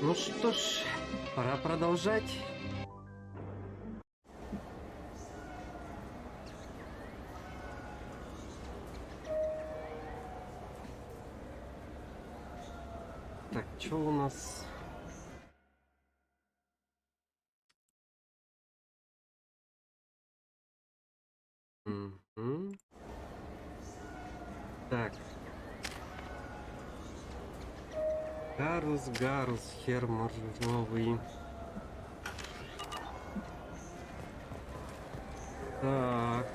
Ну что ж, пора продолжать. Так, что у нас? Мгм. Так. Гарус, хер моржовый. Так.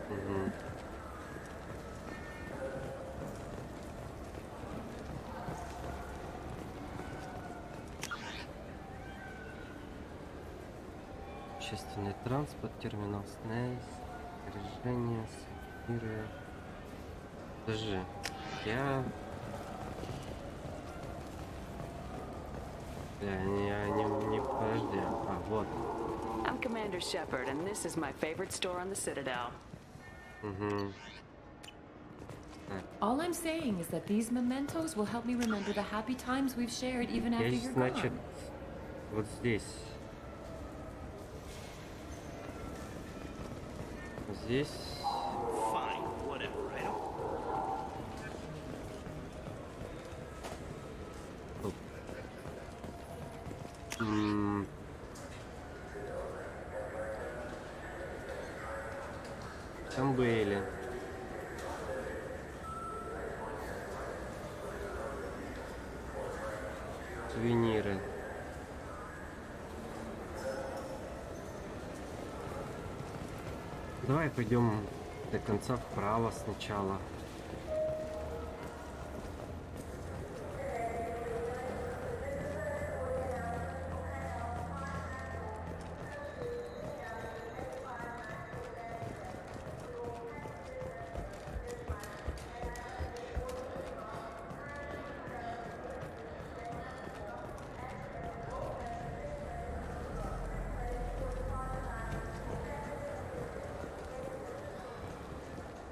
Мгм. Общественный транспорт, терминал СНЭС, снаряжение, сапфиры. Подожди, я... Подожди. А, вот. I'm Commander Shepard, and this is my favorite store on the Citadel. Угу. All I'm saying is that these mementos will help me remember the happy times we've shared even after Есть, you're значит, gone. вот здесь. Здесь. Fine, whatever. I don't. Там были. Сувениры. Давай пойдем до конца вправо сначала.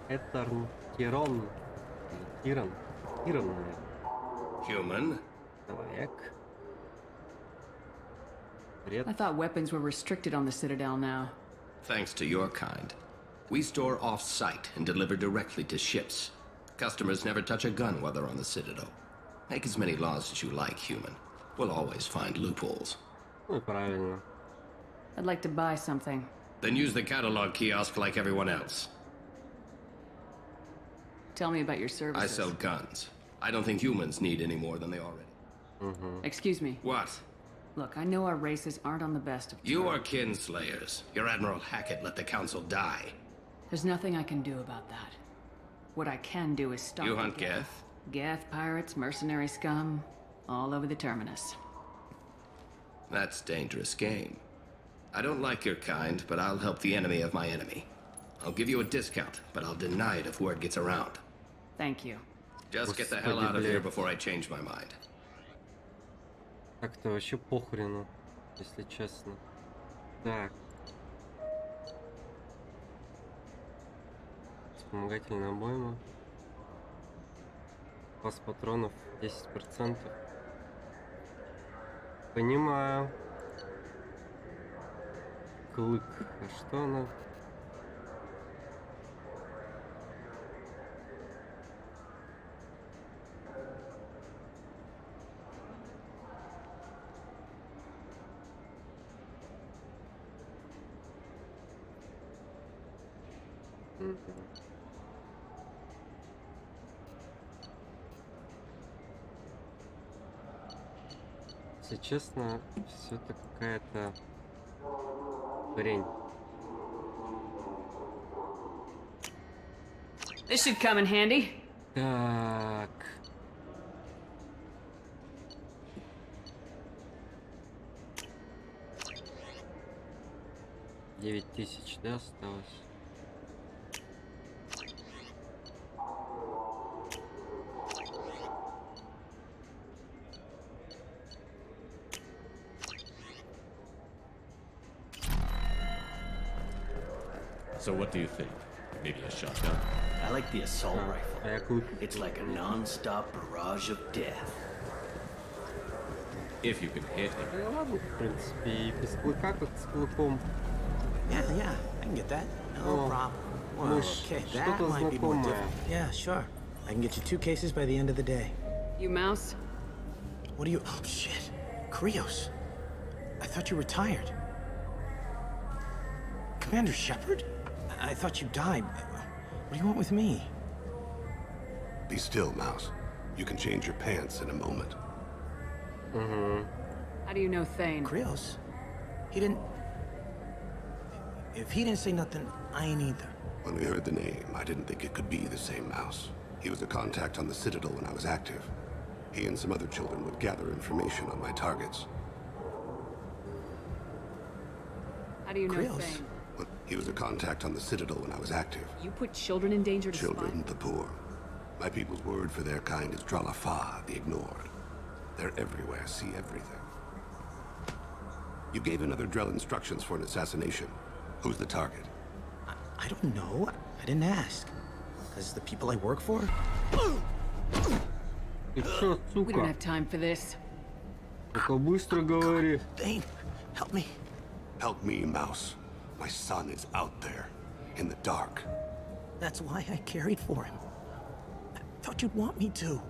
Это Тирон. Тиран. Тиран, наверное. Human? Человек. Привет. I thought weapons were restricted on the Citadel now. Thanks to your kind. We store off-site and deliver directly to ships. Customers never touch a gun while they're on the Citadel. Make as many laws as you like, human. We'll always find loopholes. Ну, правильно. I'd like to buy something. Then use the catalog kiosk like everyone else. Tell me about your I services. sell guns. I don't think humans need any more than they already. Excuse me. What? Look, I know our races aren't on the best of You are terms. kinslayers. Your Admiral Hackett let the Council die. There's nothing I can do about that. What I can do is stop You the hunt Geth? Geth pirates, mercenary scum, all over the terminus. That's dangerous game. I don't like your kind, but I'll help the enemy of my enemy. I'll give you a discount, but I'll deny it if word gets around. Thank you. Just get the hell out of here before I change my mind. Как-то вообще похрену, если честно. Так. Вспомогательная обойма. Запас патронов 10%. Понимаю. Клык. А что она? Если честно, все это какая-то хрень. This should come in handy. Так. Девять тысяч, да, осталось? So what do you think? Maybe a shotgun? I like the assault А rifle. як лут? It's like a non-stop barrage of death. If you can hit him. Ну ладно, в принципе, и без клыка, как с клыком. Yeah, I can get that. No Oh, problem. Well, мышь, okay, that что-то might be more знакомое. difficult. Yeah, sure. I can get you 2 cases by the end of the day. You mouse? What are you? Oh, shit. Krios. I thought you retired. Commander Shepard? I thought you died. What do you want with me? Be still, Mouse. You can change your pants in a moment. How do you know Thane? Krios? He didn't... If he didn't say nothing, I ain't either. When we heard the name, I didn't think it could be the same Mouse. He was a contact on the Citadel when I was active. He and some other children would gather information on my targets. How do you know Krios? Thane? Well, he was a contact on the Citadel when I was active. You put children in danger to Children, spy? the poor. My people's word for their kind is Dralafa, the ignored. They're everywhere, see everything. You gave another Drell instructions for an assassination. Who's the target? I don't know. I didn't ask. Because the people I work for? Ты чё, We don't сука? have time for this. Только быстро говори. Thane, help me. Help me, Mouse. My son is out there, in the dark. That's why I carried for him. I thought you'd want me to.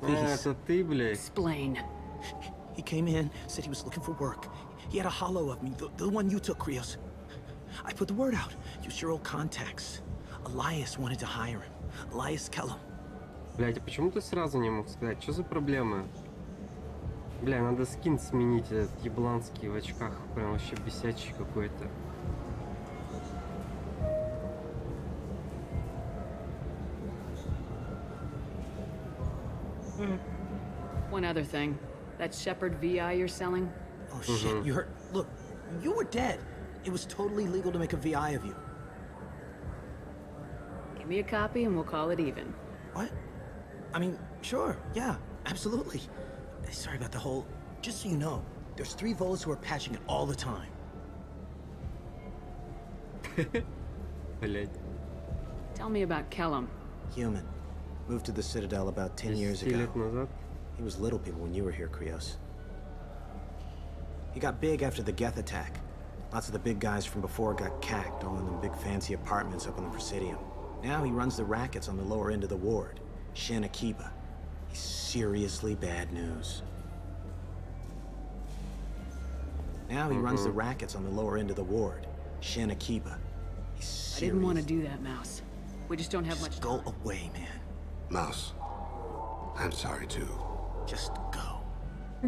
А, Please. это ты, блядь. Explain. He came in, said he was looking for work. He had a hollow of me, the one you took, Krios. I put the word out. Use your old contacts. Elias wanted to hire him. Elias Kellum. Блядь, а почему ты сразу не мог сказать? Что за проблемы? Бля, надо скин сменить, этот ебланский в очках. Прям вообще бесячий какой-то. One other thing. That Shepard VI you're selling? Oh shit, you heard? Look, you were dead. It was totally legal to make a VI of you. Give me a copy and we'll call it even. What? I mean, sure, yeah, absolutely. Sorry about the whole... Just so you know, there's 3 Volas who are patching it all the time. Блядь. Tell me about Kellum. Human. Moved to the Citadel about 10 years 10 ago. лет назад. He was little people when you were here, Krios. He got big after the Geth attack. Lots of the big guys from before got cacked, all in them big fancy apartments up on the Presidium. Now he runs the rackets on the lower end of the ward, Shin Akiba. He's seriously bad news. Now he runs the rackets on the lower end of the ward, Shin Akiba. He's I didn't want to serious. do that, Mouse. We just don't have much Just time. go away, man. Mouse, I'm sorry too. Just go.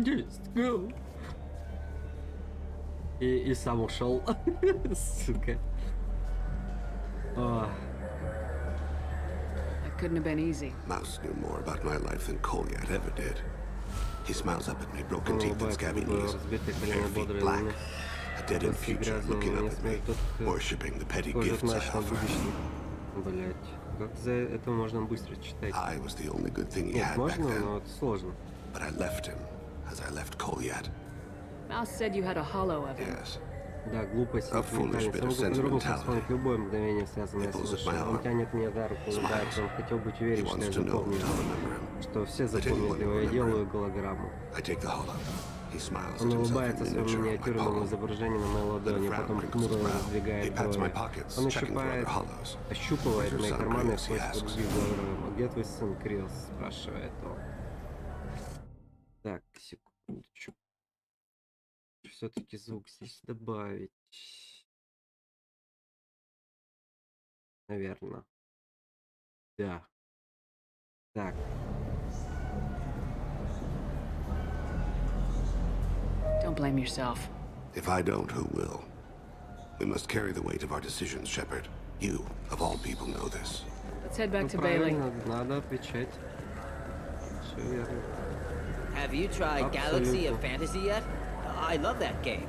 Just go. И сам ушел. Сука. О, That couldn't have been easy. Mouse knew more about my life than Kolyat ever did. He smiles up at me, broken teeth and улыбается, scabby такое knees, разбитое bare колено, feet бодрое black, луны. a dead-end Костки future грязные, looking но up не at me, смерть, тут worshipping the petty кожа gifts I нашего offer. будущего. Блять, как за это можно быстро читать? I was the only good thing he Нет, had back можно, then, но это сложно. but I left him as I left Kolyat. Mouse said you had a hollow of him. Yes, Да, глупость, A foolish сентиментальность. bit Я of могу по-другому sentimentality. вспомнить любое мгновение, связанное It с pulls at my Лошадью. Он arm. тянет меня за руку, улыбается, он хотел быть he уверен, что wants я to know запомню, that I'll remember him. что все I didn't запомнят want to его, я remember делаю him. голограмму. I take the hollow. He smiles Он at himself in улыбается своему miniature on my миниатюрному palm. изображению на моей Then a ладони, frown потом crinkles his хмуро brow. He раздвигает pats my брови. pockets, Он checking for other ощупывает, hollows. ощупывает Where's your мои son, карманы в Krios, he поисках asks. других голограмм. А где твой сын, Криос? Спрашивает он. Так, секундочку. Все-таки звук здесь добавить. Наверное. Да. Так. Don't blame yourself. If I don't, who will? We must carry the weight of our decisions, Shepard. You, of all people, know this. Let's head back Ну, to Bailey. правильно, надо отвечать. Все верно. Have you tried Galaxy of Absolutely. Fantasy yet? I love that game.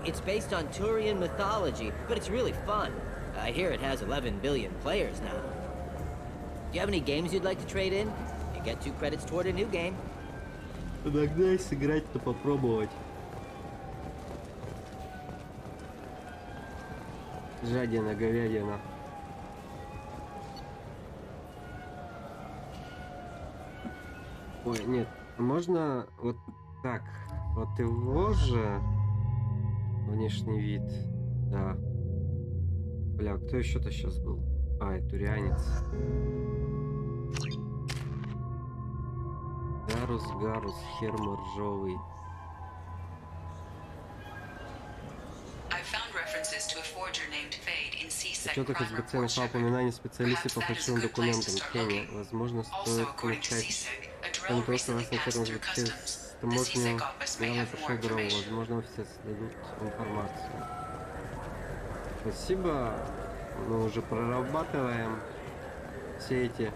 It's based on Turian mythology, but it's really fun. I hear it has 11 billion players now. Do you have any games you'd like to trade in? You get 2 credits toward a new game. Иногда и сыграть-то попробовать. Жадина, говядина. Ой, нет, можно вот так. Вот его же внешний вид. Да. Бля, кто еще-то сейчас был? А, это турянец. Гарус, хермор ржовый. Отчет о КСБЦ нашла упоминание специалиста по фальшивым документам. Кенни. Возможно, стоит начать. Кроме того, что вас начать КСБЦ таможню, явно прошел дорогу. Возможно, офисы дадут информацию. Спасибо. Мы уже прорабатываем все эти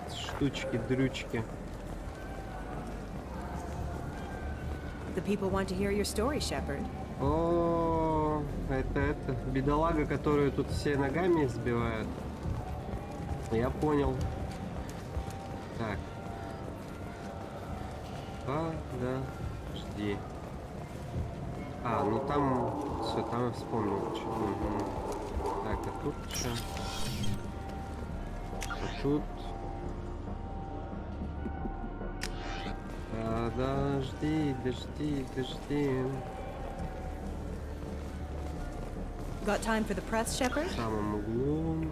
штучки, дрючки. The people want to hear your story, Shepard. О, это бедолага, которую тут все ногами сбивают. Я понял. Так. Подожди. А, ну там все, там я вспомнил. Угу. Так, а тут что? А тут. Подожди. Got time for the press, Shepard? В самом углу.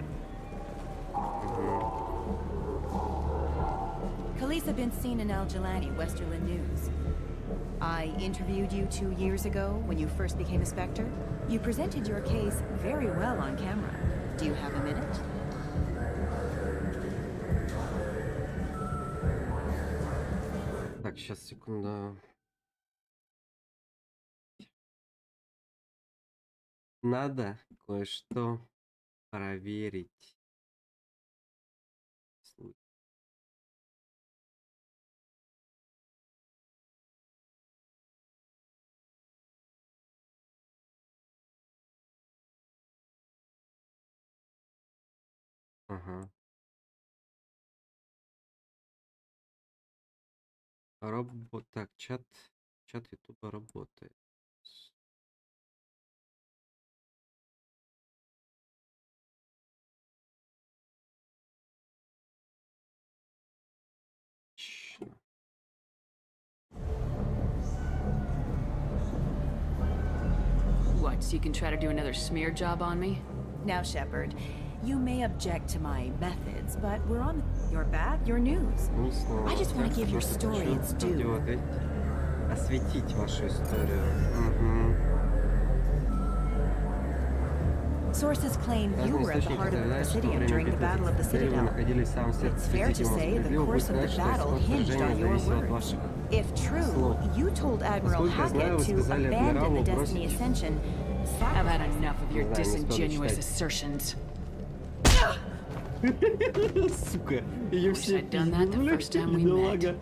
Khaleesa been seen in Al Jelani, Westerland News. I interviewed you 2 years ago when you first became a Spectre. You presented your case very well on camera. Do you have a minute? Так, сейчас, секунду. Надо кое-что проверить. Ага. Так, чат Ютуба работает. What, so you can try to do another smear job on me? Now, Shepard, you may object to my methods, but we're on your back, your news. I just want to give your story its due. Осветить вашу историю. Sources claim you were at the heart of the Presidium during the Battle of the Citadel. It's fair to say the course of the battle hinged on your words. If true, you told Admiral Hackett to abandon the Destiny Ascension. I've had enough of your disingenuous assertions. Сука, ее Wish все I'd done that the first time we met.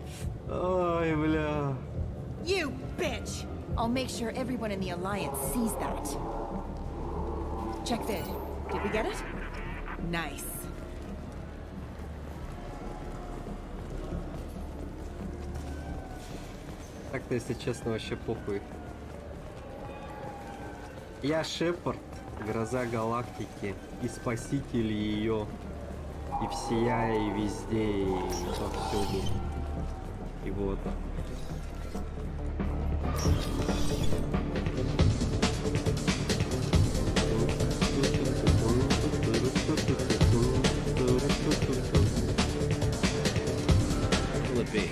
Ой, бля. You bitch! I'll make sure everyone in the Alliance sees that. Check vid. Did we get it? Nice. Так-то, если честно, вообще похуй. Я Шепард, гроза галактики, и спаситель ее, и всея, и везде, и повсюду. И вот. What'll it be?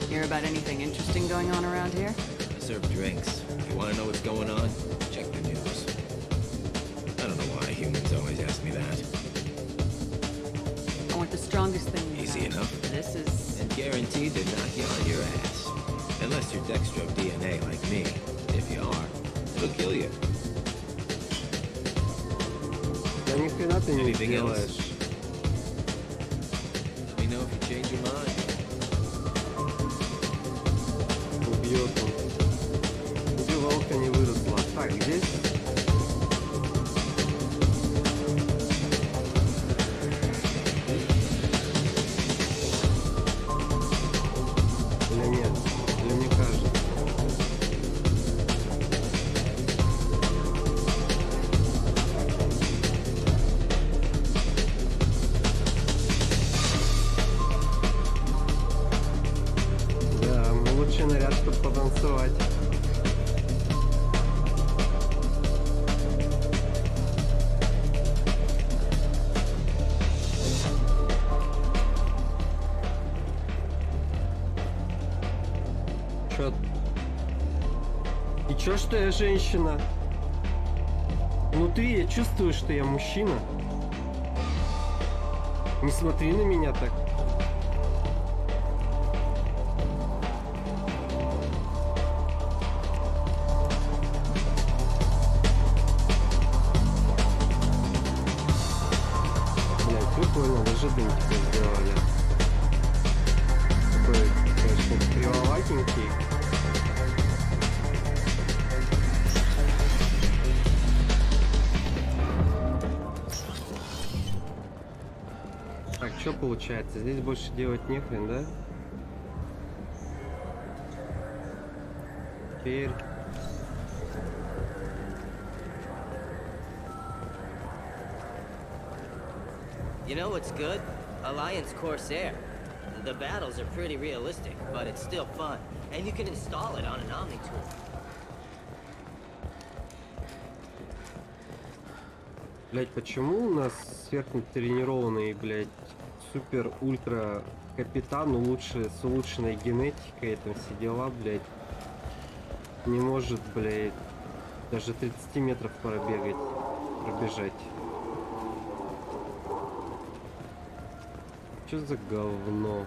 Hear about anything interesting going on around here? I serve drinks. If you want to know what's going on, check the news. I don't know why humans always ask me that. I want the strongest thing you Easy have. enough. This is... And guaranteed to knock you on your ass. Unless you're Dextro DNA like me. If you are, it'll kill you. Да ни хрена ты не Anything делаешь. else? Let me know if you change your mind. Убьет он. Убивалка не выросла. Так, здесь... Или нет? Или мне кажется? наряд, чтобы потанцевать. Чё? И чё, что я женщина? Внутри я чувствую, что я мужчина. Не смотри на меня так. Блять, прикольно, даже дымчик сделали. Такой, конечно, кривоватенький. Так, что получается? Здесь больше делать нехрен, да? Теперь... You know what's good? Alliance Corsair. The battles are pretty realistic, but it's still fun. And you can install it on an Omni-tool. Блять, почему у нас сверхнатренированный, блять, супер-ультра капитан с улучшенной генетикой, там все дела, блять, не может, блять, даже 30 метров пробежать. Что за говно?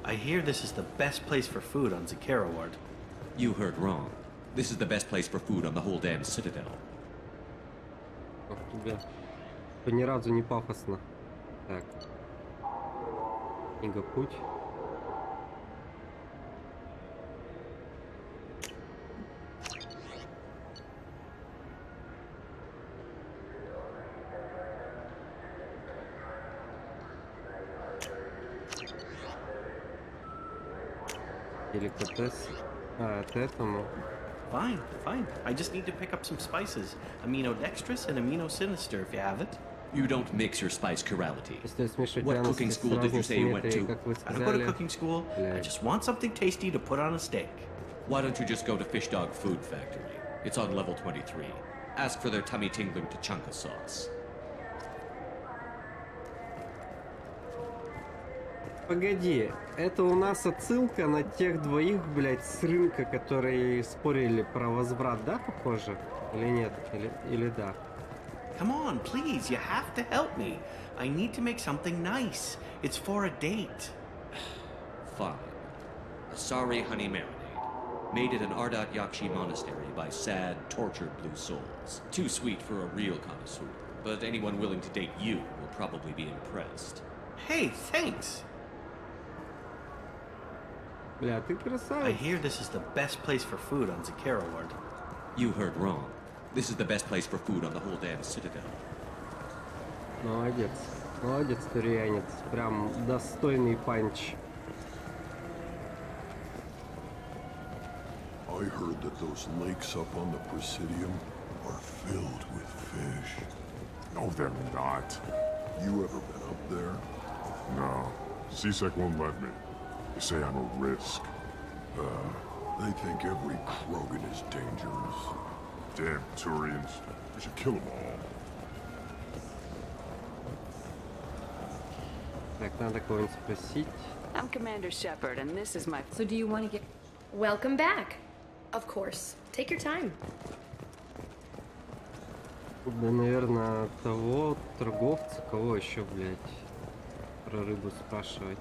I hear this is the best place for food on Zakera Ward. You heard wrong. This is the best place for food on the whole damn Citadel. Ох, тебя. Ни разу не пафосно. Так. Книга путь. Деликатес. А, это этому. Fine, fine. I just need to pick up some spices. Amino dextrous and amino sinister if you have it. You don't mix your spice chirality. Если смешивать What пряности cooking с school did you разной say you went симметрией, to? как вы I don't go to сказали. cooking school. I Блядь. just want something tasty to put on a steak. Why don't you just go to Fish Dog Food Factory? It's on level 23. Ask for their tummy tingling tachanka sauce. Погоди, это у нас отсылка на тех двоих, блядь, с рынка, которые спорили про возврат, да, похоже? Или нет? Или да? Come on, please. You have to help me. I need to make something nice. It's for a date. Fine. Asari Honey Marinade. Made at an Ardat Yakshi monastery by sad, tortured blue souls. Too sweet for a real connoisseur, but anyone willing to date you will probably be impressed. Hey, thanks. Бля, ты I красавец. hear this is the best place for food on Zakera Ward. You heard wrong. This is the best place for food on the whole damn Citadel. Молодец. Молодец, турианец. Прям достойный панч. I heard that those lakes up on the Presidium are filled with fish. No, they're not. You ever been up there? No. CSEC won't let me. They say I'm a risk. They think every Krogan is dangerous. Damn Turians. We should kill them all. Так, надо кого-нибудь спросить. I'm Commander Shepard, and this is my... So do you want to get... Welcome back. Of course. Take your time. Да, наверное, того торговца, кого еще, блядь, про рыбу спрашивать.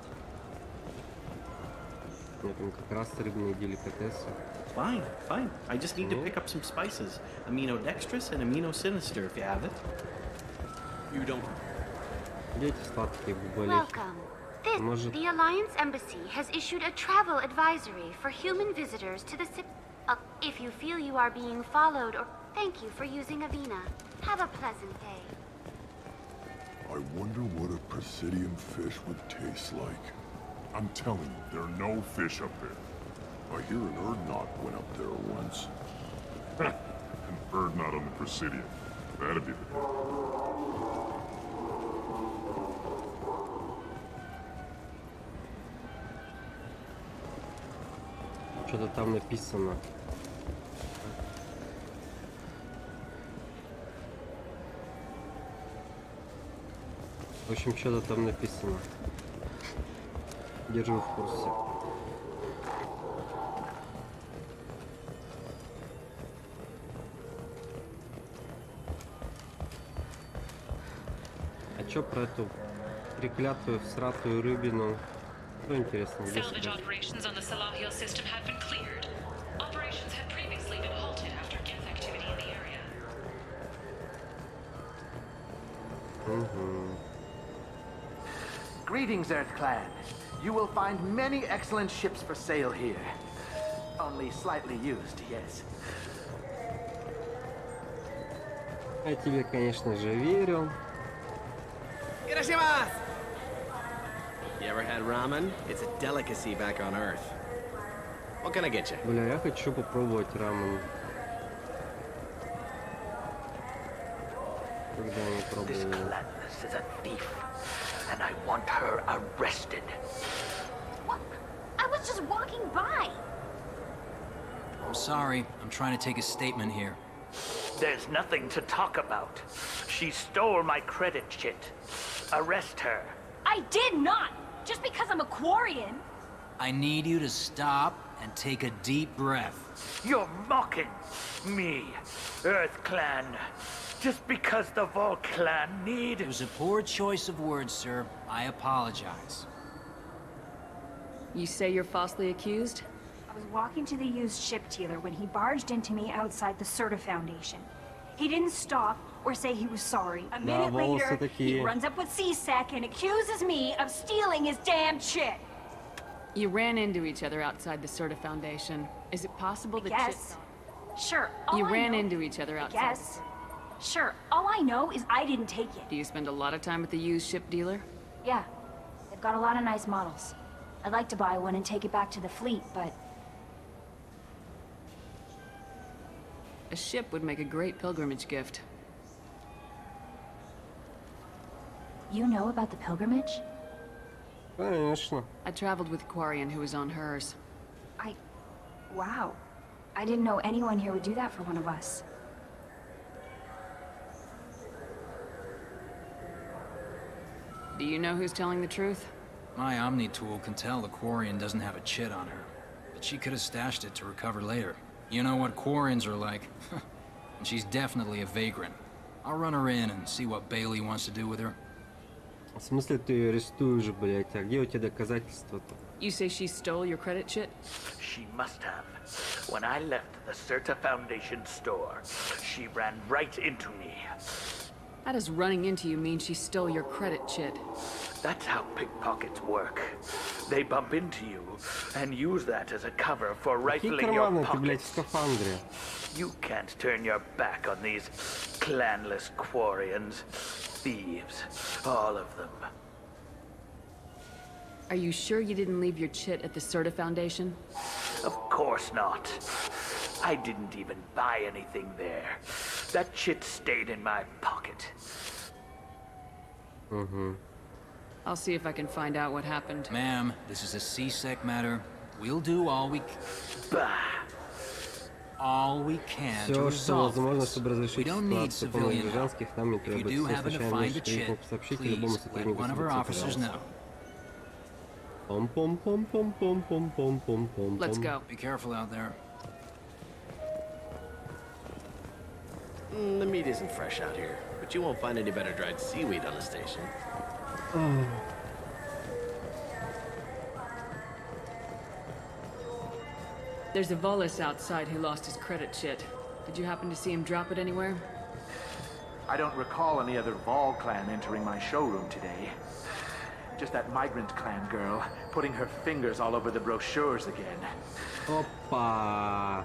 У меня там как раз рыбные деликатесы. Fine, fine. I just need to pick up some spices. Amino dextrous and amino sinister if you have it. You don't... Дети сладкие бубалихи. Welcome. This, Может... the Alliance Embassy has issued a travel advisory for human visitors to the if you feel you are being followed or thank you for using Avena. Have a pleasant day. I wonder what a Presidium fish would taste like. I'm telling you, there are no fish up there. I hear an Urdnot went up there once. An Urdnot on the Presidium. That'd be the name. что-то там написано. В общем, что-то там написано. Держу в курсе. А чё про эту треклятую, всратую рыбину? Что интересно, где Salvage сюда? operations on the Salahil system have been cleared. Operations had previously been halted after Geth activity in the area. Greetings, Earth Clan. You will find many excellent ships for sale here. Only slightly used, yes. Я тебе, конечно же, верю. Irashimasu! You ever had ramen? It's a delicacy back on Earth. What can I get you? Бля, я хочу попробовать рамен. Когда не This пробовал. Clanless is a thief, and I want her arrested. What? I was just walking by. I'm sorry. I'm trying to take a statement here. There's nothing to talk about. She stole my credit chit. Arrest her. I did not! Just because I'm a Quarian. I need you to stop and take a deep breath. You're mocking me, Earth Clan. Just because the Vol Clan need... It was a poor choice of words, sir. I apologize. You say you're falsely accused? I was walking to the used ship dealer when he barged into me outside the Serta Foundation. He didn't stop or say he was sorry. A minute later, he runs up with C-Sec and accuses me of stealing his damn shit. You ran into each other outside the Serta Foundation. Is it possible that Yes. Sure. You all I ran know- into each other outside? Yes. Sure. All I know is I didn't take it. Do you spend a lot of time at the used ship dealer? Yeah. They've got a lot of nice models. I'd like to buy one and take it back to the fleet, but A ship would make a great pilgrimage gift. you know about the pilgrimage? Конечно. I traveled with Quarian who was on hers. Wow. I didn't know anyone here would do that for one of us. Do you know who's telling the truth? My Omni tool can tell the Quarian doesn't have a chit on her, but she could have stashed it to recover later. You know what Quarians are like. And she's definitely a vagrant. I'll run her in and see what Bailey wants to do with her. В смысле ты ее арестуешь, блять? А где у тебя доказательства-то? You say she stole your credit chit? She must have. When I left the Serta Foundation store, she ran right into me. How does running into you mean she stole your credit chit? That's how pickpockets work. They bump into you and use that as a cover for Какие rifling your карманы ты, блять, в pockets. скафандре? You can't turn your back on these clanless Quarians. Thieves. All of them. Are you sure you didn't leave your chit at the Serta Foundation? Of course not. I didn't even buy anything there. That shit stayed in my pocket. I'll see if I can find out what happened. Ma'am, this is a C-Sec matter. We'll do all we can to Все, что resolve возможно, this. чтобы We разрешить don't need ситуацию полных civilian help. гражданских, нам не If you do требуется. happen to Случайно find a можете chit, сообщите любому please let сотруднику one of our полиции, officers пожалуйста. know. Пом-пом-пом-пом-пом-пом-пом-пом. Let's go. Be careful out there. The meat isn't fresh out here, but you won't find any better dried seaweed on the station. There's a Volus outside who lost his credit chit. Did you happen to see him drop it anywhere? I don't recall any other Vol clan entering my showroom today. Just that migrant clan girl putting her fingers all over the brochures again. Опа!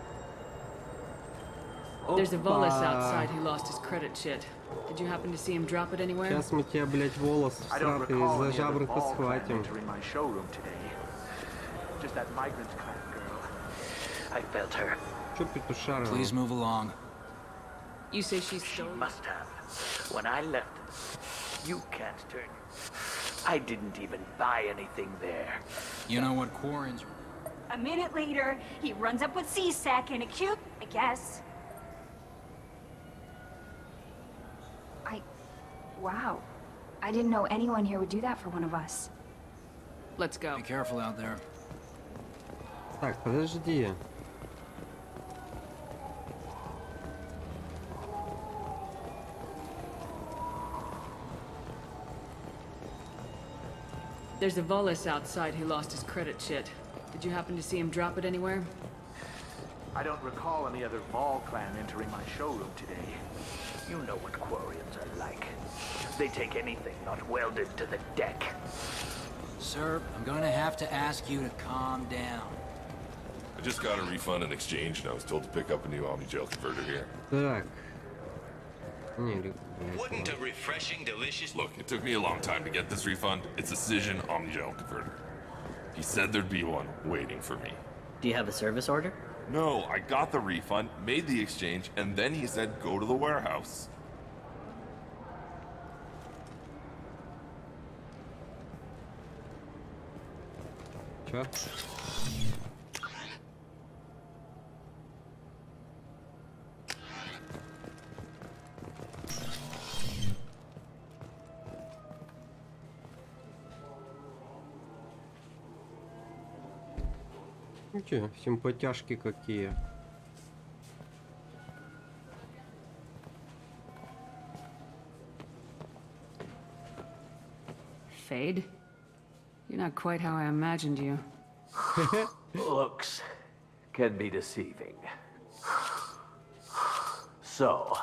There's a Volus Опа! outside who lost his credit chit. Did you happen to see him drop it anywhere? Сейчас мы тебя, блять, волос I don't всратый recall за any other жабры Vol clan схватим. entering my showroom today. Just that migrant clan girl. I felt her. Чё петушара? Please move along. You say she She stole... must have. When I left, you can't turn. I didn't even buy anything there. You know what Quarians... A minute later, he runs up with C-Sec and acute, I guess. Wow. I didn't know anyone here would do that for one of us. Let's go. Be careful out there. Так, подожди. There's a Volus outside who lost his credit shit. Did you happen to see him drop it anywhere? I don't recall any other Vol clan entering my showroom today. You know what Quarians are like. They take anything not welded to the deck. Sir, I'm gonna have to ask you to calm down. I just got a refund and exchange, and I was told to pick up a new Omnigel converter here. Так. Wouldn't a refreshing, delicious... Look, it took me a long time to get this refund. It's a Cision Omnigel converter. He said there'd be one waiting for me. Do you have a service order? No, I got the refund, made the exchange, and then he said go to the warehouse. Чё? Ну чё, симпатяшки какие. Fade? You're not quite how I imagined you. Looks can be deceiving. So,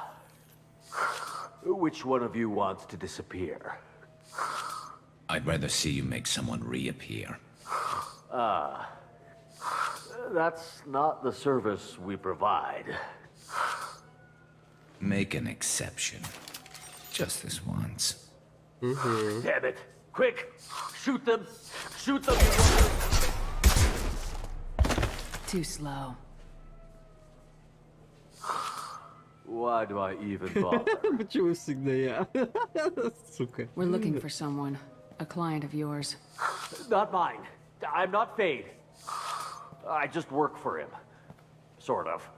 which one of you wants to disappear? I'd rather see you make someone reappear. That's not the service we provide. Make an exception. Just this once. Damn it! Quick! Shoot them! Shoot them! Too slow. Why do I even bother? Почему всегда я? Сука. We're looking for someone. A client of yours. Not mine. I'm not Fade. I just work for him. Sort of.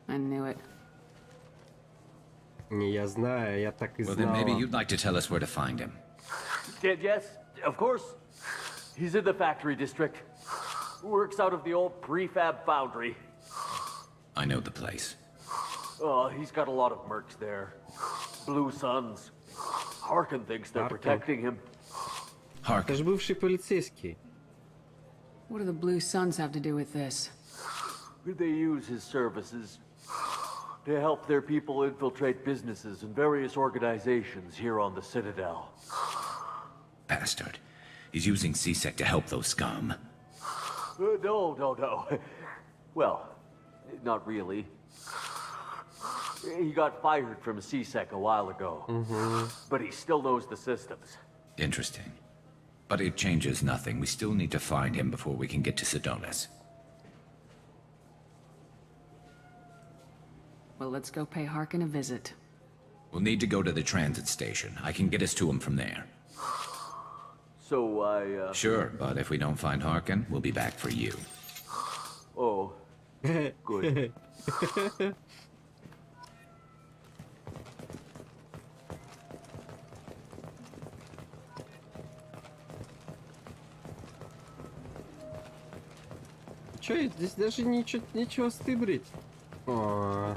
I knew it. Не, я знаю, я так и Well, then maybe знала. you'd like to tell us where to find him. Yes, of course. He's in the factory district. Works out of the old prefab foundry. I know the place. He's got a lot of mercs there. Blue Suns. Harkin thinks they're Harkin. protecting him. Это же бывший полицейский. What do the Blue Suns have to do with this? They use his services to help their people infiltrate businesses and various organizations here on the Citadel. Bastard. He's using C-Sec to help those scum. No. Well, not really. He got fired from C-Sec a while ago. But he still knows the systems. Interesting. But it changes nothing. We still need to find him before we can get to Sidonis. Well, let's go pay Harkin a visit. We'll need to go to the transit station. I can get us to him from there. So I, Sure, but if we don't find Harkin, we'll be back for you. Oh. Good. Чё, здесь даже нечего стыбрить. О,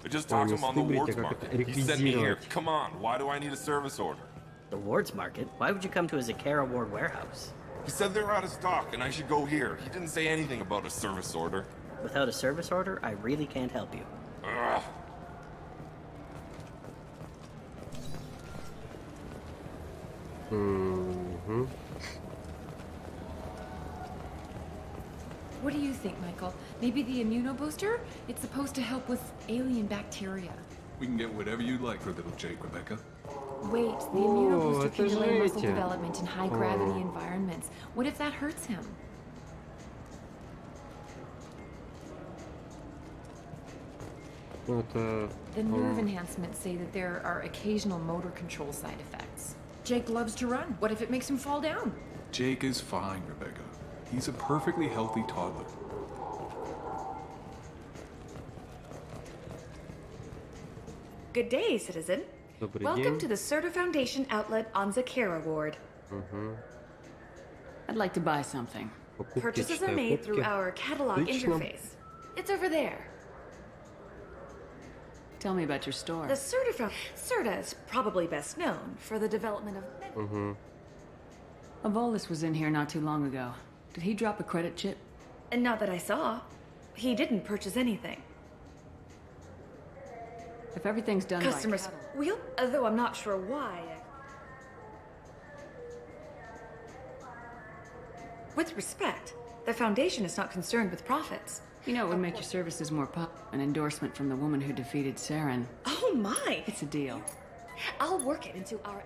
I just talked to him on the стыбрите, Wards как Market. это He sent me here. реквизировать. Come on, why do I need a service order? The Wards Market? Why would you come to a Zakara Ward warehouse? He said they're out of stock and I should go here. He didn't say anything about a service order. Without a service order, I really can't help you. Ugh. What do you think, Michael? Maybe the immunobooster? It's supposed to help with alien bacteria. We can get whatever you like for little Jake, Rebecca. Wait, the immunobooster это can же delay muscle эти. development in high-gravity environments. What if that hurts him? Ну это... The nerve enhancements say that there are occasional motor control side effects. Jake loves to run. What if it makes him fall down? Jake is fine, Rebecca. He's a perfectly healthy toddler. Good day, citizen. Добрый Welcome день. to the Serta Foundation outlet on Zakera Ward. I'd like to buy something. Purchases are made through our catalog Отлично. interface. It's over there. Tell me about your store. The Serta is probably best known for the development of... Avolis was in here not too long ago. Did he drop a credit chip? And not that I saw. He didn't purchase anything. If everything's done Customers will, although I'm not sure why. With respect, the Foundation is not concerned with profits. You know, it would make your services more an endorsement from the woman who defeated Saren. Oh my! It's a deal. I'll work it into our...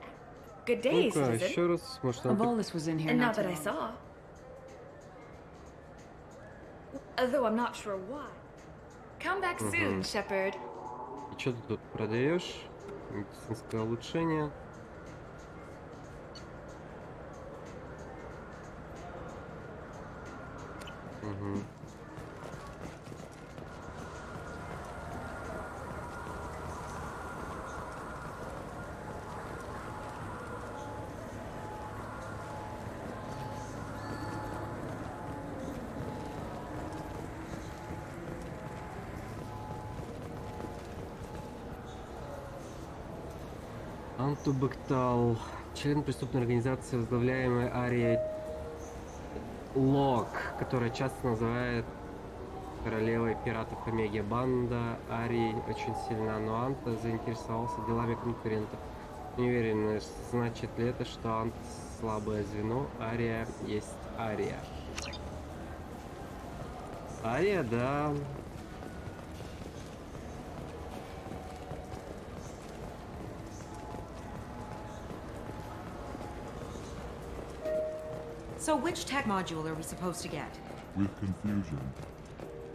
Good day, Ну-ка, citizen. еще раз, может, он... Avolis was in here And not not too that I long. saw. Although I'm not sure why. Come back soon, Shepard. И что ты тут продаешь? Медицинское улучшение. Антубактал. Член преступной организации, возглавляемой Арией Лок, которая часто называют королевой пиратов Омеги. Банда Арии очень сильна, но Анта заинтересовался делами конкурентов. Не уверен, значит ли это, что Ант слабое звено. Ария есть Ария. Ария, да. So which tech module are we supposed to get? With confusion.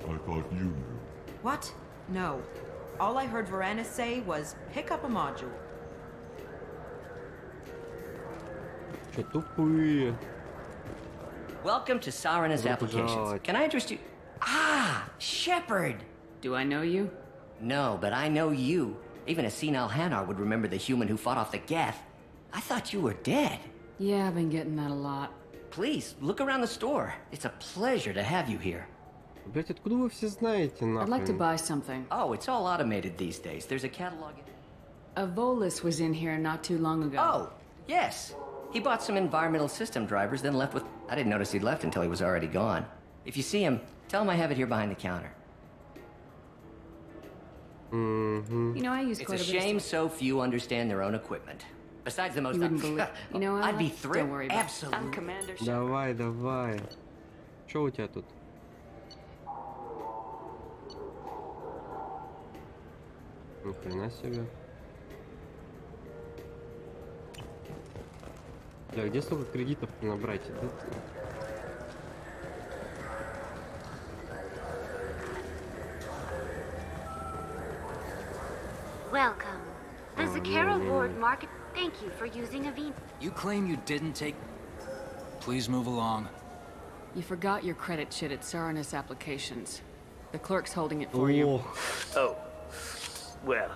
I thought you knew. What? No. All I heard Varanus say was, pick up a module. Чё тупые? Welcome to Sarena's Applications. Can I interest you? Ah, Shepard! Do I know you? No, but I know you. Even a senile Hanar would remember the human who fought off the Geth. I thought you were dead. Yeah, I've been getting that a lot. Please, look around the store. It's a pleasure to have you here. Блять, откуда вы все знаете, нахуй? I'd like to buy something. Oh, it's all automated these days. There's a catalog. Avolis was in here not too long ago. Oh, yes. He bought some environmental system drivers, then left with... I didn't notice he'd left until he was already gone. If you see him, tell him I have it here behind the counter. You know, I use It's quite a a bit of shame so few understand their own equipment. Besides the most... You wouldn't believe... You know, I'd be don't thrilled. worry about it. Absolutely. I'm Commander Shepard. Давай, давай. Что у тебя тут? Ни хрена себе. Бля, где столько кредитов набрать? Welcome. The Zakera Ward Market. Thank you for using Avina. You claim you didn't take... Please move along. You forgot your credit shit at Sarenas Applications. The clerk's holding it for you. Oh. Well.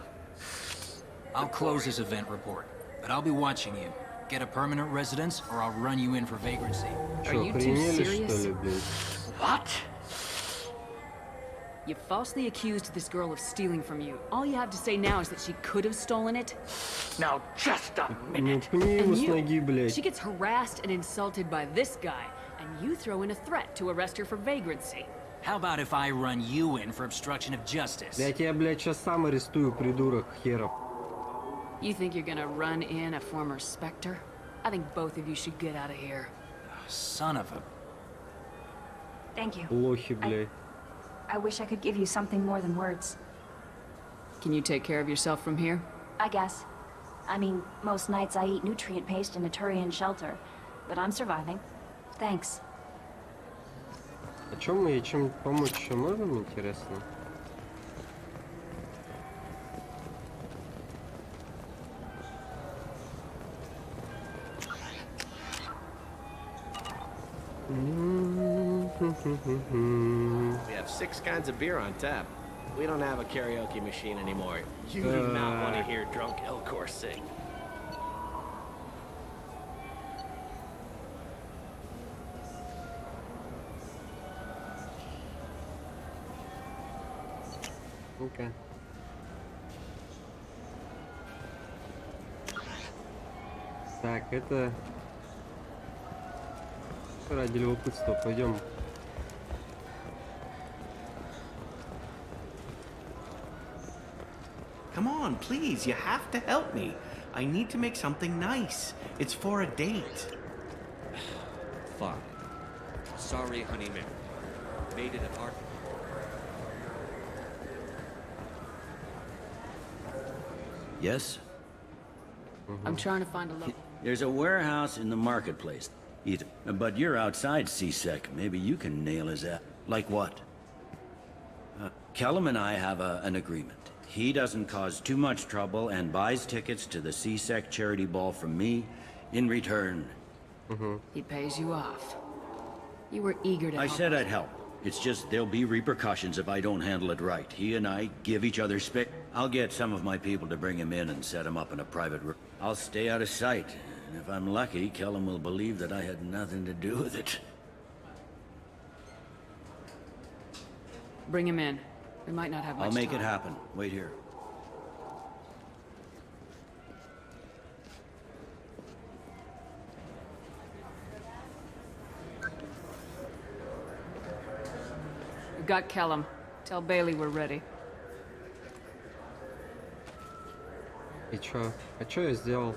I'll close this event report, but I'll be watching you. Get a permanent residence, or I'll run you in for vagrancy. Are you too serious? What? You falsely accused this girl of stealing from you. All you have to say now is that she could have stolen it. Now, just a minute. And you, she gets harassed and insulted by this guy, and you throw in a threat to arrest her for vagrancy. How about if I run you in for obstruction of justice? Я тебя, блядь, сейчас сам арестую, придурок херов. You think you're gonna run in a former Spectre? I think both of you should get out of here. Son of a... Thank you. Лохи, блядь. I wish I could give you something more than words. Can you take care of yourself from here? I guess. I mean, most nights I eat nutrient paste in a Turian shelter, but I'm surviving. Thanks. А чем мы ей чем помочь еще можем, интересно? We have 6 kinds of beer on tap. We don't have a karaoke machine anymore. You do not want to hear drunk Elcor sing. Ну-ка. Так, это... Ради любопытства пойдем. Come on, please, you have to help me. I need to make something nice. It's for a date. Fine. Sorry, Honey Mary. Made it an art. Yes? I'm trying to find a local. There's a warehouse in the marketplace. But you're outside C-Sec. Maybe you can nail his ass. Like what? Kellum and I have an agreement. He doesn't cause too much trouble and buys tickets to the C-Sec charity ball from me. In return... He pays you off. You were eager to help. I said I'd help. It's just there'll be repercussions if I don't handle it right. He and I give each other space. I'll get some of my people to bring him in and set him up in a private room. I'll stay out of sight. And if I'm lucky, Kellum will believe that I had nothing to do with it. Bring him in. We might not have much I'll make time. it happen. Wait here. We've got Kellum. Tell Bailey we're ready. И чё? А чё я сделал?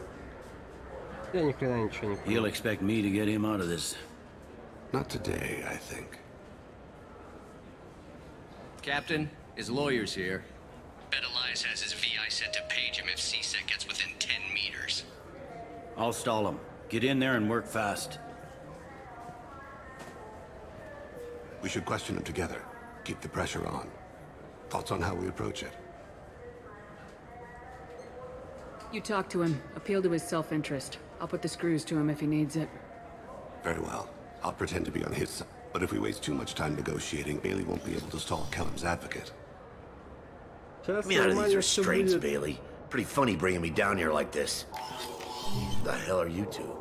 Я ни хрена ничего не понял. He'll expect me to get him out of this. Not today, I think. Captain, his lawyer's here. Bet Elias has his VI set to page him if C-Sec gets within 10 meters. I'll stall him. Get in there and work fast. We should question him together. Keep the pressure on. Thoughts on how we approach it? You talk to him. Appeal to his self-interest. I'll put the screws to him if he needs it. Very well. I'll pretend to be on his side. But if we waste too much time negotiating, Bailey won't be able to stall Kellum's advocate. Get me out of these restraints, Bailey. Pretty funny bringing me down here like this. The hell are you two?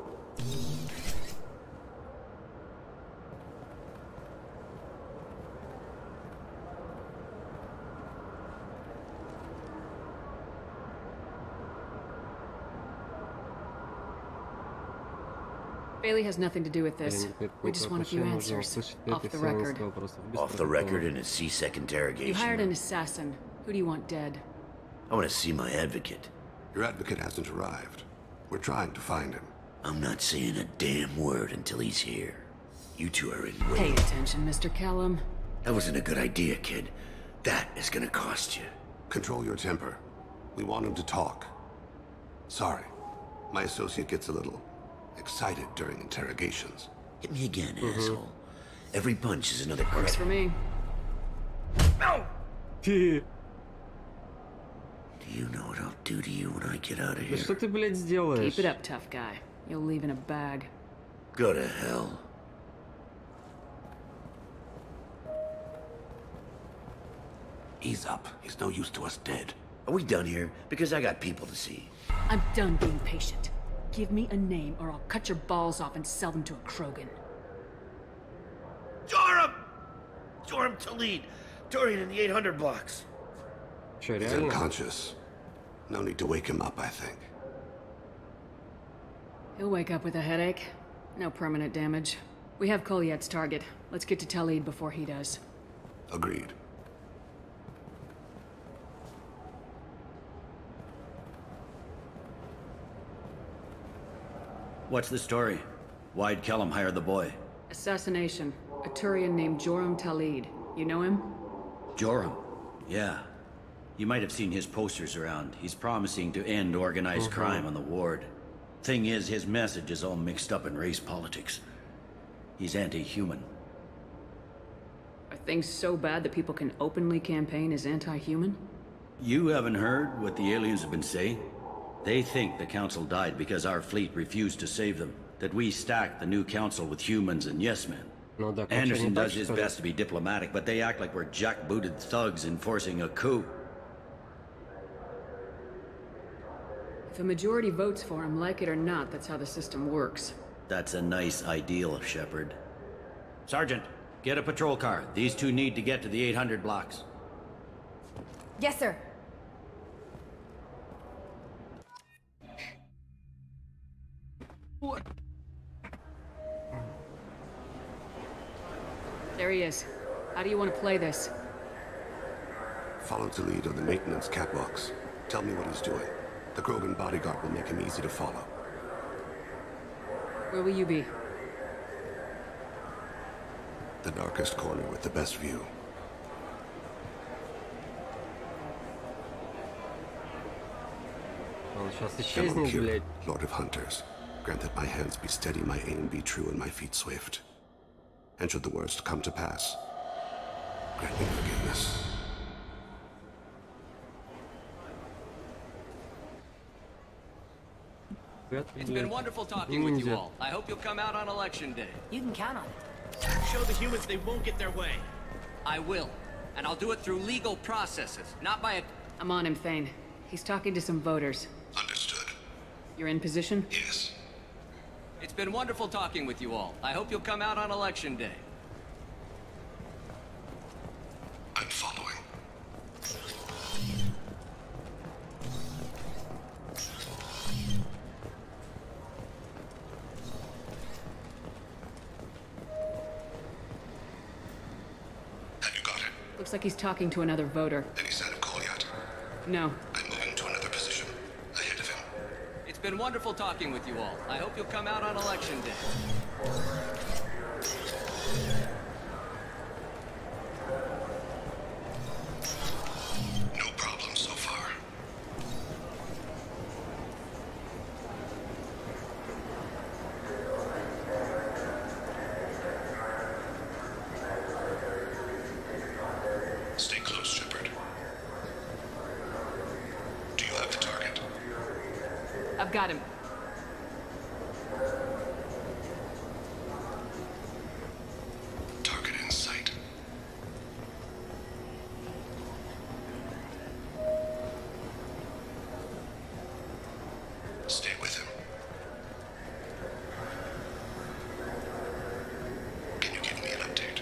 Bailey has nothing to do with this. We just want a few answers. Off the record. Off the record in a C-Sec interrogation. You hired an assassin. Who do you want dead? I want to see my advocate. Your advocate hasn't arrived. We're trying to find him. I'm not saying a damn word until he's here. You two are in Pay attention, Mr. Kellum. That wasn't a good idea, kid. That is gonna cost you. Control your temper. We want him to talk. Sorry. My associate gets a little excited during interrogations. Hit me again, asshole. Every punch is another Works for me. No! Ты... Do you know what I'll do to you when I get out of Да here? что ты, блядь, сделаешь? Keep it up, tough guy. You'll leave in a bag. Go to hell. Ease up. He's no use to us dead. Are we done here? Because I got people to see. I'm done being patient. Give me a name or I'll cut your balls off and sell them to a Krogan. Joram! Joram Talid! Turian in the 800 blocks. Чё, He's реально? unconscious. No need to wake him up, I think. He'll wake up with a headache. No permanent damage. We have Kolyet's target. Let's get to Talid before he does. Agreed. What's the story? Why'd Kellum hire the boy? Assassination. A Turian named Joram Talid. You know him? Joram? Yeah. You might have seen his posters around. He's promising to end organized crime on the ward. Thing is, his message is all mixed up in race politics. He's anti-human. Are things so bad that people can openly campaign as anti-human? You haven't heard what the aliens have been saying? They think the Council died because our fleet refused to save them. That we stacked the new Council with humans and yes-men. Ну да, Anderson does his best to be diplomatic, but they act like we're jackbooted thugs enforcing a coup. If a majority votes for him, like it or not, that's how the system works. That's a nice ideal, Shepard. Sergeant, get a patrol car. These two need to get to the 800 blocks. Yes, sir. What? There he is. How do you want to play this? Follow the lead on the maintenance catwalks. Tell me what he's doing. The Krogan bodyguard will make him easy to follow. Where will you be? The darkest corner with the best view. Он сейчас Shalom исчезнет, Q, блядь. Lord of Hunters. Grant that my hands be steady, my aim be true, and my feet swift. And should the worst come to pass, grant me forgiveness. It's been wonderful talking with you all. I hope you'll come out on election day. You can count on it. Show the humans they won't get their way. I will. And I'll do it through legal processes, not by a... I'm on him, Thane. He's talking to some voters. Understood. You're in position? Yes. It's been wonderful talking with you all. I hope you'll come out on election day. I'm following. Have you got it? Looks like he's talking to another voter. Any sign of call yet? No. I'm moving to another position. Ahead of him. It's been wonderful talking with you all. I hope you'll come out on election day. No problem so far. Stay close, Shepard. Do you have the target? I've got him. Target in sight. Stay with him. Can you give me an update?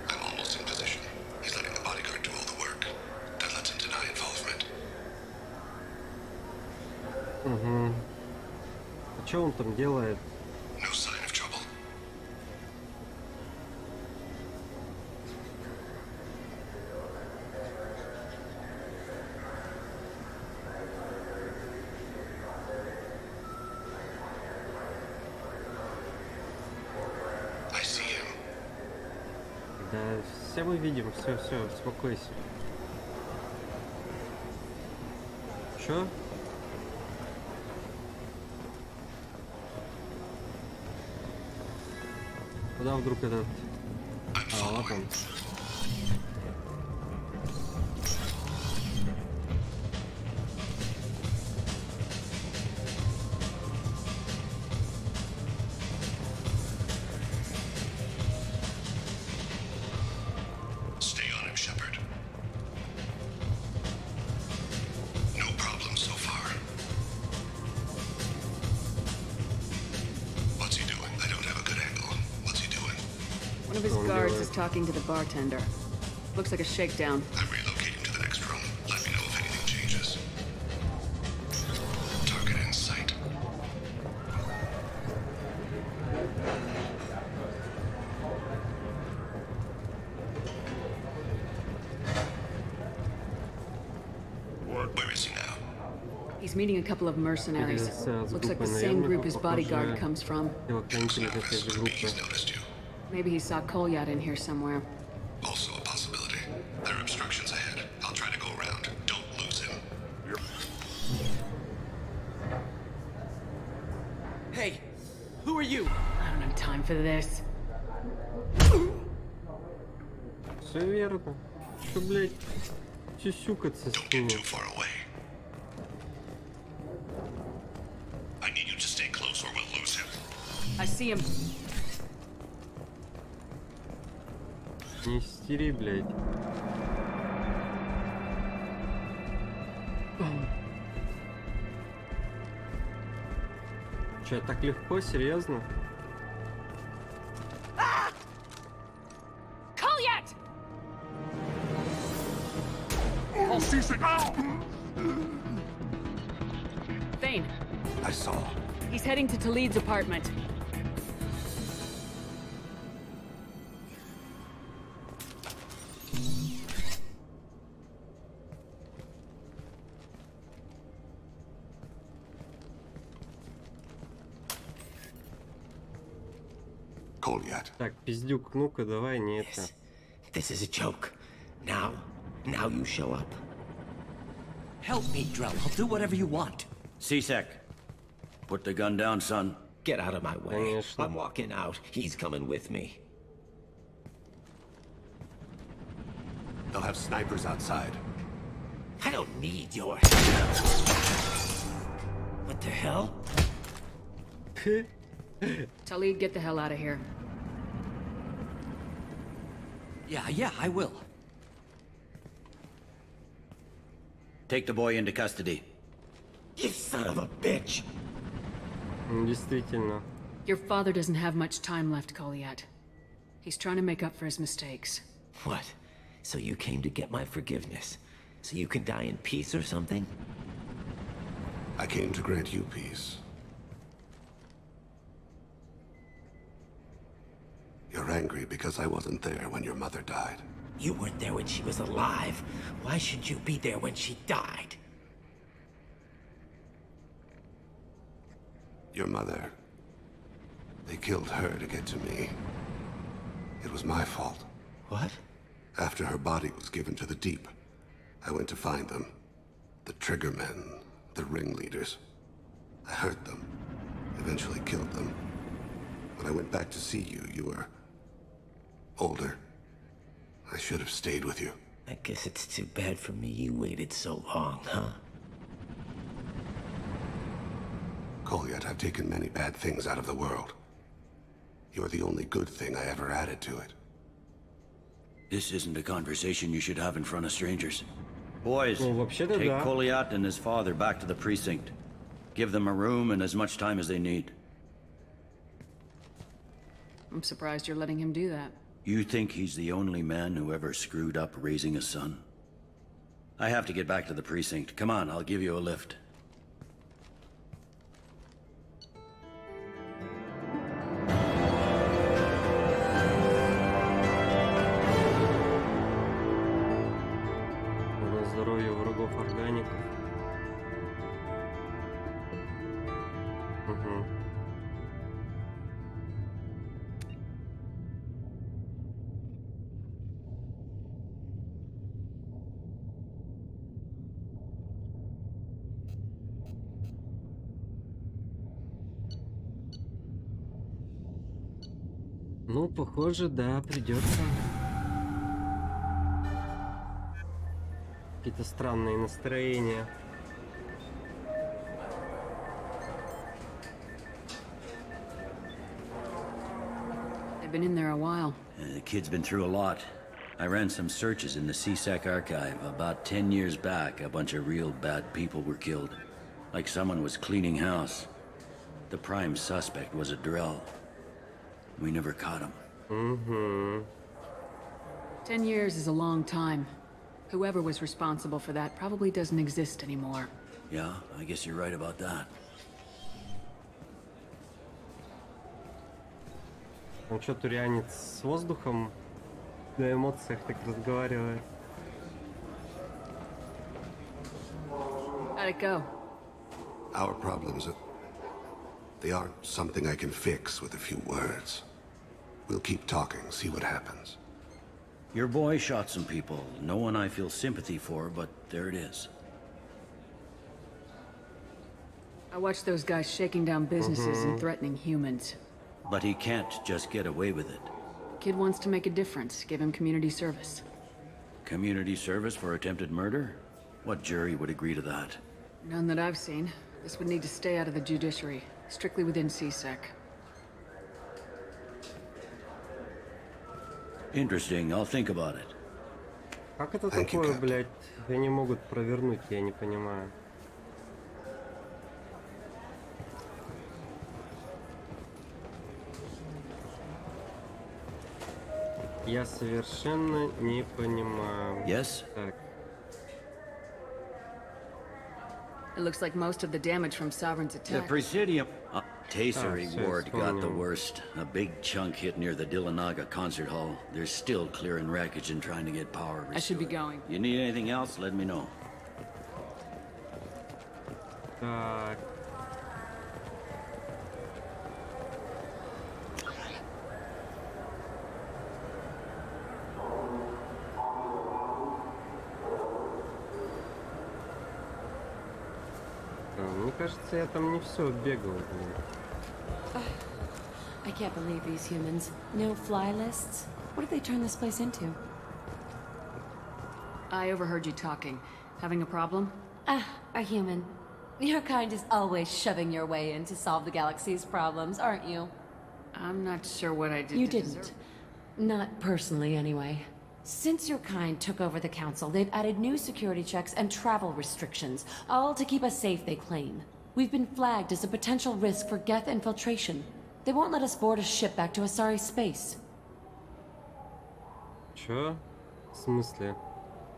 I'm almost in position. He's letting the bodyguard do all the work. That lets him deny involvement. Угу. А что он там делает? No sign of trouble. I see him. Да, все мы видим, все, успокойся. Чё? Куда вдруг этот... А, вот он. Stay on him, Shepard. No problem so far. What's he doing? I don't have a good angle. What's he doing? One of his guards is talking to the bartender. Looks like a shakedown. I'm relocating to the next room. Let me know if anything changes. Target in sight. Where is he now? He's meeting a couple of mercenaries. Looks like the same group his bodyguard comes from. Телохранители этой же группы. He's noticed you. Maybe he saw Kolyat in here somewhere. Also a possibility. There are obstructions ahead. I'll try to go around. Don't lose him. Hey, who are you? I don't have time for this. Все верно. Что, блядь, сюсюкаться с ними? Too far away. I need you to stay close or we'll lose him. I see him. Не истери, блядь. Че, так легко? Серьезно? Kolyat! Oh, C-Sec! Thane. I saw. He's heading to Talid's apartment. Kolyat. Так, пиздюк, ну-ка, давай не это. This is a joke. Now you show up. Help me, Drell. I'll do whatever you want. C-Sec, put the gun down, son. Get out of my way. I'm walking out. He's coming with me. They'll have snipers outside. I don't need your... What the hell? Talid, get the hell out of here. Yeah, I will. Take the boy into custody. You son of a bitch! Действительно. Your father doesn't have much time left, Kolyat. He's trying to make up for his mistakes. What? So you came to get my forgiveness? So you can die in peace or something? I came to grant you peace. You're angry because I wasn't there when your mother died. You weren't there when she was alive. Why should you be there when she died? Your mother. They killed her to get to me. It was my fault. What? After her body was given to the Deep, I went to find them. The Triggermen, the ringleaders. I hurt them. Eventually killed them. When I went back to see you, you were... older. I should have stayed with you. I guess it's too bad for me you waited so long, huh? Kolyat, I've taken many bad things out of the world. You're the only good thing I ever added to it. This isn't a conversation you should have in front of strangers. Boys, вообще-то take да. Kolyat and his father back to the precinct. Give them a room and as much time as they need. I'm surprised you're letting him do that. You think he's the only man who ever screwed up raising a son? I have to get back to the precinct. Come on, I'll give you a lift. На здоровье врагов органиков. Угу. Ну, похоже, да, придется. Какие-то странные настроения. They've been in there a while. The kid's been through a lot. I ran some searches in the C-Sec archive. About 10 years back, a bunch of real bad people were killed. Like someone was cleaning house. The prime suspect was a Drell. We never caught him. Mm-hmm. 10 years is a long time. Whoever was responsible for that probably doesn't exist anymore. Yeah, I guess you're right about that. Он что, турянец с воздухом на эмоциях так разговаривает? How'd it go? Our problems, they aren't something I can fix with a few words. We'll keep talking, see what happens. Your boy shot some people. No one I feel sympathy for, but there it is. I watched those guys shaking down businesses and threatening humans. But he can't just get away with it. Kid wants to make a difference. Give him community service. Community service for attempted murder? What jury would agree to that? None that I've seen. This would need to stay out of the judiciary. Strictly within C-Sec. Interesting. I'll think about it. Как это такое, блядь, они могут провернуть, я не понимаю. Я совершенно не понимаю. Yes? Так. It looks like most of the damage from Sovereign's The attack. Presidium. Tassery Ah, Ward so got the no. worst. A big chunk hit near the Dillanaga concert hall. They're still clearing wreckage and trying to get power restored. I should be going. You need anything else, let me know. Так. Мне кажется, я там не все бегал, блин. I can't believe these humans. No fly lists? What have they turned this place into? I overheard you talking. Having a problem? A human. Your kind is always shoving your way in to solve the galaxy's problems, aren't you? I'm not sure what I did You to didn't. deserve- Not personally, anyway. Since your kind took over the council, they've added new security checks and travel restrictions, all to keep us safe, they claim. We've been flagged as a potential risk for Geth infiltration. They won't let us board a ship back to Asari space. Чё? В смысле?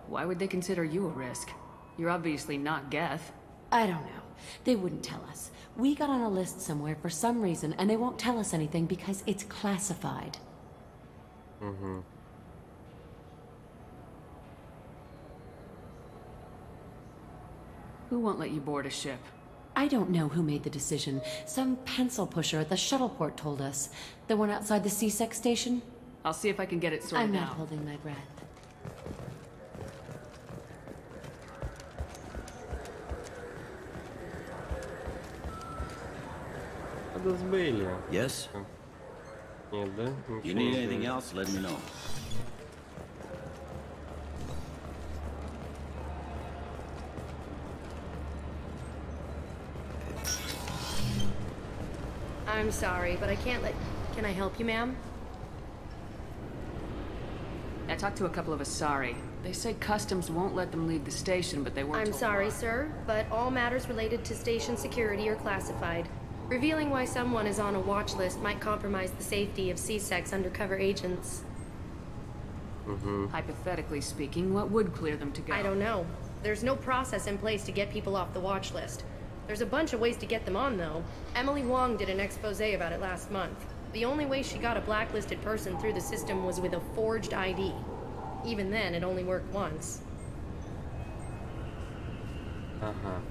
Why would they consider you a risk? You're obviously not Geth. I don't know. They wouldn't tell us. We got on a list somewhere for some reason, and they won't tell us anything because it's classified. Mm-hmm. Who won't let you board a ship? I don't know who made the decision. Some pencil pusher at the shuttleport told us. The one outside the CSEC station? I'll see if I can get it sorted I'm not out. holding my breath. Это с Бейли. Yes? Нет, да? You Ничего need не anything знаю. else, let me know. I'm sorry, but I can't let... Can I help you, ma'am? I talked to a couple of Asari. They say customs won't let them leave the station, but they weren't I'm told sorry, why. sir, but all matters related to station security are classified. Revealing why someone is on a watch list might compromise the safety of CSEC's undercover agents. Hypothetically speaking, what would clear them to go? I don't know. There's no process in place to get people off the watch list. There's a bunch of ways to get them on, though. Emily Wong did an expose about it last month. The only way she got a blacklisted person through the system was with a forged ID. Even then, it only worked once. Ага.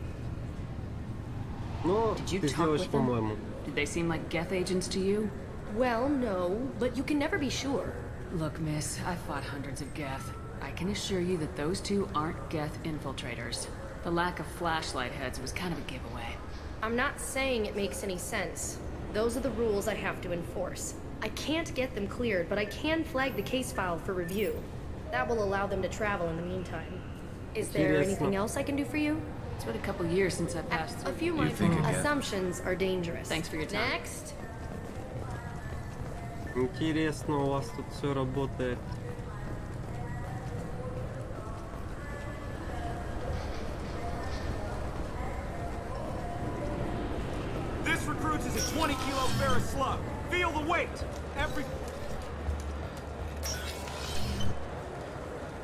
Ну, Did you ты talk сделаешь, with them? по-моему. Did they seem like Geth agents to you? Well, no, but you can never be sure. Look, miss, I've fought hundreds of Geth. I can assure you that those two aren't Geth infiltrators. The lack of flashlight heads was kind of a giveaway. I'm not saying it makes any sense. Those are the rules I have to enforce. I can't get them cleared, but I can flag the case file for review. That will allow them to travel in the meantime. Is there anything else I can do for you? It's been a couple years since I passed A through. few mindful assumptions are dangerous. Thanks for your time. Next. Интересно, у вас тут все работает. This recruits is a 20-kilo ferrous slug. Feel the weight. Every...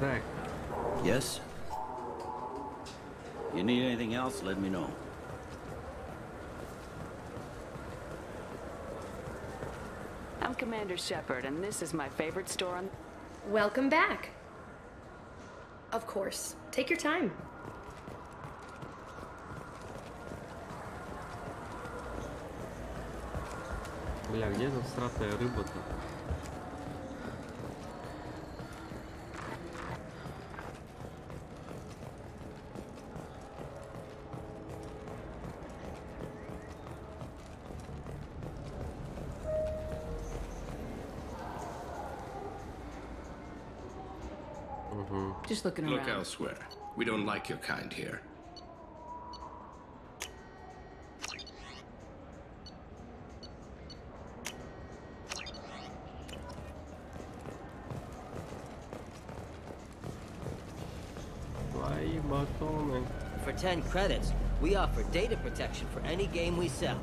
Так. Yes? You need anything else, let me know. I'm Commander Shepard, and this is my favorite store on... Welcome back. Of course. Take your time. Бля, где эта всратая рыба-то? Just looking Look around. elsewhere. We don't like your kind here. For 10 credits, we offer data protection for any game we sell.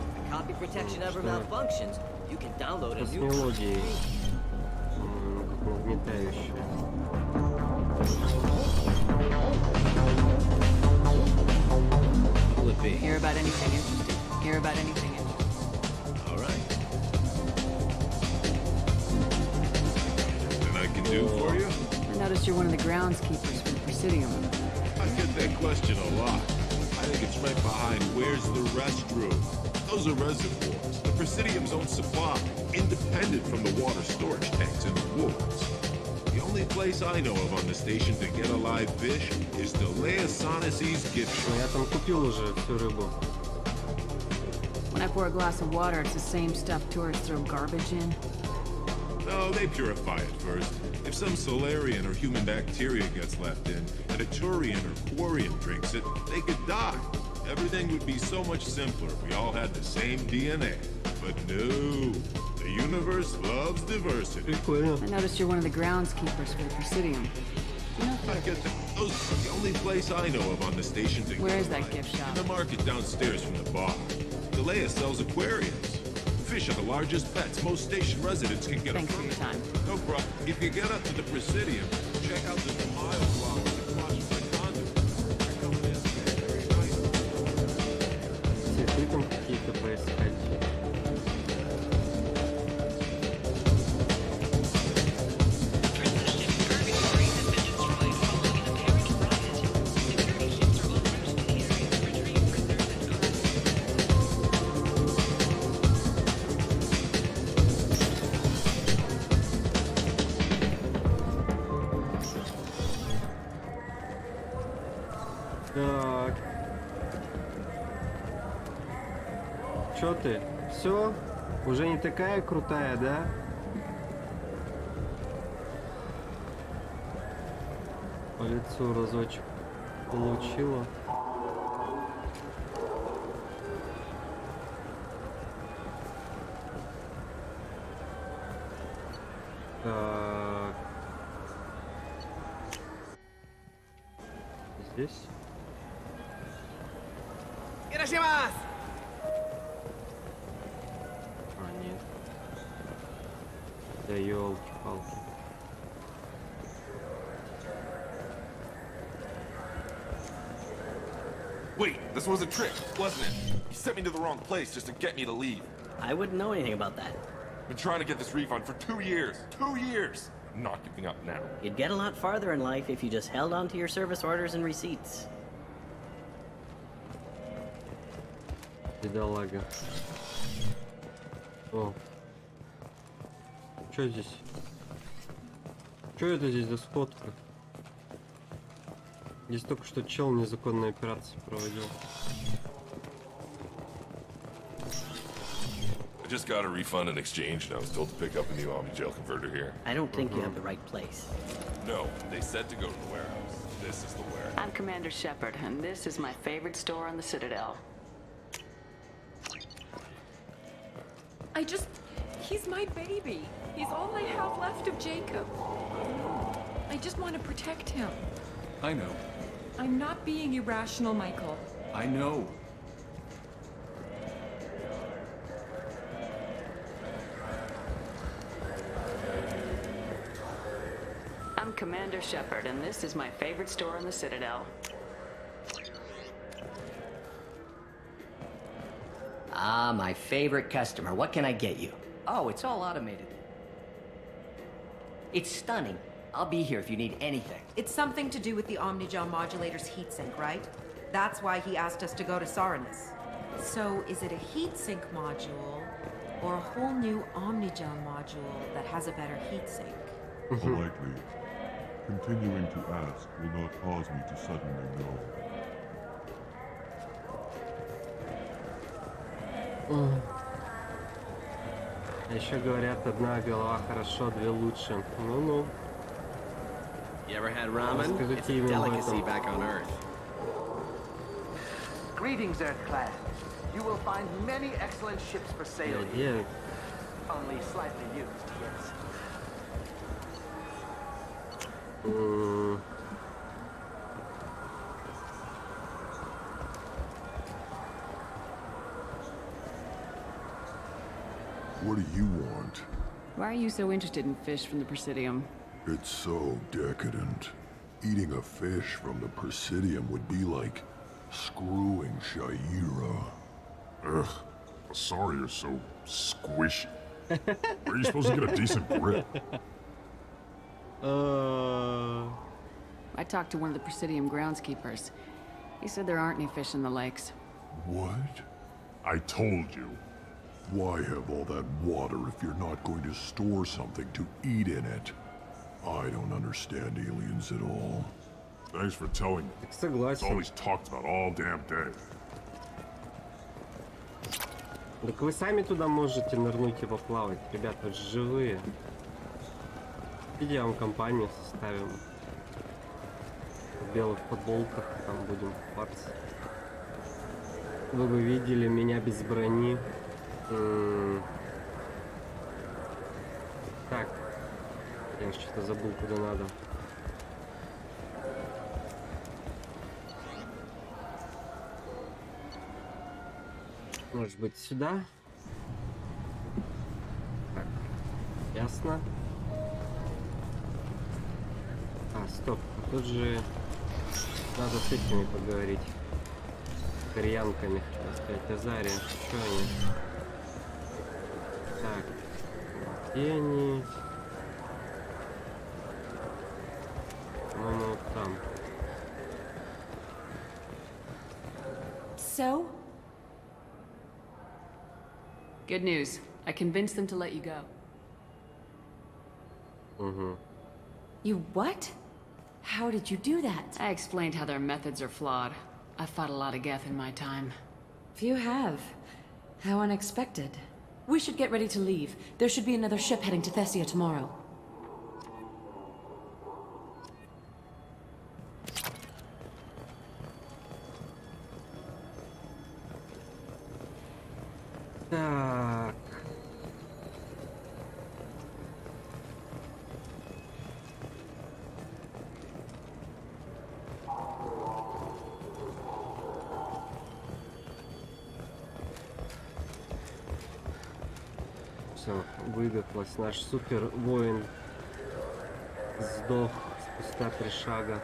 If the copy protection ever malfunctions, you can download a new copy. Will it be? Hear about anything interesting? Hear about anything interesting? All right. Anything I can do for you? I noticed you're one of the groundskeepers for the Presidium. I get that question a lot. I think it's right behind where's the restroom. Those are reservoirs. The Presidium's own supply, independent from the water storage tanks in the woods. The only place I know of on the station to get a live fish is the Leia Sonasy's gift shop. Я там купил уже всю рыбу. When I pour a glass of water, it's the same stuff tourists throw garbage in. No, they purify it first. If some Solarian or human bacteria gets left in, and a Turian or Quarian drinks it, they could die. Everything would be so much simpler if we all had the same DNA. But no, the universe loves diversity. I noticed you're one of the groundskeepers for the Presidium. I get that. Those are the only place I know of on the station to Where is that gift shop? In the market downstairs from the bar. Galea sells aquariums. Fish are the largest pets most station residents can get. Thanks for your time. No problem. If you get up to the Presidium, check out the mile block that crosses the conduit. They're coming in very nice. Цветы там какие-то поискать. Так. Чё ты? Все? Уже не такая крутая, да? По лицу разочек получила. Так. Здесь? А, нет. Да ёлки-палки. Wait, this was a trick, wasn't it? You sent me to the wrong place just to get me to leave. I wouldn't know anything about that. Been trying to get this refund for 2 years. 2 years! I'm not giving up now. You'd get a lot farther in life if you just held on to your service orders and receipts. Бедолага. О. Чё здесь? Чё это здесь за сходка? Здесь только что чел незаконные операции проводил. I just got a refund in exchange and I was told to pick up a new Omnigel converter here. I don't think you have the right place. No, they said to go to the warehouse. This is the warehouse. I'm Commander Shepard, and this is my favorite store on the Citadel. He's my baby. He's all I have left of Jacob. I just want to protect him. I know. I'm not being irrational, Michael. I know. I'm Commander Shepard, and this is my favorite store on the Citadel. Ah, my favorite customer. What can I get you? Oh, it's all automated. It's stunning. I'll be here if you need anything. It's something to do with the Omnigel modulator's heatsink, right? That's why he asked us to go to Saranus. So, is it a heatsink module, or a whole new Omnigel module that has a better heatsink? Politely. Continuing to ask will not cause me to suddenly know. Еще говорят, одна голова хорошо, две лучше. Ну-ну. You ever had ramen? It's a delicacy back on Earth. Greetings, Earth Clan. You will find many excellent ships for sale here. Only slightly used, yes. What do you want? Why are you so interested in fish from the Presidium? It's so decadent. Eating a fish from the Presidium would be like screwing Shaira. Ugh, sorry you're so squishy. Where are you supposed to get a decent grip? I talked to one of the Presidium groundskeepers. He said there aren't any fish in the lakes. What? I told you. Why have all that water if you're not going to store something to eat in it? I don't understand aliens at all. Thanks for telling me. It's all he's talked about all damn day. Так вы сами туда можете нырнуть и поплавать. Ребят, вы же живые. Иди, я вам компанию составим. В белых футболках там будем купаться. Вы бы видели меня без брони. Так. Я что-то забыл, куда надо. Может быть, сюда? Так. Ясно. А, стоп. А тут же надо с этими поговорить. Кореянками, хотел сказать, Азария. Что они? Так. Где они? По-моему, вот там. So? Good news. I convinced them to let you go. You what? How did you do that? I explained how their methods are flawed. I've fought a lot of Geth in my time. Few have. How unexpected. We should get ready to leave. There should be another ship heading to Thessia tomorrow. Так. Все, выдохлась. Наш супер воин сдох спустя 3 шага.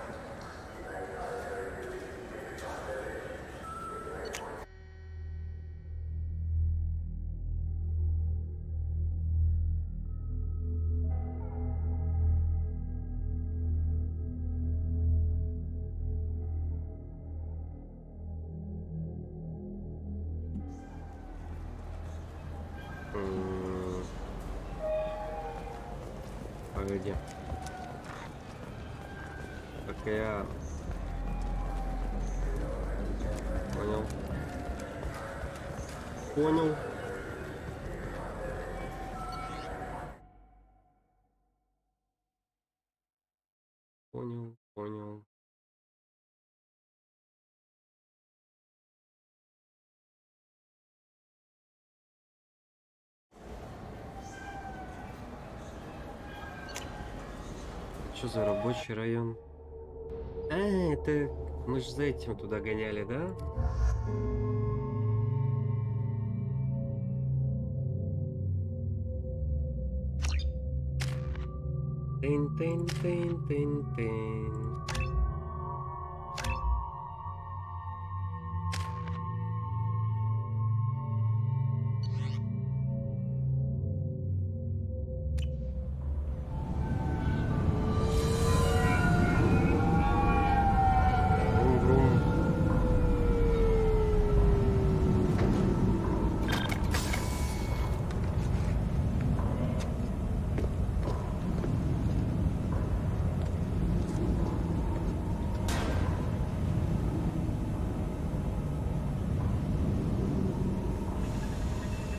Погоди. Пока я... Понял. Понял. Понял. Что за рабочий район? Это... Мы же за этим туда гоняли, да? Тын-тын-тын-тын-тын.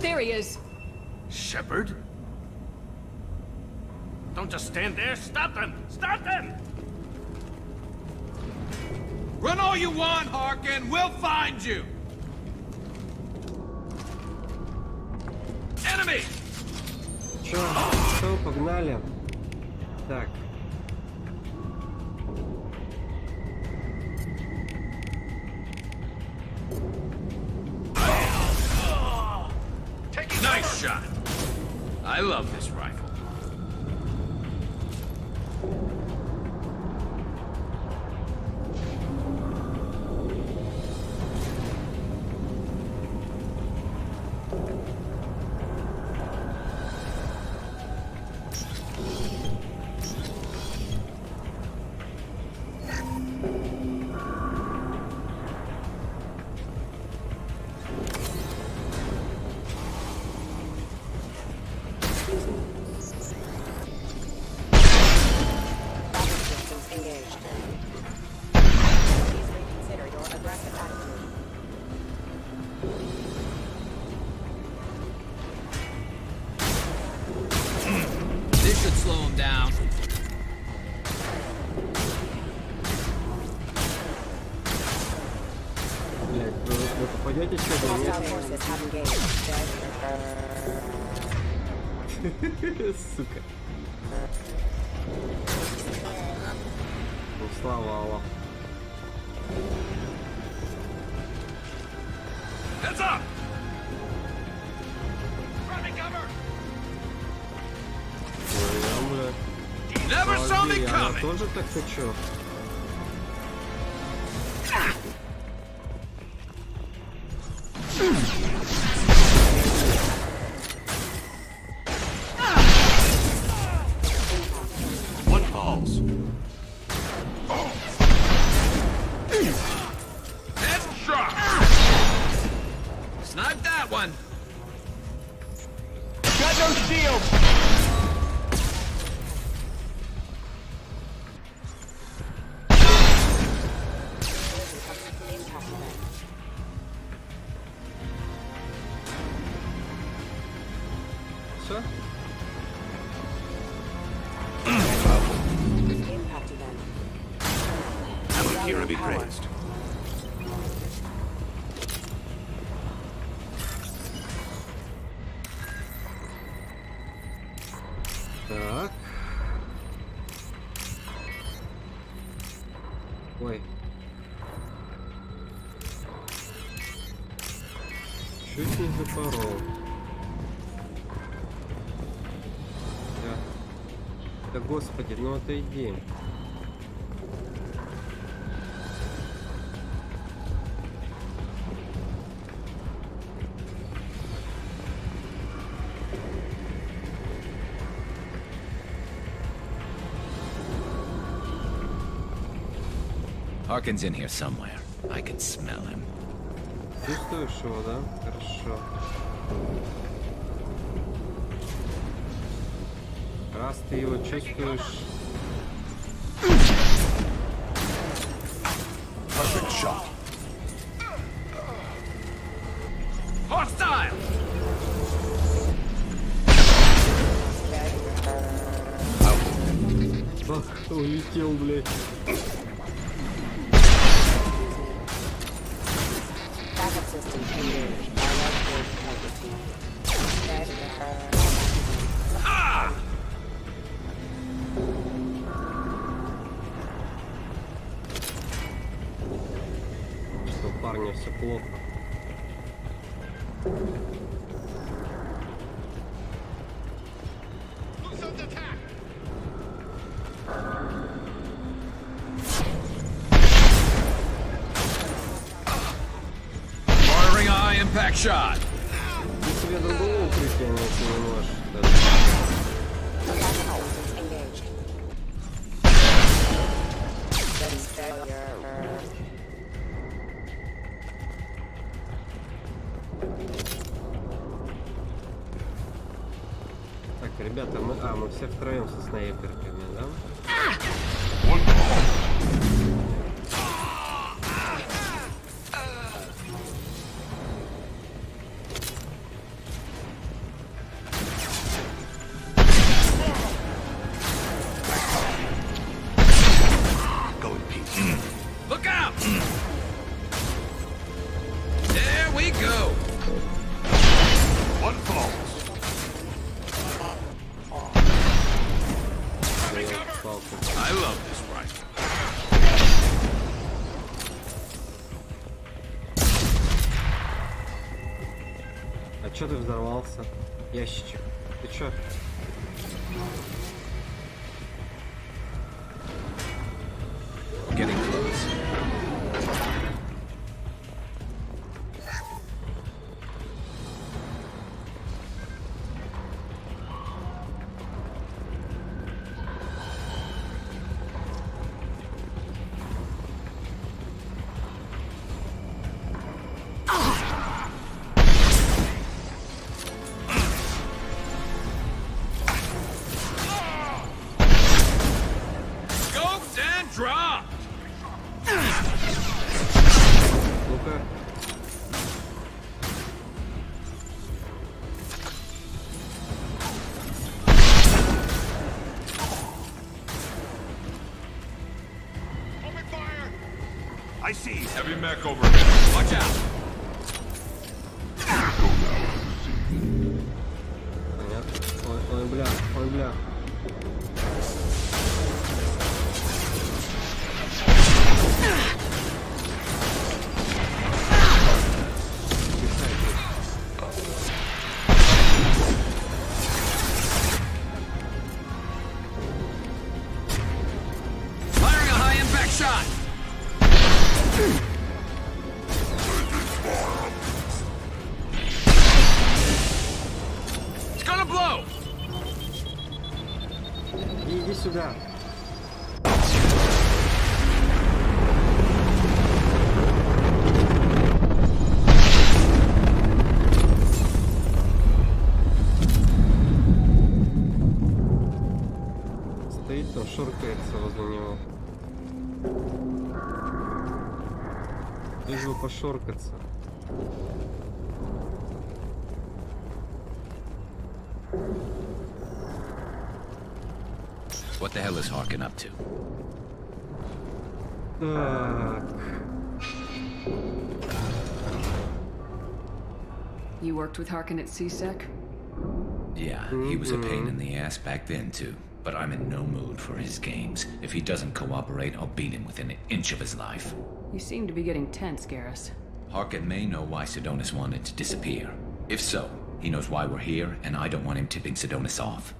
There he is! Shepard? Don't just stand there. Stop them! Stop them! Run all you want, Harkin. We'll find you. Enemy! Чё, погнали. Так. Nice shot. I love this rifle. This should slow him down. Блять, вы попадете сюда, нет? Сука. Ну, слава Аллаху. Heads up! Grabbing cover! Never saw me Я coming! тоже так хочу. What falls? Headshot! Snipe that one! Got no shield! Все? Here to be praised. Так. Ой. Чуть не запорол. Да господи, ну отойди. Harkin's in here somewhere. I can smell him. Чувствуешь его, да? Хорошо. Раз ты его чувствуешь... Perfect shot. Hostile! Бах, улетел, блядь. Что, парни, все плохо. Firing eye impact shot! Ты себе другого укрытия найти не можешь. Так, ребята, мы все втроем со снайперками, да? Look out! There we go! One falls. I love this rifle. А чё ты взорвался? Ящичек. Ты чё? Getting close. Scoped and dropped! Ну-ка. I see. Heavy mech overhead. Watch out! Понятно. Ой, бля, ой, бля. Firing a high impact shot! It's gonna blow! Иди сюда. Стоит там, шуркается возле него. Лишь бы пошоркаться. What the hell is Harkin up to? Так. You worked with Harkin at CSEC? Yeah, he was a pain in the ass back then, too. But I'm in no mood for his games. If he doesn't cooperate, I'll beat him within an inch of his life. You seem to be getting tense, Garrus. Harkin may know why Sidonis wanted to disappear. If so, he knows why we're here, and I don't want him tipping Sidonis off.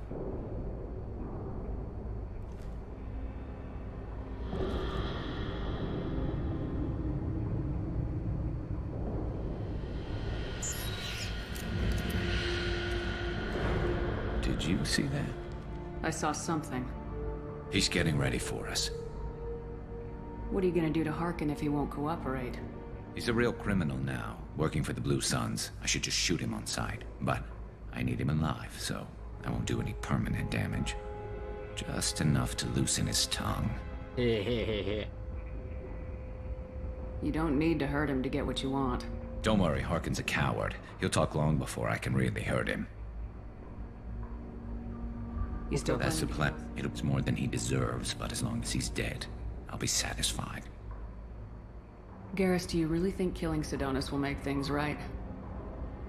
Did you see that? I saw something. He's getting ready for us. What are you gonna do to Harkin if he won't cooperate? He's a real criminal now, working for the Blue Suns. I should just shoot him on sight. But I need him alive, so I won't do any permanent damage. Just enough to loosen his tongue. You don't need to hurt him to get what you want. Don't worry, Harkin's a coward. He'll talk long before I can really hurt him. You still That's the planning plan. It's more than he deserves, but as long as he's dead, I'll be satisfied. Garrus, do you really think killing Sidonis will make things right?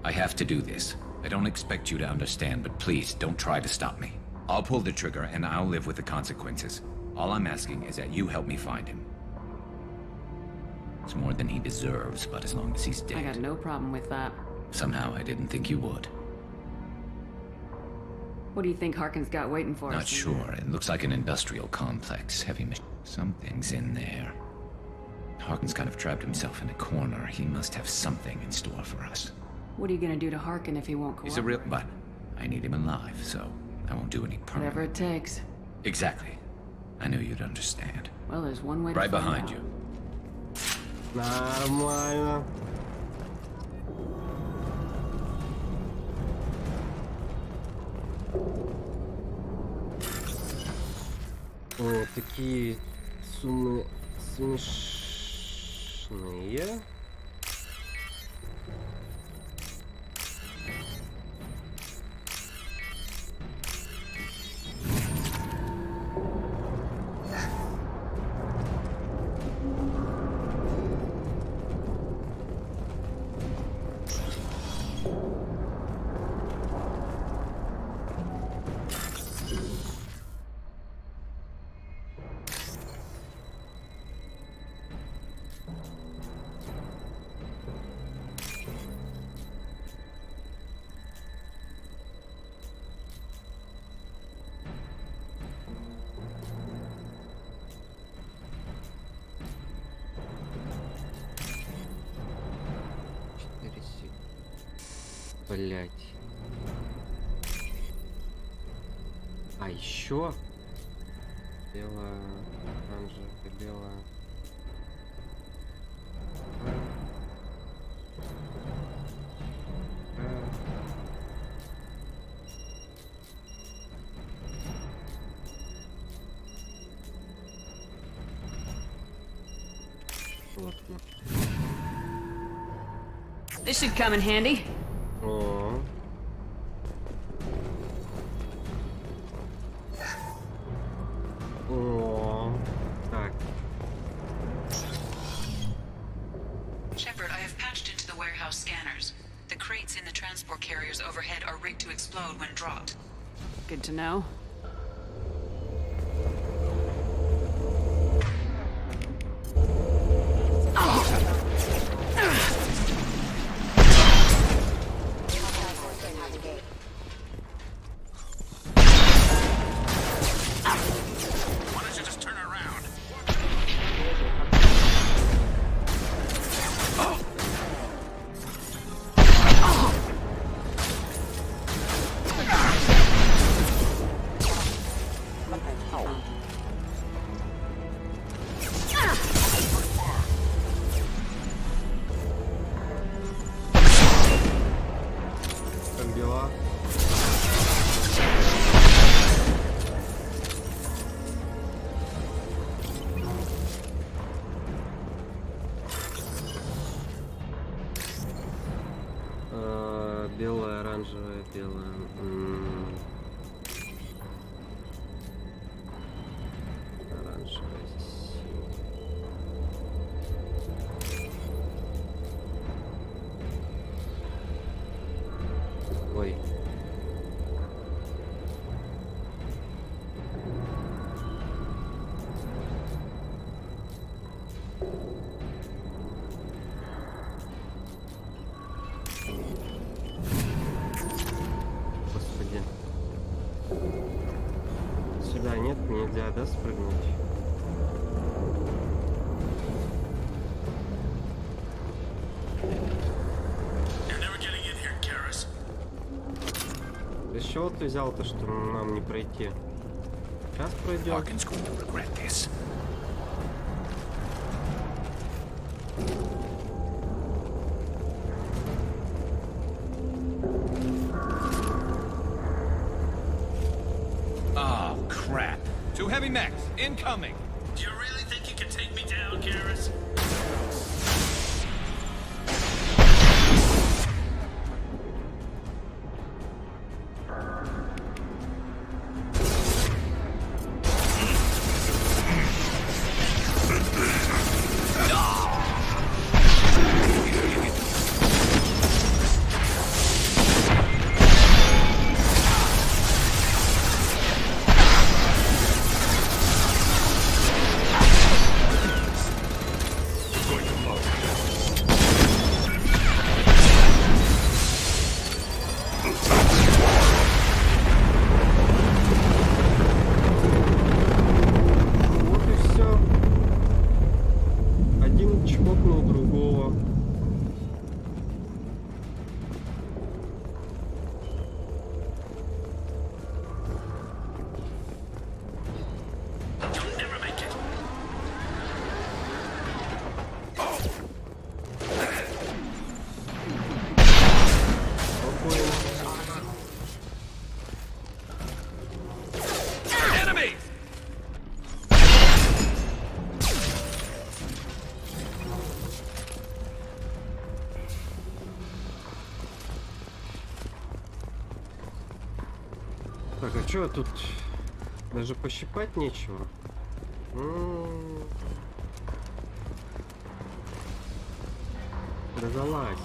I have to do this. I don't expect you to understand, but please don't try to stop me. I'll pull the trigger and I'll live with the consequences. All I'm asking is that you help me find him. It's more than he deserves, but as long as he's dead. I got no problem with that. Somehow I didn't think you would. What do you think Harkin's got waiting for us? Not sure. It looks like an industrial complex. Heavy machine. Something's in there. Harkin's kind of trapped himself in a corner. He must have something in store for us. What are you gonna do to Harkin if he won't cooperate? He's a real... But I need him alive, so I won't do any permanent... Whatever it takes. Exactly. I knew you'd understand. Well, there's one way to Right find behind out. you. Нормально. О, такие смешные. Блять. А еще бело, оранжевое, бело. This should come in handy. О. О. Так. Shepard, I have patched into the warehouse scanners. The crates in the transport carriers overhead are rigged to explode when dropped. Good to know. Белое, оранжевое, белое. Оранжевое. Ой. Господи. Сюда нет, нельзя, да, спрыгнуть? Из чего ты взял-то, что нам не пройти? Сейчас пройдем. Oh, crap. Two heavy mechs, incoming. Do you really think you can take me down, Garrus? Так, а чё тут? Даже пощипать нечего. Да залазь.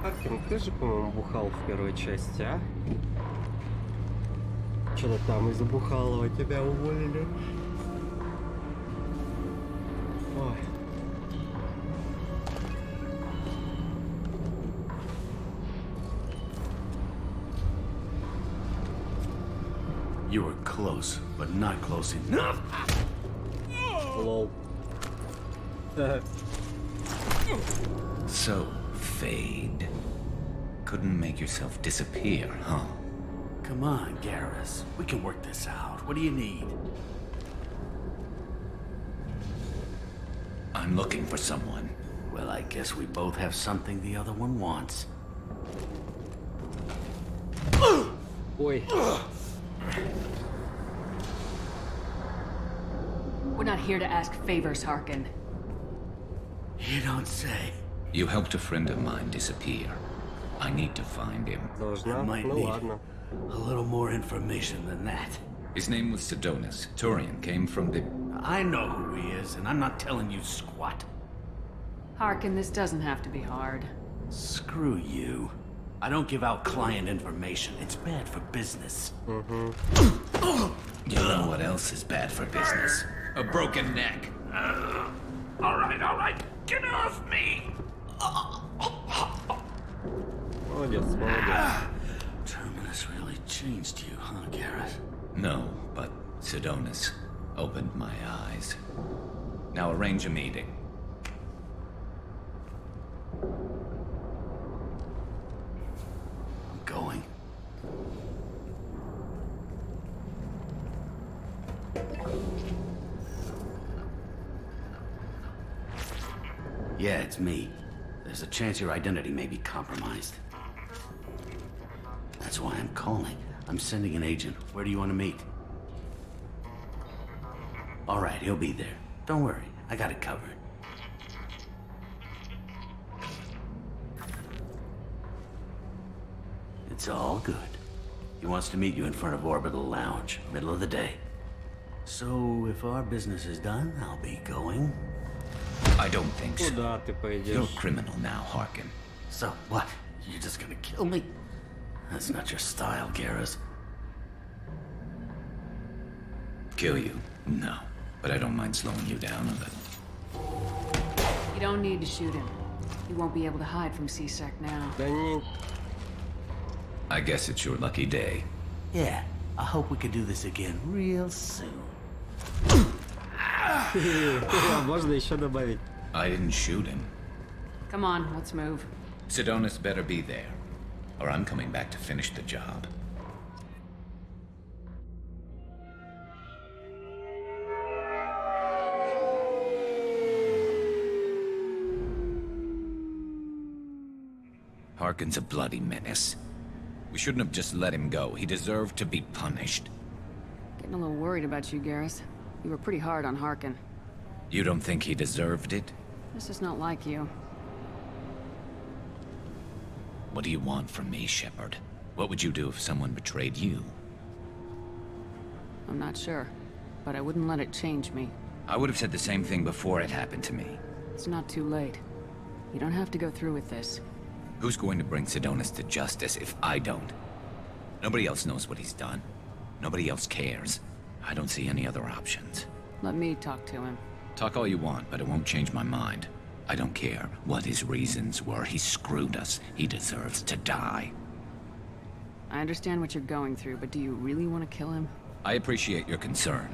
Харкин, ты же, по-моему, бухал в первой части, а? Что-то там из-за бухалова тебя уволили. Ой. You were close, but not close enough. Lol. So, Fade. Couldn't make yourself disappear, huh? Come on, Garrus. We can work this out. What do you need? I'm looking for someone. Well, I guess we both have something the other one wants. Oi. We're not here to ask favors, Harkin. You don't say. You helped a friend of mine disappear. I need to find him. I might need a little more information than that. His name was Sidonus. Turian came from the... I know who he is, and I'm not telling you squat. Harkin, this doesn't have to be hard. Screw you. I don't give out client information. It's bad for business. You know what else is bad for business? A broken neck. All right. Get off me! Terminus really changed you, huh, Garrett? No, but Sidonus opened my eyes. Now arrange a meeting. I'm going. Yeah, it's me. There's a chance your identity may be compromised. That's why I'm calling. I'm sending an agent. Where do you want to meet? All right, he'll be there. Don't worry, I got it covered. It's all good. He wants to meet you in front of Orbital Lounge, middle of the day. So, if our business is done, I'll be going. I don't think so. Куда ты пойдешь? You're a criminal now, Harkin. So, what? You're just gonna kill me? That's not your style, Garrus. Kill you? No. But I don't mind slowing you down a little. You don't need to shoot him. He won't be able to hide from C-Sec now. Да не... I guess it's your lucky day. Yeah, I hope we can do this again real soon. Можно еще добавить. I didn't shoot him. Come on, let's move. Sidonus better be there, or I'm coming back to finish the job. Harkin's a bloody menace. We shouldn't have just let him go. He deserved to be punished. Getting a little worried about you, Garrus. You were pretty hard on Harkin. You don't think he deserved it? This is not like you. What do you want from me, Shepard? What would you do if someone betrayed you? I'm not sure, but I wouldn't let it change me. I would have said the same thing before it happened to me. It's not too late. You don't have to go through with this. Who's going to bring Sidonus to justice if I don't? Nobody else knows what he's done. Nobody else cares. I don't see any other options. Let me talk to him. Talk all you want, but it won't change my mind. I don't care what his reasons were. He screwed us. He deserves to die. I understand what you're going through, but do you really want to kill him? I appreciate your concern,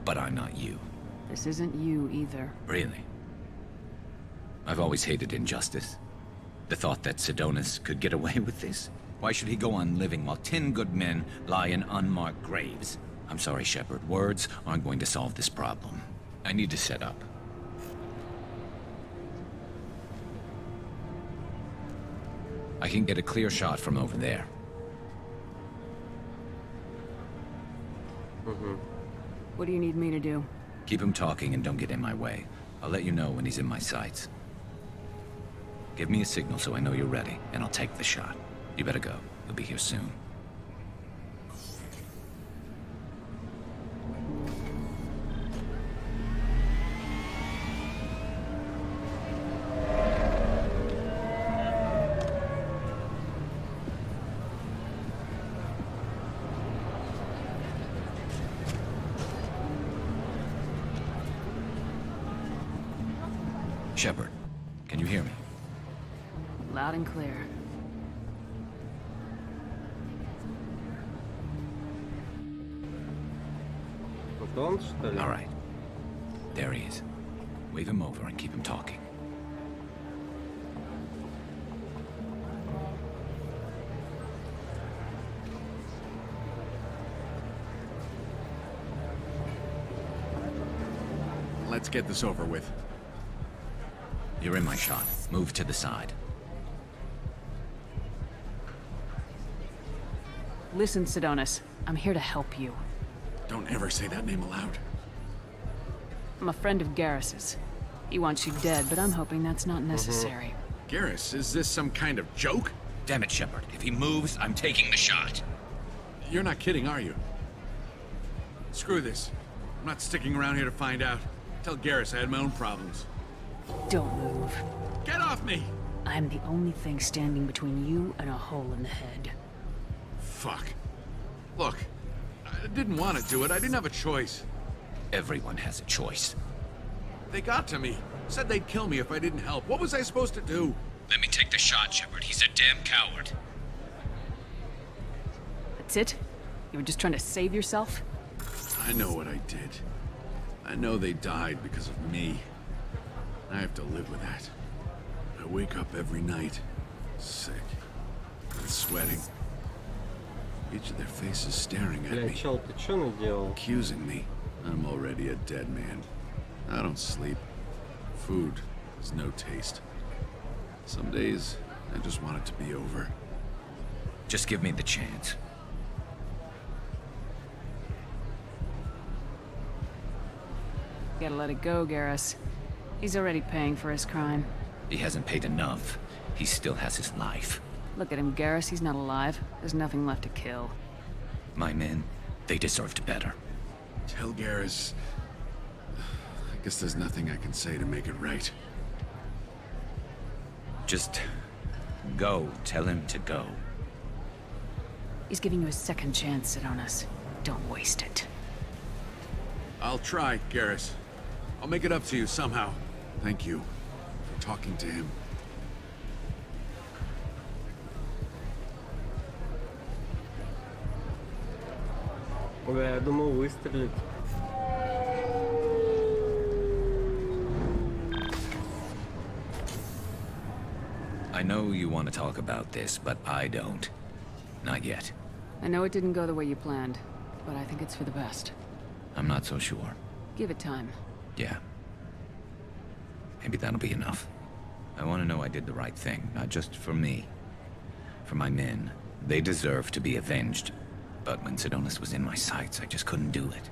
but I'm not you. This isn't you either. Really? I've always hated injustice. The thought that Sidonus could get away with this? Why should he go on living while 10 good men lie in unmarked graves? I'm sorry, Shepard. Words aren't going to solve this problem. I need to set up. I can get a clear shot from over there. What do you need me to do? Keep him talking and don't get in my way. I'll let you know when he's in my sights. Give me a signal so I know you're ready, and I'll take the shot. You better go. You'll be here soon. Shepard, can you hear me? Loud and clear. Это он, что ли? All right. There he is. Wave him over and keep him talking. Let's get this over with. You're in my shot. Move to the side. Listen, Sidonis. I'm here to help you. Don't ever say that name aloud. I'm a friend of Garrus's. He wants you dead, but I'm hoping that's not necessary. Garrus, is this some kind of joke? Damn it, Shepard. If he moves, I'm taking the shot. You're not kidding, are you? Screw this. I'm not sticking around here to find out. Tell Garrus I had my own problems. Don't move. Get off me! I'm the only thing standing between you and a hole in the head. Fuck. Look, I didn't want to do it. I didn't have a choice. Everyone has a choice. They got to me. Said they'd kill me if I didn't help. What was I supposed to do? Let me take the shot, Shepard. He's a damn coward. That's it? You were just trying to save yourself? I know what I did. I know they died because of me. I have to live with that. I wake up every night, sick, and sweating. Each of their faces staring at Бля, me, чел, ты чё наделал? accusing me. I'm already a dead man. I don't sleep. Food has no taste. Some days, I just want it to be over. Just give me the chance. Gotta let it go, Garrus. He's already paying for his crime. He hasn't paid enough. He still has his life. Look at him, Garrus. He's not alive. There's nothing left to kill. My men, they deserved better. Tell Garrus... I guess there's nothing I can say to make it right. Just go. Tell him to go. He's giving you a second chance, Sidonis. Don't waste it. I'll try, Garrus. I'll make it up to you somehow. Thank you for talking to him. Бля, я думал, выстрелит. I know you want to talk about this, but I don't. Not yet. I know it didn't go the way you planned, but I think it's for the best. I'm not so sure. Give it time. Yeah. Maybe that'll be enough. I want to know I did the right thing, not just for me. For my men. They deserve to be avenged. But when Sidonis was in my sights, I just couldn't do it.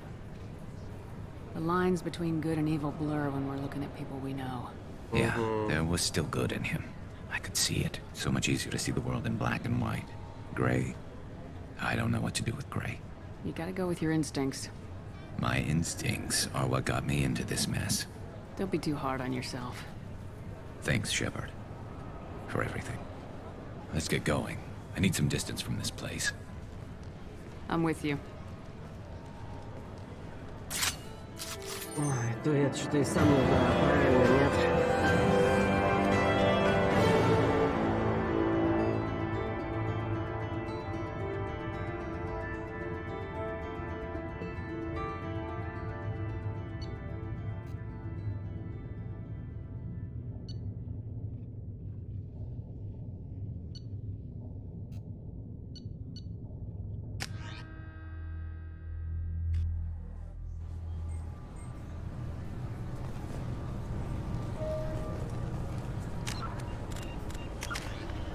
The lines between good and evil blur when we're looking at people we know. Yeah, there was still good in him. I could see it. So much easier to see the world in black and white. Gray. I don't know what to do with gray. You gotta go with your instincts. My instincts are what got me into this mess. Don't be too hard on yourself. Thanks, Shepard. For everything. Let's get going. I need some distance from this place. I'm with you. Ой, то я что-то и сам не знаю, правильно, нет?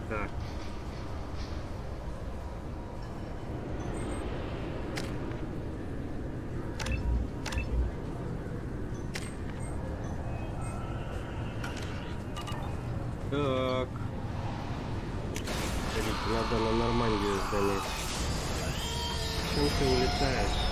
Так. Так. Надо на Нормандию сгонять. Чем ты улетаешь?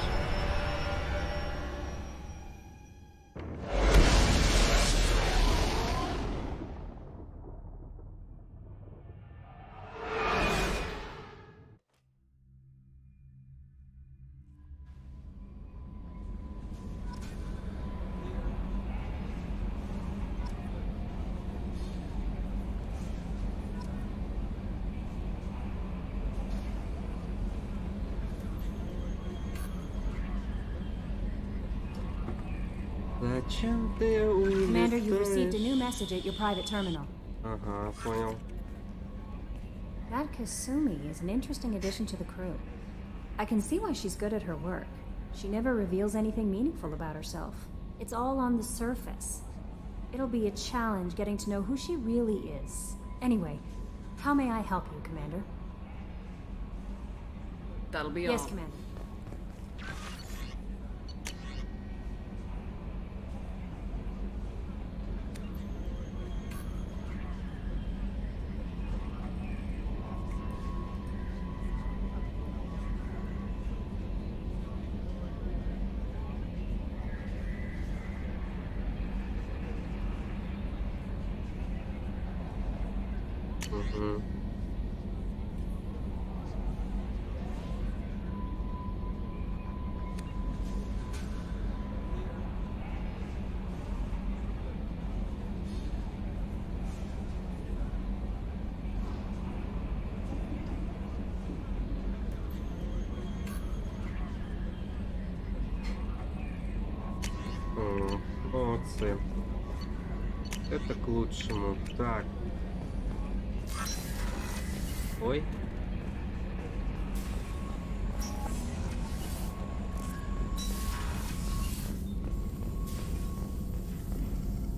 Зачем ты улетаешь? Commander, you received a new message at your private terminal. Ага, понял. That Kasumi is an interesting addition to the crew. I can see why she's good at her work. She never reveals anything meaningful about herself. It's all on the surface. It'll be a challenge getting to know who she really is. Anyway, how may I help you, Commander? That'll be Yes, all. Commander. Угу. Молодцы. Это к лучшему. Так. Ой.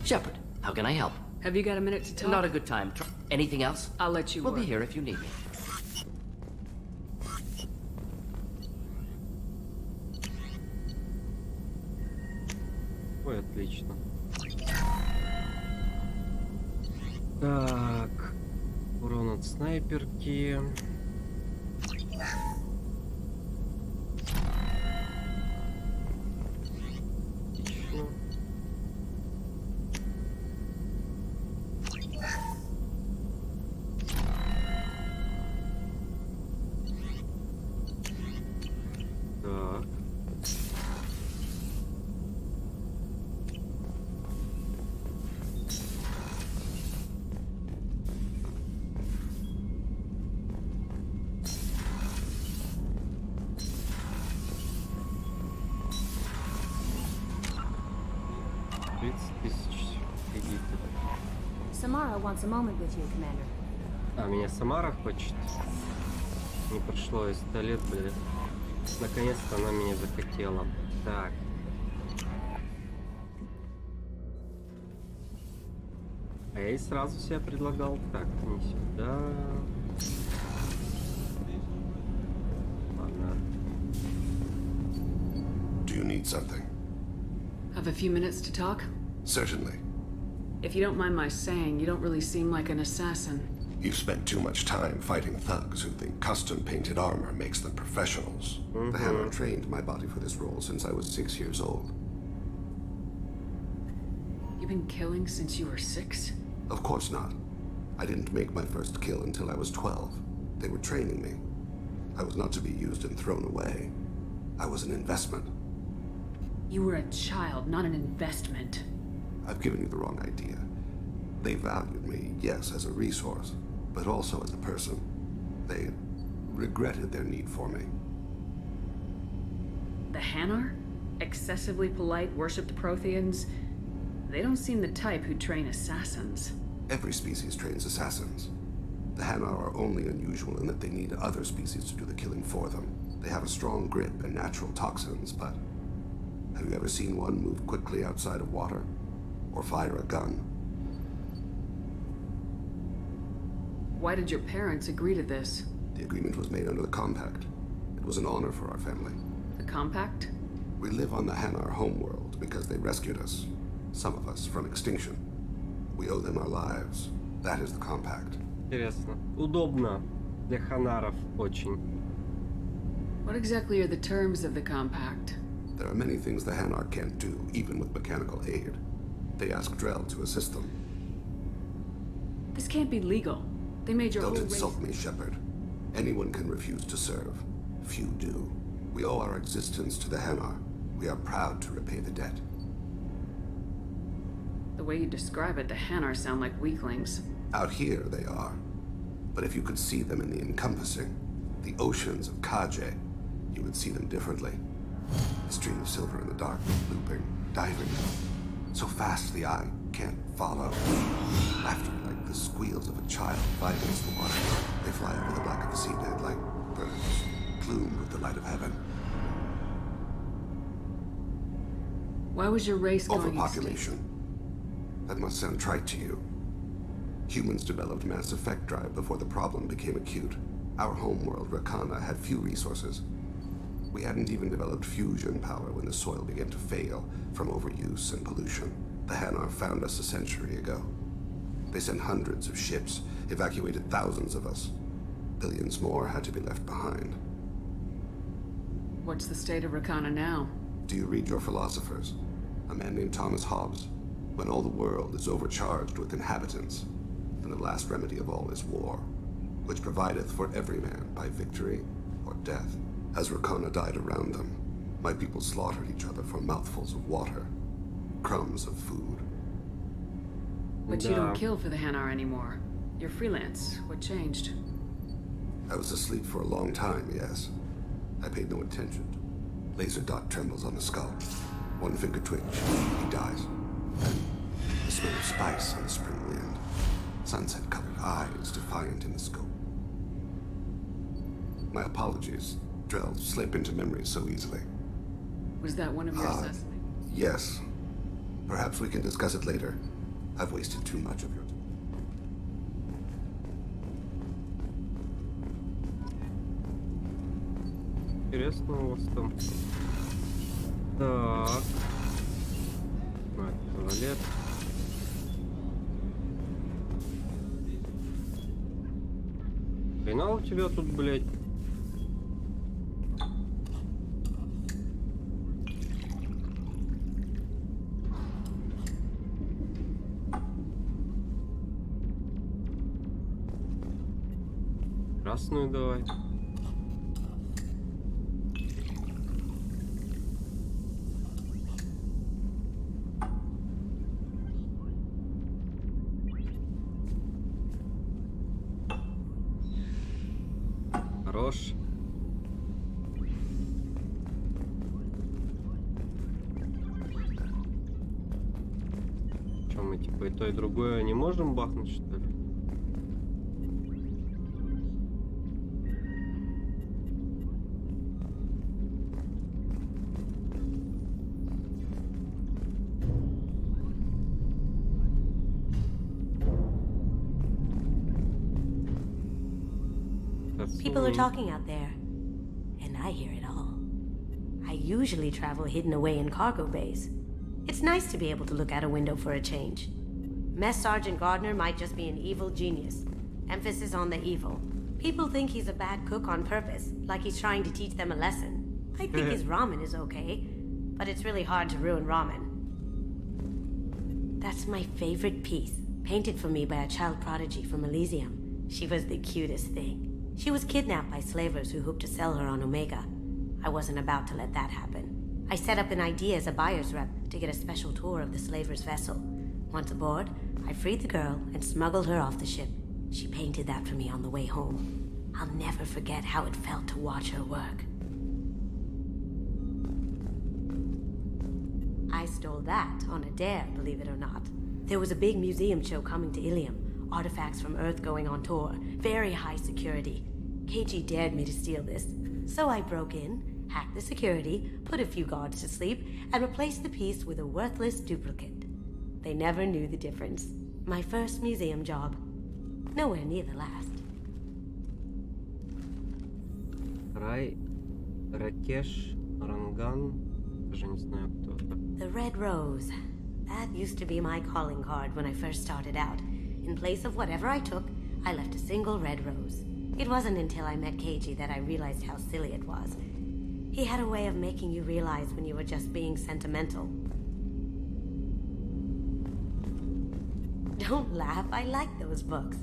Shepard, how can I help? Have you got a minute to talk? Not a good time. Anything else? I'll let you We'll work. be here if you need me. Ой, отлично. Так. Урон от снайперки. Отлично. Так. Samara wants a moment with you, Commander. А, меня Самара хочет. Не прошло и 100 лет, блин. Наконец-то она меня захотела. Так. А я ей сразу себя предлагал. Так, не сюда. Ладно. Do you need something? Have a few minutes to talk? Certainly. If you don't mind my saying, you don't really seem like an assassin. You've spent too much time fighting thugs who think custom-painted armor makes them professionals. The Hammer trained my body for this role since I was 6 years old. You've been killing since you were 6? Of course not. I didn't make my first kill until I was 12. They were training me. I was not to be used and thrown away. I was an investment. You were a child, not an investment. I've given you the wrong idea. They valued me, yes, as a resource, but also as a person. They regretted their need for me. The Hanar? Excessively polite, worship the Protheans? They don't seem the type who train assassins. Every species trains assassins. The Hanar are only unusual in that they need other species to do the killing for them. They have a strong grip and natural toxins, but have you ever seen one move quickly outside of water? Or fire a gun? Why did your parents agree to this? The agreement was made under the Compact. It was an honor for our family. The Compact? We live on the Hanar homeworld because they rescued us. Some of us from extinction. We owe them our lives. That is the Compact. Интересно. Удобно. Для Ханаров очень. What exactly are the terms of the Compact? There are many things the Hanar can't do, even with mechanical aid. They ask Drell to assist them. This can't be legal. They made your Don't whole insult me, Shepard. Anyone can refuse to serve. Few do. We owe our existence to the Hanar. We are proud to repay the debt. The way you describe it, the Hanar sound like weaklings. Out here, they are. But if you could see them in the encompassing, the oceans of Kaje, you would see them differently. A stream of silver in the dark, looping, diving. So fast the eye can't follow. Laughter like the squeals of a child fighting against the water. They fly over the black of the seabed like birds, plumed with the light of heaven. Why was your race going Overpopulation. That must sound trite to you. Humans developed mass effect drive before the problem became acute. Our homeworld, Rakana, had few resources. We hadn't even developed fusion power when the soil began to fail from overuse and pollution. The Hanar found us a century ago. They sent hundreds of ships, evacuated thousands of us. Billions more had to be left behind. What's the state of Rakana now? Do you read your philosophers? A man named Thomas Hobbes. When all the world is overcharged with inhabitants, then the last remedy of all is war, which provideth for every man by victory or death. As Rakana died around them, my people slaughtered each other for mouthfuls of water, crumbs of food. But you don't kill for the Hanar anymore. You're freelance. What changed? I was asleep for a long time, yes. I paid no attention. Laser dot trembles on the skull. One finger twitch, he dies. Then the smell of spice on the spring wind. Sunset-colored eyes defiant in the scope. My apologies. Drell slip into memory so easily. Was that one of your assassinations? Yes. Perhaps we can discuss it later. I've wasted too much of your time. Интересно у вас там. Так. Туалет. Хрена у тебя тут, блядь. Красную давай. Хорош. Что, мы типа и то, и другое не можем бахнуть, что ли? People are talking out there, and I hear it all. I usually travel hidden away in cargo bays. It's nice to be able to look out a window for a change. Mess Sergeant Gardner might just be an evil genius. Emphasis on the evil. People think he's a bad cook on purpose, like he's trying to teach them a lesson. I think his ramen is okay, but it's really hard to ruin ramen. That's my favorite piece, painted for me by a child prodigy from Elysium. She was the cutest thing. She was kidnapped by slavers who hoped to sell her on Omega. I wasn't about to let that happen. I set up an idea as a buyer's rep to get a special tour of the slaver's vessel. Once aboard, I freed the girl and smuggled her off the ship. She painted that for me on the way home. I'll never forget how it felt to watch her work. I stole that on a dare, believe it or not. There was a big museum show coming to Ilium. Artifacts from Earth going on tour. Very high security. KG dared me to steal this. So I broke in, hacked the security, put a few guards to sleep, and replaced the piece with a worthless duplicate. They never knew the difference. My first museum job. Nowhere near the last. Ракеш, Ранган. Даже не знаю, кто это. The Red Rose. That used to be my calling card when I first started out. In place of whatever I took, I left a single red rose. It wasn't until I met Keiji that I realized how silly it was. He had a way of making you realize when you were just being sentimental. Don't laugh, I like those books.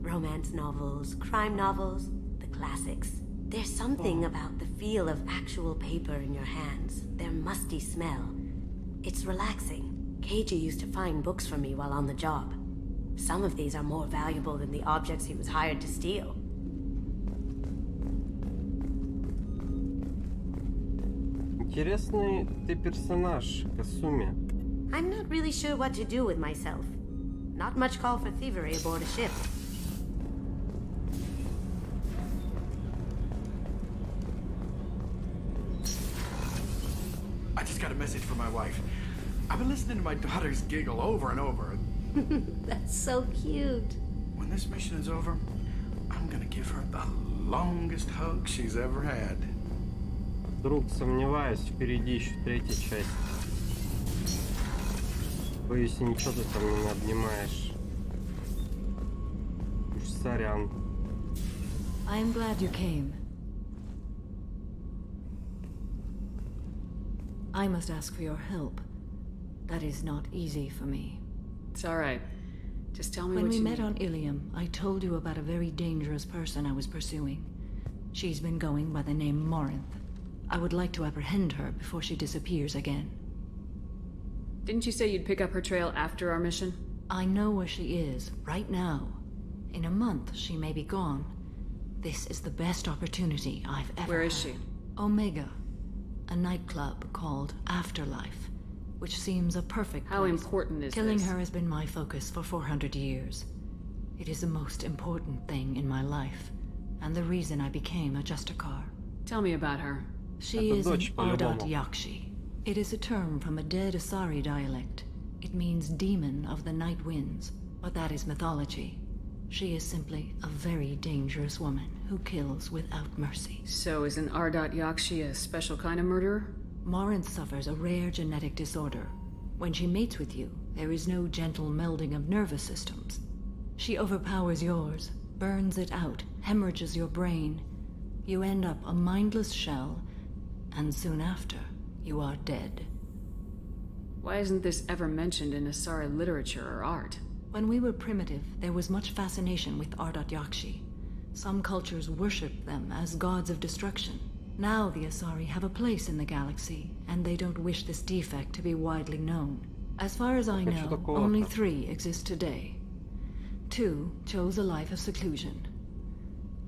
Romance novels, crime novels, the classics. There's something about the feel of actual paper in your hands, their musty smell. It's relaxing. Keiji used to find books for me while on the job. Some of these are more valuable than the objects he was hired to steal. Интересный ты персонаж, Касуми. I'm not really sure what to do with myself. Not much call for thievery aboard a ship. I just got a message from my wife. I've been listening to my daughters giggle over and over. That's so cute. When this mission is over, I'm gonna give her the longest hug she's ever had. Друг, сомневаюсь, впереди еще третья часть. Боюсь, ничего ты там не обнимаешь. Уж сорян. I'm glad you came. I must ask for your help. That is not easy for me. It's all right. Just tell me When what we you met need. on Ilium, I told you about a very dangerous person I was pursuing. She's been going by the name Morinth. I would like to apprehend her before she disappears again. Didn't you say you'd pick up her trail after our mission? I know where she is, right now. In a month, she may be gone. This is the best opportunity I've ever Where is had. she? Omega. A nightclub called Afterlife, which seems a perfect How place. important is Killing this? her has been my focus for 400 years. It is the most important thing in my life, and the reason I became a Justicar. Tell me about her. She is an Ardat Yakshi. It is a term from a dead Asari dialect. It means demon of the night winds, but that is mythology. She is simply a very dangerous woman who kills without mercy. So is an Ardat Yakshi a special kind of murderer? Morinth suffers a rare genetic disorder. When she mates with you, there is no gentle melding of nervous systems. She overpowers yours, burns it out, hemorrhages your brain. You end up a mindless shell, and soon after, you are dead. Why isn't this ever mentioned in Asari literature or art? When we were primitive, there was much fascination with Ardat Yakshi. Some cultures worshipped them as gods of destruction. Now the Asari have a place in the galaxy, and they don't wish this defect to be widely known. As far as I know, only 3 exist today. 2 chose a life of seclusion.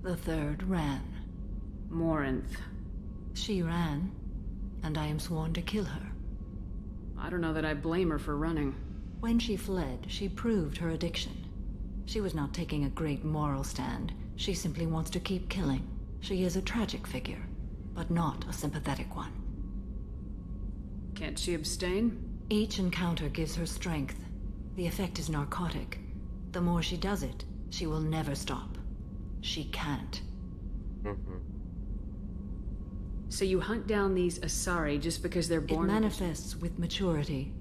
The 3rd ran. Morinth. She ran, and I am sworn to kill her. I don't know that I blame her for running. When she fled, she proved her addiction. She was not taking a great moral stand. She simply wants to keep killing. She is a tragic figure, but not a sympathetic one. Can't she abstain? Each encounter gives her strength. The effect is narcotic. The more she does it, she will never stop. She can't. So you hunt down these Asari just because they're born... It manifests with maturity.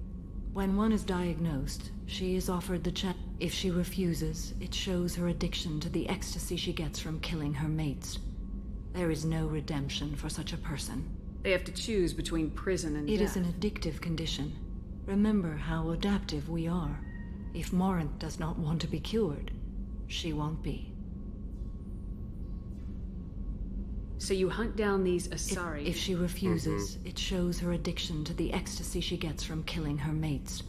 When one is diagnosed, she is offered the chance. If she refuses, it shows her addiction to the ecstasy she gets from killing her mates. There is no redemption for such a person. They have to choose between prison and It death. is an addictive condition. Remember how adaptive we are. If Morinth does not want to be cured, she won't be. So you hunt down these Asari... If she refuses, it shows her addiction to the ecstasy she gets from killing her mates.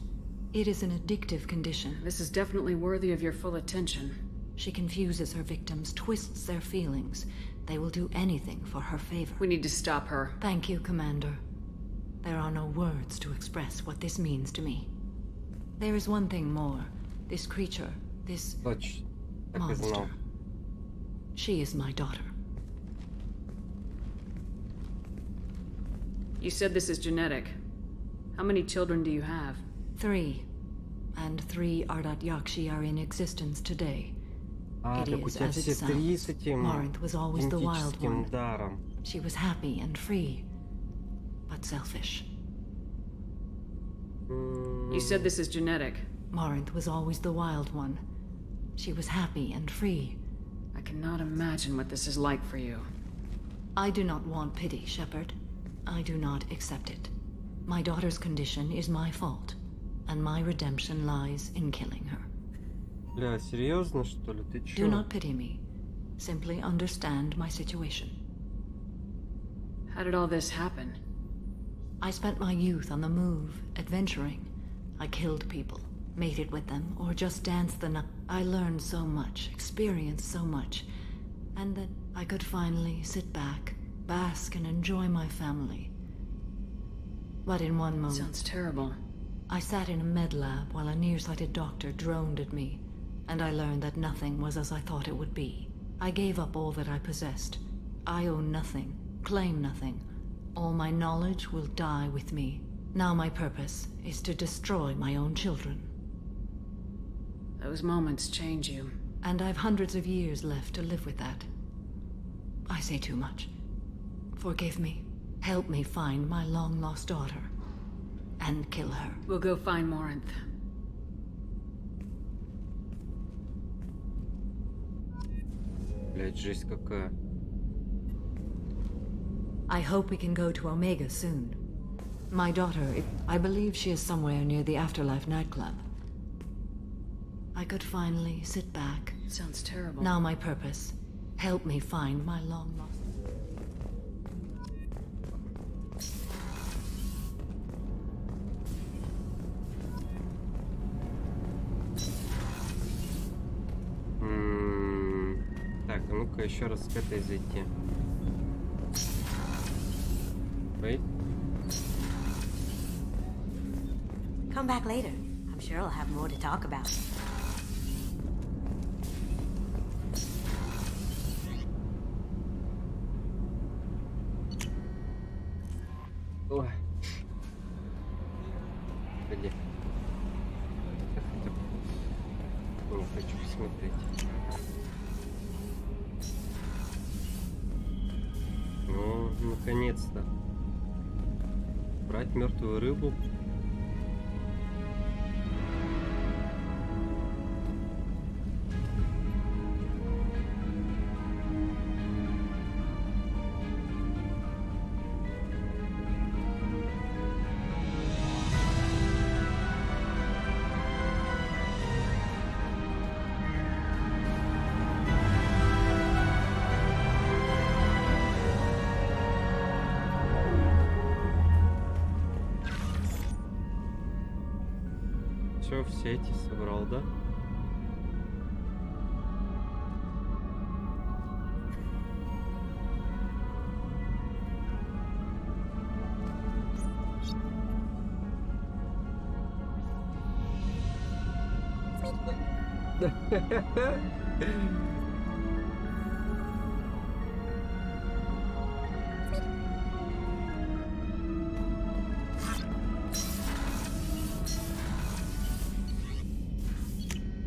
It is an addictive condition. This is definitely worthy of your full attention. She confuses her victims, twists their feelings. They will do anything for her favor. We need to stop her. Thank you, Commander. There are no words to express what this means to me. There is one thing more. This creature, this monster. She is my daughter. You said this is genetic. How many children do you have? 3. And 3 Ardat Yakshi are in existence today. It is as it sounds. Morinth was always the wild one. She was happy and free, but selfish. You said this is genetic. Morinth was always the wild one. She was happy and free. I cannot imagine what this is like for you. I do not want pity, Shepard. I do not accept it. My daughter's condition is my fault, and my redemption lies in killing her. Бля, серьезно, что ли? Ты чё? Do not pity me. Simply understand my situation. How did all this happen? I spent my youth on the move, adventuring. I killed people, mated with them, or just danced the night. I learned so much, experienced so much, and then I could finally sit back, bask and enjoy my family. But in one moment... Sounds terrible. I sat in a med lab while a nearsighted doctor droned at me, and I learned that nothing was as I thought it would be. I gave up all that I possessed. I own nothing, claim nothing. All my knowledge will die with me. Now my purpose is to destroy my own children. Those moments change you. And I've hundreds of years left to live with that. I say too much. Forgive me. Help me find my long-lost daughter. And kill her. We'll go find Morinth. Блять, жесть какая. I hope we can go to Omega soon. My daughter, I believe she is somewhere near the Afterlife nightclub. I could finally sit back. Sounds terrible. Now my purpose. Help me find my long-lost... Так, а ну-ка еще раз к этой зайти. Wait. Come back later. I'm sure I'll have more to talk about. Ой. Погоди. Не хочу посмотреть. Ну, наконец-то. Брать мертвую рыбу. Все эти собрал, да?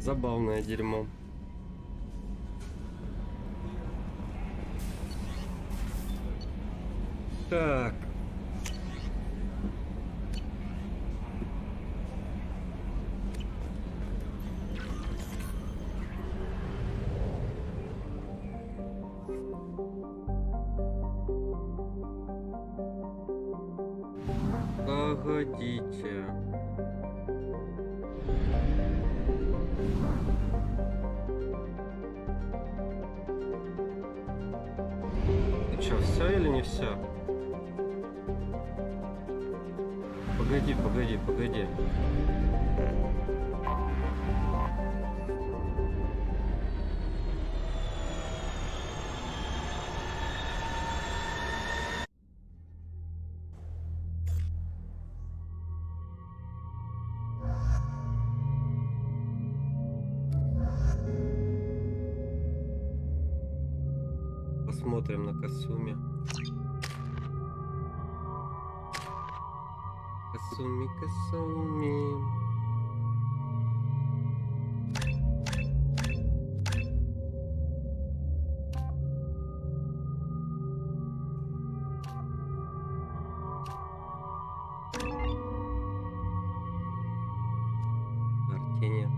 Забавное дерьмо. Так. Погодите. Что, все или не все? Погоди. Посмотрим на Касуми. Касуми. Артения.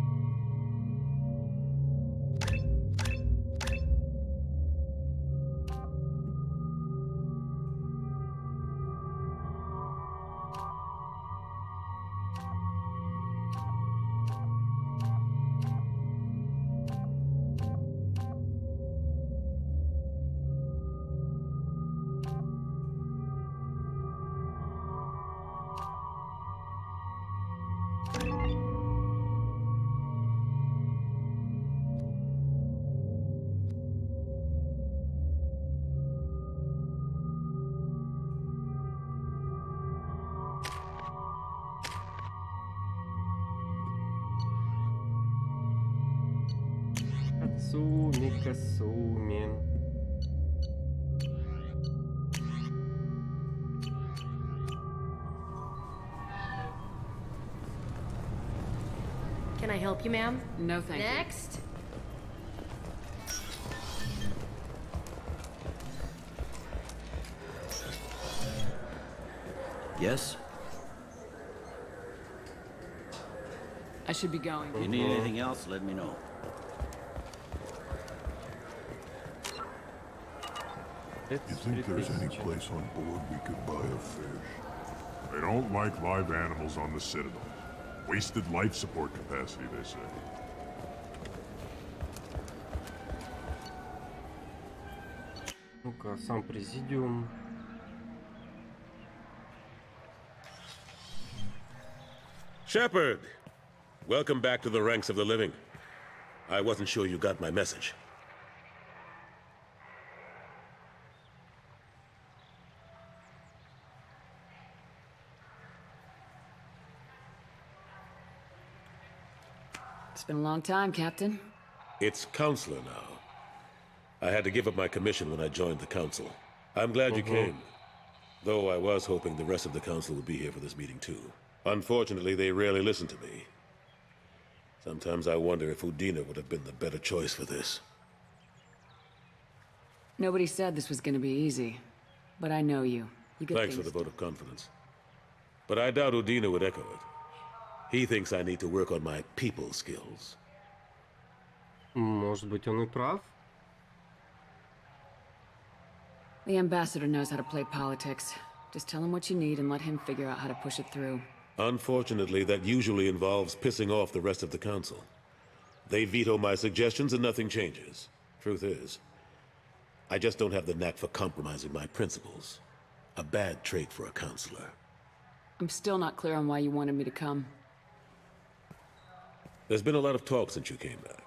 Касуми. Can I help you, ma'am? No, thank you. Next. Yes? I should be going. If you need anything else, let me know. You think there's any place on board we could buy a fish? They don't like live animals on the Citadel. Wasted life support capacity, they say. Ну-ка, сам президиум. Shepard! Welcome back to the ranks of the living. I wasn't sure you got my message. It's been a long time, Captain. It's Counselor now. I had to give up my commission when I joined the Council. I'm glad you came. Though I was hoping the rest of the Council would be here for this meeting too. Unfortunately, they rarely listen to me. Sometimes I wonder if Udina would have been the better choice for this. Nobody said this was gonna be easy. But I know you. You get Thanks for things the vote of confidence. But I doubt Udina would echo it. He thinks I need to work on my people skills. Может быть, он и прав. The ambassador knows how to play politics. Just tell him what you need and let him figure out how to push it through. Unfortunately, that usually involves pissing off the rest of the Council. They veto my suggestions and nothing changes. Truth is, I just don't have the knack for compromising my principles. A bad trait for a counselor. I'm still not clear on why you wanted me to come. There's been a lot of talk since you came back.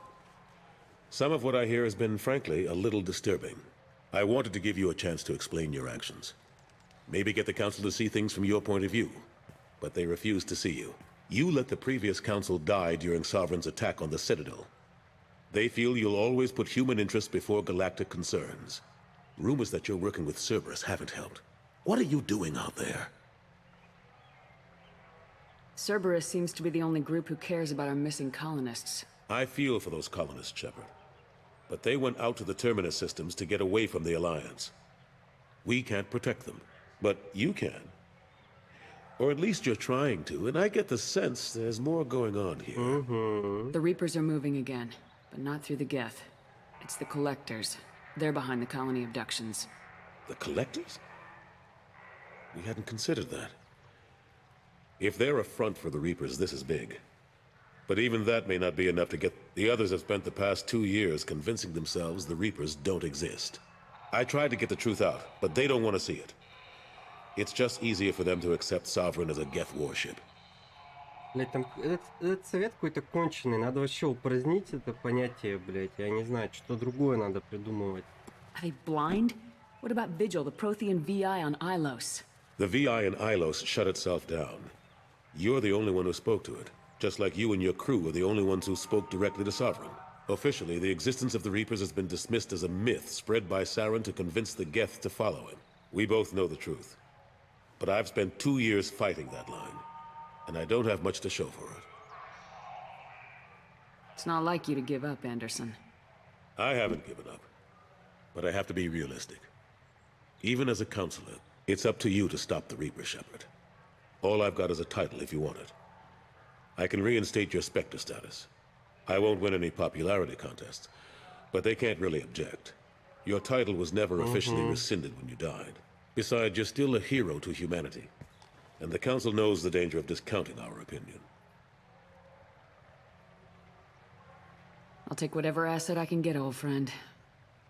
Some of what I hear has been, frankly, a little disturbing. I wanted to give you a chance to explain your actions. Maybe get the Council to see things from your point of view. But they refuse to see you. You let the previous Council die during Sovereign's attack on the Citadel. They feel you'll always put human interests before galactic concerns. Rumors that you're working with Cerberus haven't helped. What are you doing out there? Cerberus seems to be the only group who cares about our missing colonists. I feel for those colonists, Shepard. But they went out to the Terminus systems to get away from the Alliance. We can't protect them, but you can. Or at least you're trying to, and I get the sense there's more going on here. The Reapers are moving again, but not through the Geth. It's the Collectors. They're behind the colony abductions. The Collectors? We hadn't considered that. If they're a front for the Reapers, this is big. But even that may not be enough to get... The others have spent the past 2 years convincing themselves the Reapers don't exist. I tried to get the truth out, but they don't want to see it. It's just easier for them to accept Sovereign as a Geth warship. Блять, там этот совет какой-то конченый. Надо вообще упразднить это понятие, блять. Я не знаю, что другое надо придумывать. Are they blind? What about Vigil, the Prothean VI on Ilos? The VI in Ilos shut itself down. You're the only one who spoke to it. Just like you and your crew are the only ones who spoke directly to Sovereign. Officially, the existence of the Reapers has been dismissed as a myth spread by Saren to convince the Geth to follow him. We both know the truth. But I've spent 2 years fighting that line, and I don't have much to show for it. It's not like you to give up, Anderson. I haven't given up, but I have to be realistic. Even as a counselor, it's up to you to stop the Reaper, Shepard. All I've got is a title if you want it. I can reinstate your Spectre status. I won't win any popularity contests, but they can't really object. Your title was never officially rescinded when you died. Besides, you're still a hero to humanity, and the Council knows the danger of discounting our opinion. I'll take whatever asset I can get, old friend.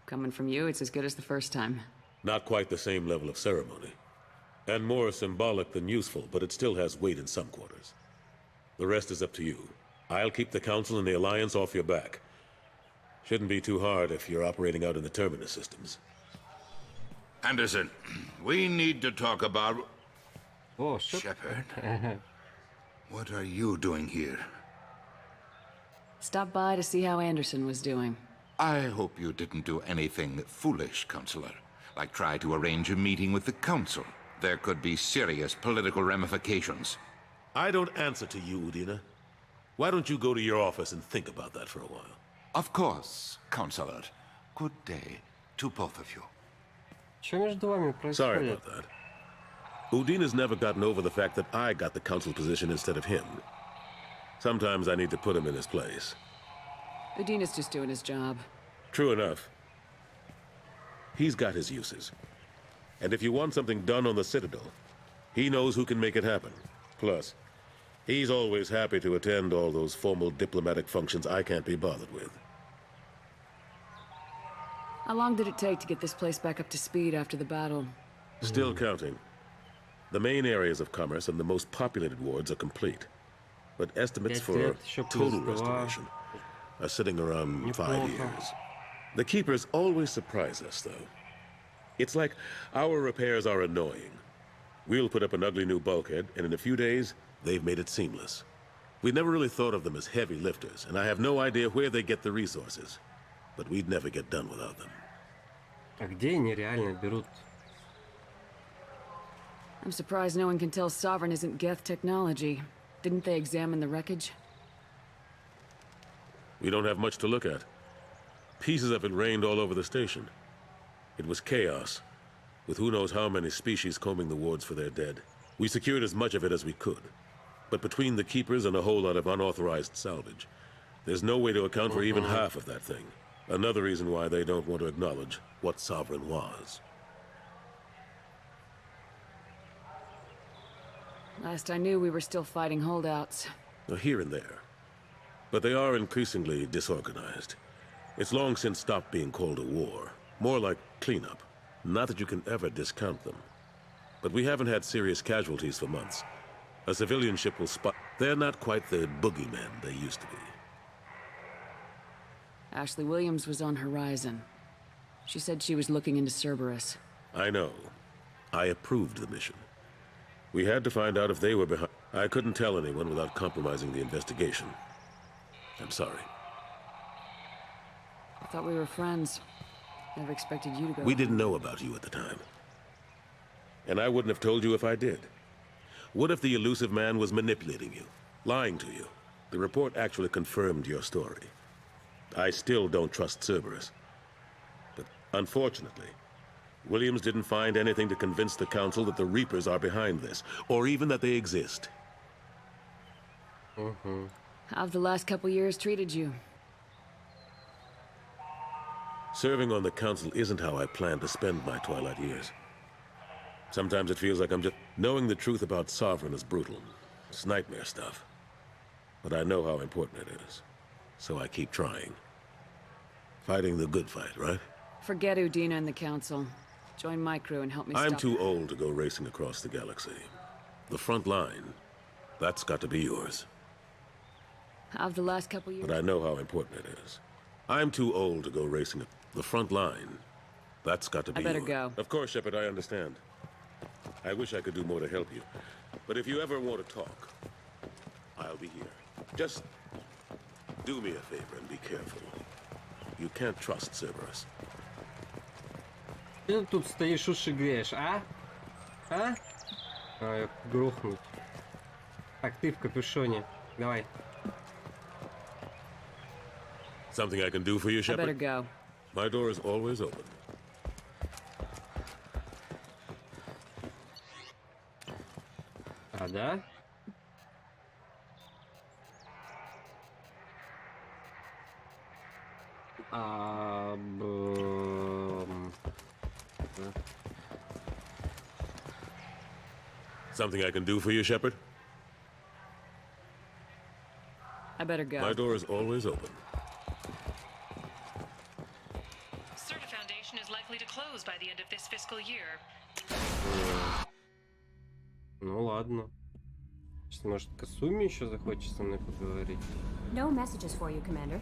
Coming from you, it's as good as the first time. Not quite the same level of ceremony, and more symbolic than useful, but it still has weight in some quarters. The rest is up to you. I'll keep the Council and the Alliance off your back. Shouldn't be too hard if you're operating out in the Terminus systems. Anderson, we need to talk about... Oh, Shepard. What are you doing here? Stopped by to see how Anderson was doing. I hope you didn't do anything foolish, Counselor, like try to arrange a meeting with the Council. There could be serious political ramifications. I don't answer to you, Udina. Why don't you go to your office and think about that for a while? Of course, Counselor. Good day to both of you. Sorry about that. Udina's never gotten over the fact that I got the Council position instead of him. Sometimes I need to put him in his place. Udina's just doing his job. True enough. He's got his uses. And if you want something done on the Citadel, he knows who can make it happen. Plus, he's always happy to attend all those formal diplomatic functions I can't be bothered with. How long did it take to get this place back up to speed after the battle? Still counting. The main areas of commerce and the most populated wards are complete. But estimates for total restoration are sitting around 5 years. The Keepers always surprise us, though. It's like our repairs are annoying. We'll put up an ugly new bulkhead, and in a few days, they've made it seamless. We never really thought of them as heavy lifters, and I have no idea where they get the resources. But we'd never get done without them. А где они реально берут? I'm surprised no one can tell Sovereign isn't Geth technology. Didn't they examine the wreckage? We don't have much to look at. Pieces of it rained all over the station. It was chaos, with who knows how many species combing the wards for their dead. We secured as much of it as we could. But between the Keepers and a whole lot of unauthorized salvage, there's no way to account for even half of that thing. Another reason why they don't want to acknowledge what Sovereign was. Last I knew, we were still fighting holdouts. Here and there. But they are increasingly disorganized. It's long since stopped being called a war. More like cleanup. Not that you can ever discount them. But we haven't had serious casualties for months. A civilian ship will spot... They're not quite the boogeymen they used to be. Ashley Williams was on Horizon. She said she was looking into Cerberus. I know. I approved the mission. We had to find out if they were behind... I couldn't tell anyone without compromising the investigation. I'm sorry. I thought we were friends. Never expected you to go. We didn't know about you at the time. And I wouldn't have told you if I did. What if the elusive man was manipulating you, lying to you? The report actually confirmed your story. I still don't trust Cerberus. But unfortunately, Williams didn't find anything to convince the Council that the Reapers are behind this, or even that they exist. How have the last couple years treated you? Serving on the Council isn't how I plan to spend my twilight years. Sometimes it feels like I'm just... Knowing the truth about Sovereign is brutal. It's nightmare stuff. But I know how important it is. So I keep trying. Fighting the good fight, right? Forget Udina and the Council. Join my crew and help me stop... I'm too old to go racing across the galaxy. The front line, that's got to be yours. How have the last couple years... But I know how important it is. I'm too old to go racing the front line. That's got to be yours. I better go. Of course, Shepard, I understand. I wish I could do more to help you. But if you ever want to talk, I'll be here. Just do me a favor and be careful. You can't trust Cerberus. Ты тут стоишь, уши греешь, а? А? А, грохнуть. Так, ты в капюшоне. Давай. Something I can do for you, Shepard? I better go. My door is always open. А, да? Something I can do for you, Shepard? I better go. My door is always open. Certa Foundation is likely to close by the end of this fiscal year. Ну ладно. Может, Касуми еще захочет со мной поговорить? No messages for you, Commander.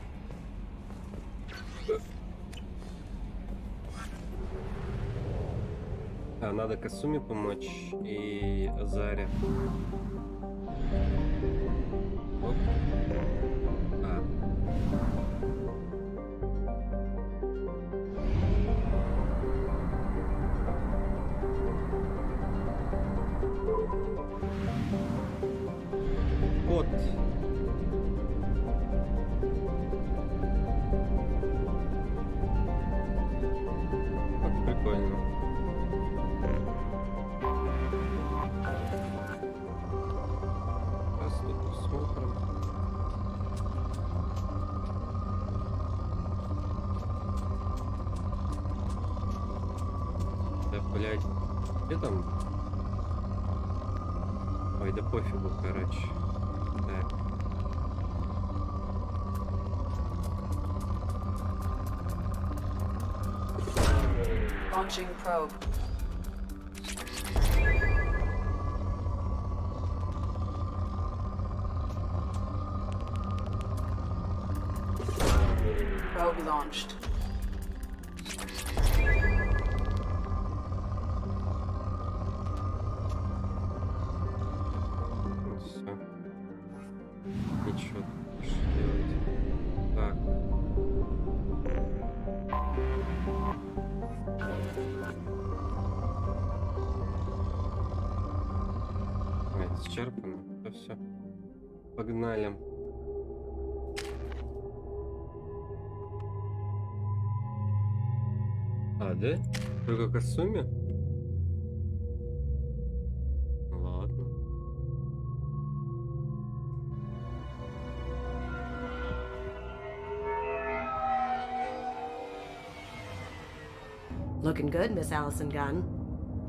А, надо Касуми помочь и Заре. Оп. А. блядь. Где там? Ой, да пофигу, короче. Так. Launching probe. Probe launched. Все. Ничего больше делать. Так. Исчерпано. Да все. Погнали. А, да? Только Касуми? Ладно. Looking good, Miss Allison Gunn.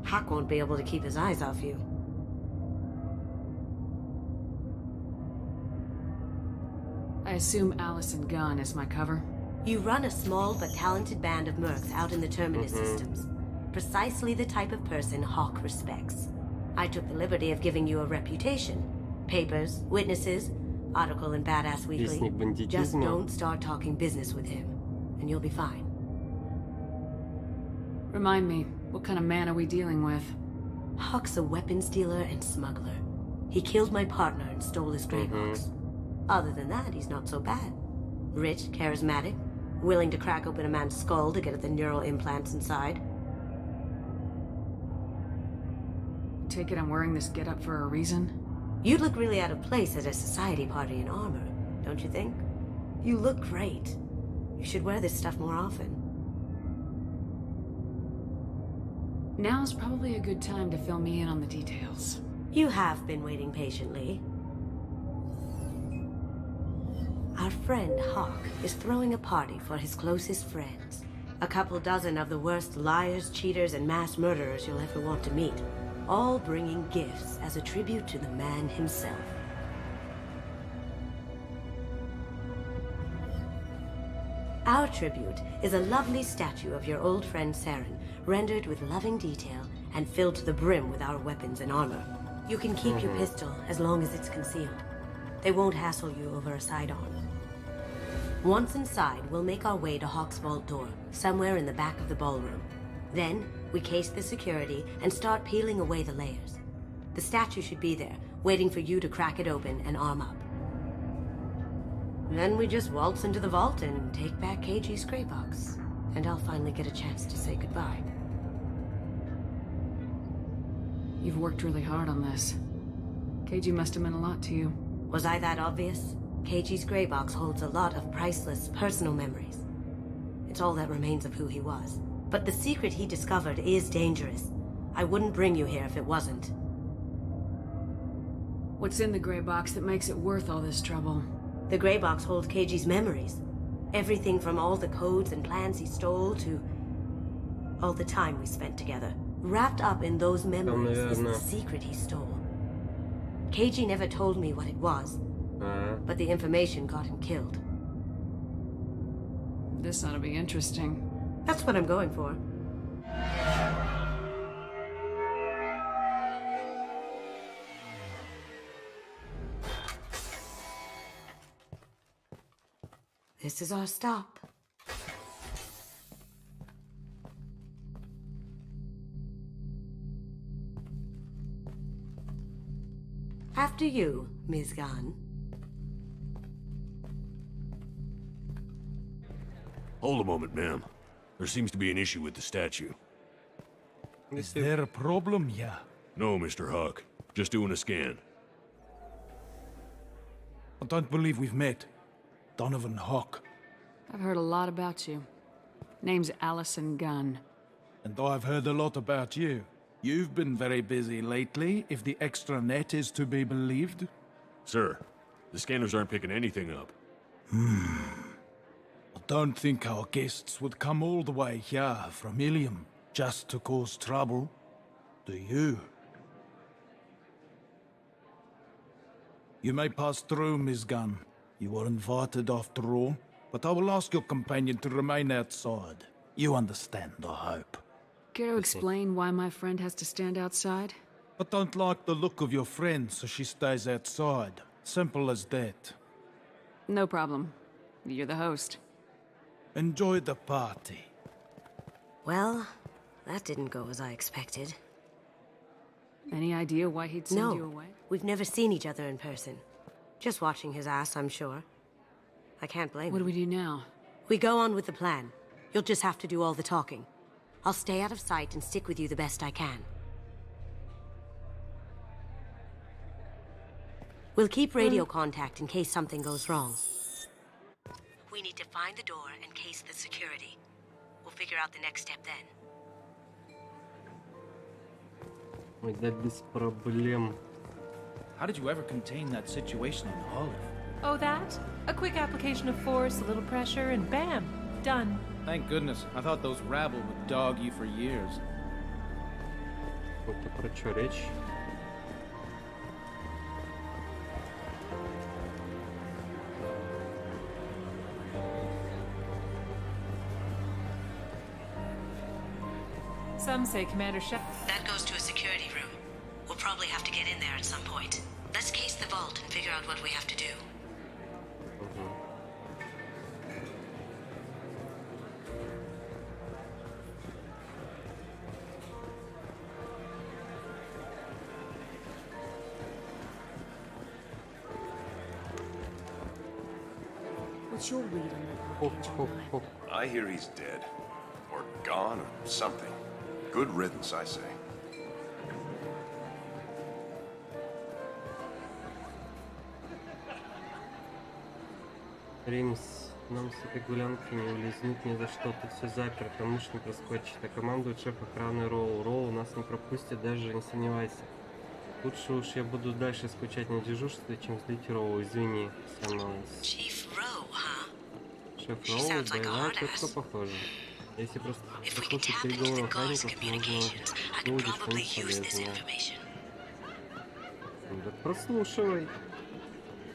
Hawk won't be able to keep his eyes off you. I assume Allison Gunn is my cover? You run a small but talented band of mercs out in the Terminus systems. Precisely the type of person Hawk respects. I took the liberty of giving you a reputation. Papers, witnesses, article in Badass Weekly. Just don't start talking business with him, and you'll be fine. Remind me, what kind of man are we dealing with? Hawk's a weapons dealer and smuggler. He killed my partner and stole his gray box. Other than that, he's not so bad. Rich, charismatic, willing to crack open a man's skull to get at the neural implants inside. Take it I'm wearing this getup for a reason? You'd look really out of place at a society party in armor, don't you think? You look great. You should wear this stuff more often. Now's probably a good time to fill me in on the details. You have been waiting patiently. Our friend Hawk is throwing a party for his closest friends. A couple dozen of the worst liars, cheaters, and mass murderers you'll ever want to meet. All bringing gifts as a tribute to the man himself. Our tribute is a lovely statue of your old friend Saren, rendered with loving detail and filled to the brim with our weapons and armor. You can keep your pistol as long as it's concealed. They won't hassle you over a sidearm. Once inside, we'll make our way to Hawk's vault door, somewhere in the back of the ballroom. Then, we case the security and start peeling away the layers. The statue should be there, waiting for you to crack it open and arm up. Then we just waltz into the vault and take back KG's gray box. And I'll finally get a chance to say goodbye. You've worked really hard on this. KG must have meant a lot to you. Was I that obvious? KG's gray box holds a lot of priceless personal memories. It's all that remains of who he was. But the secret he discovered is dangerous. I wouldn't bring you here if it wasn't. What's in the gray box that makes it worth all this trouble? The gray box holds KG's memories. Everything from all the codes and plans he stole to all the time we spent together. Wrapped up in those memories is the secret he stole. KG never told me what it was, but the information got him killed. This ought to be interesting. That's what I'm going for. This is our stop. After you, Ms. Gunn. Hold a moment, ma'am. There seems to be an issue with the statue. Is there a problem here? No, Mr. Hawk. Just doing a scan. I don't believe we've met. Donovan Hawk. I've heard a lot about you. Name's Allison Gunn. And I've heard a lot about you. You've been very busy lately, if the extranet is to be believed. Sir, the scanners aren't picking anything up. I don't think our guests would come all the way here from Ilium just to cause trouble, do you? You may pass through, Miss Gunn. You were invited after all, but I will ask your companion to remain outside. You understand, I hope. Care to explain why my friend has to stand outside? I don't like the look of your friend, so she stays outside. Simple as that. No problem. You're the host. Enjoy the party. Well, that didn't go as I expected. Any idea why he'd send you away? We've never seen each other in person. Just watching his ass, I'm sure. I can't blame him. What do we do now? We go on with the plan. You'll just have to do all the talking. I'll stay out of sight and stick with you the best I can. We'll keep radio contact in case something goes wrong. We need to find the door and case the security. We'll figure out the next step then. Ой, да без проблем. How did you ever contain that situation in Olive? Oh, that? A quick application of force, a little pressure, and bam! Done. Thank goodness. I thought those rabble would dog you for years. Это про чё речь? Some say Commander Shep. That goes to a security room. We'll probably have to get in there at some point. Let's case the vault and figure out what we have to do. What's your read on that? I hear he's dead. Or gone, or something. Good riddance, I say. Римс, нам с этой гулянки не улизнуть ни за что. Тут все заперто, мышь не проскочит. А командует шеф охраны Роу. Роу нас не пропустит, даже не сомневайся. Лучше уж я буду дальше скучать на дежурстве, чем злить Роу. Извини, сломалась. Шеф Роу, боевая тетка, похоже. Если просто послушать переговоры охранников, можно выудить что-нибудь полезное. Да прослушивай.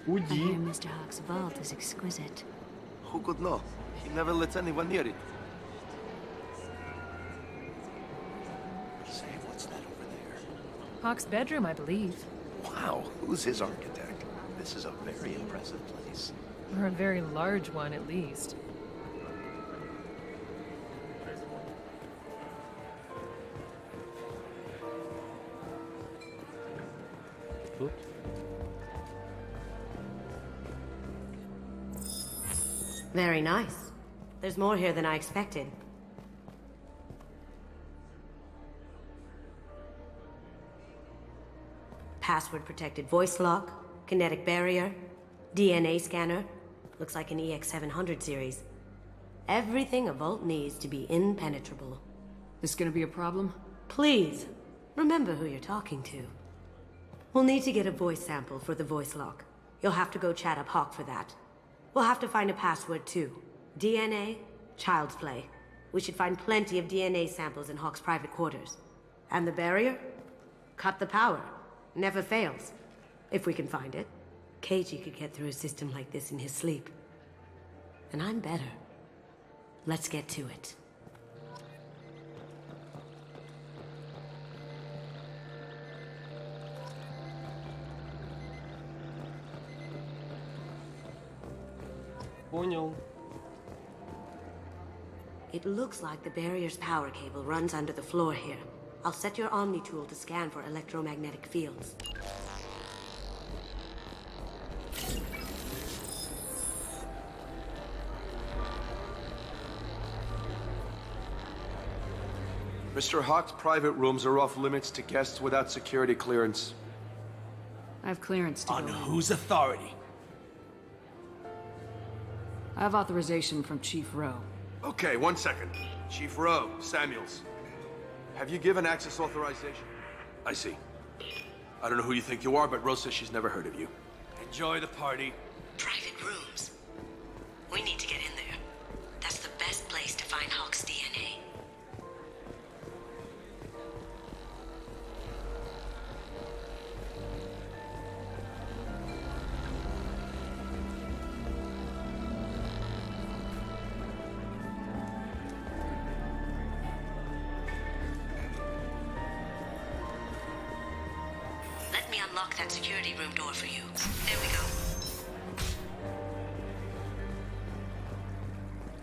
Уди. Mr. Hawk's vault is exquisite. Who could know? He never lets anyone near it. Say, what's that over there? Hawk's bedroom, I believe. Wow, who's his architect? This is a very impressive place. Or a very large one, at least. Тут. Very nice. There's more here than I expected. Password-protected voice lock, kinetic barrier, DNA scanner. Looks like an EX700 series. Everything a vault needs to be impenetrable. This gonna be a problem? Please, remember who you're talking to. We'll need to get a voice sample for the voice lock. You'll have to go chat up Hawk for that. We'll have to find a password too. DNA, child's play. We should find plenty of DNA samples in Hawk's private quarters. And the barrier? Cut the power. Never fails. If we can find it. KG could get through a system like this in his sleep. And I'm better. Let's get to it. Понял. It looks like the barrier's power cable runs under the floor here. I'll set your Omni tool to scan for electromagnetic fields. Mr. Hawk's private rooms are off limits to guests without security clearance. I have clearance to On go in. whose authority? I have authorization from Chief Rowe. Okay, 1 second. Chief Rowe, Samuels. Have you given access authorization? I see. I don't know who you think you are, but Rose says she's never heard of you. Enjoy the party. Private rooms. We need to get in there. That's the best place to find Hawk's DNA. unlock that security room door for you. There we go.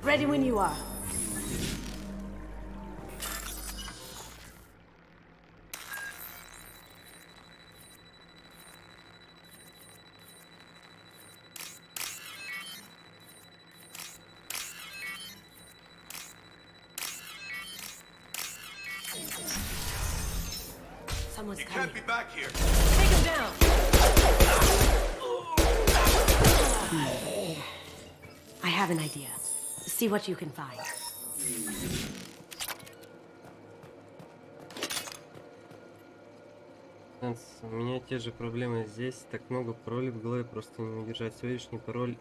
Ready when you are. Someone's You coming. can't be back here. Take him down. I have an idea. See what you can find. У меня те же проблемы здесь. Так много паролей в голове, просто не удержать. Сегодняшний пароль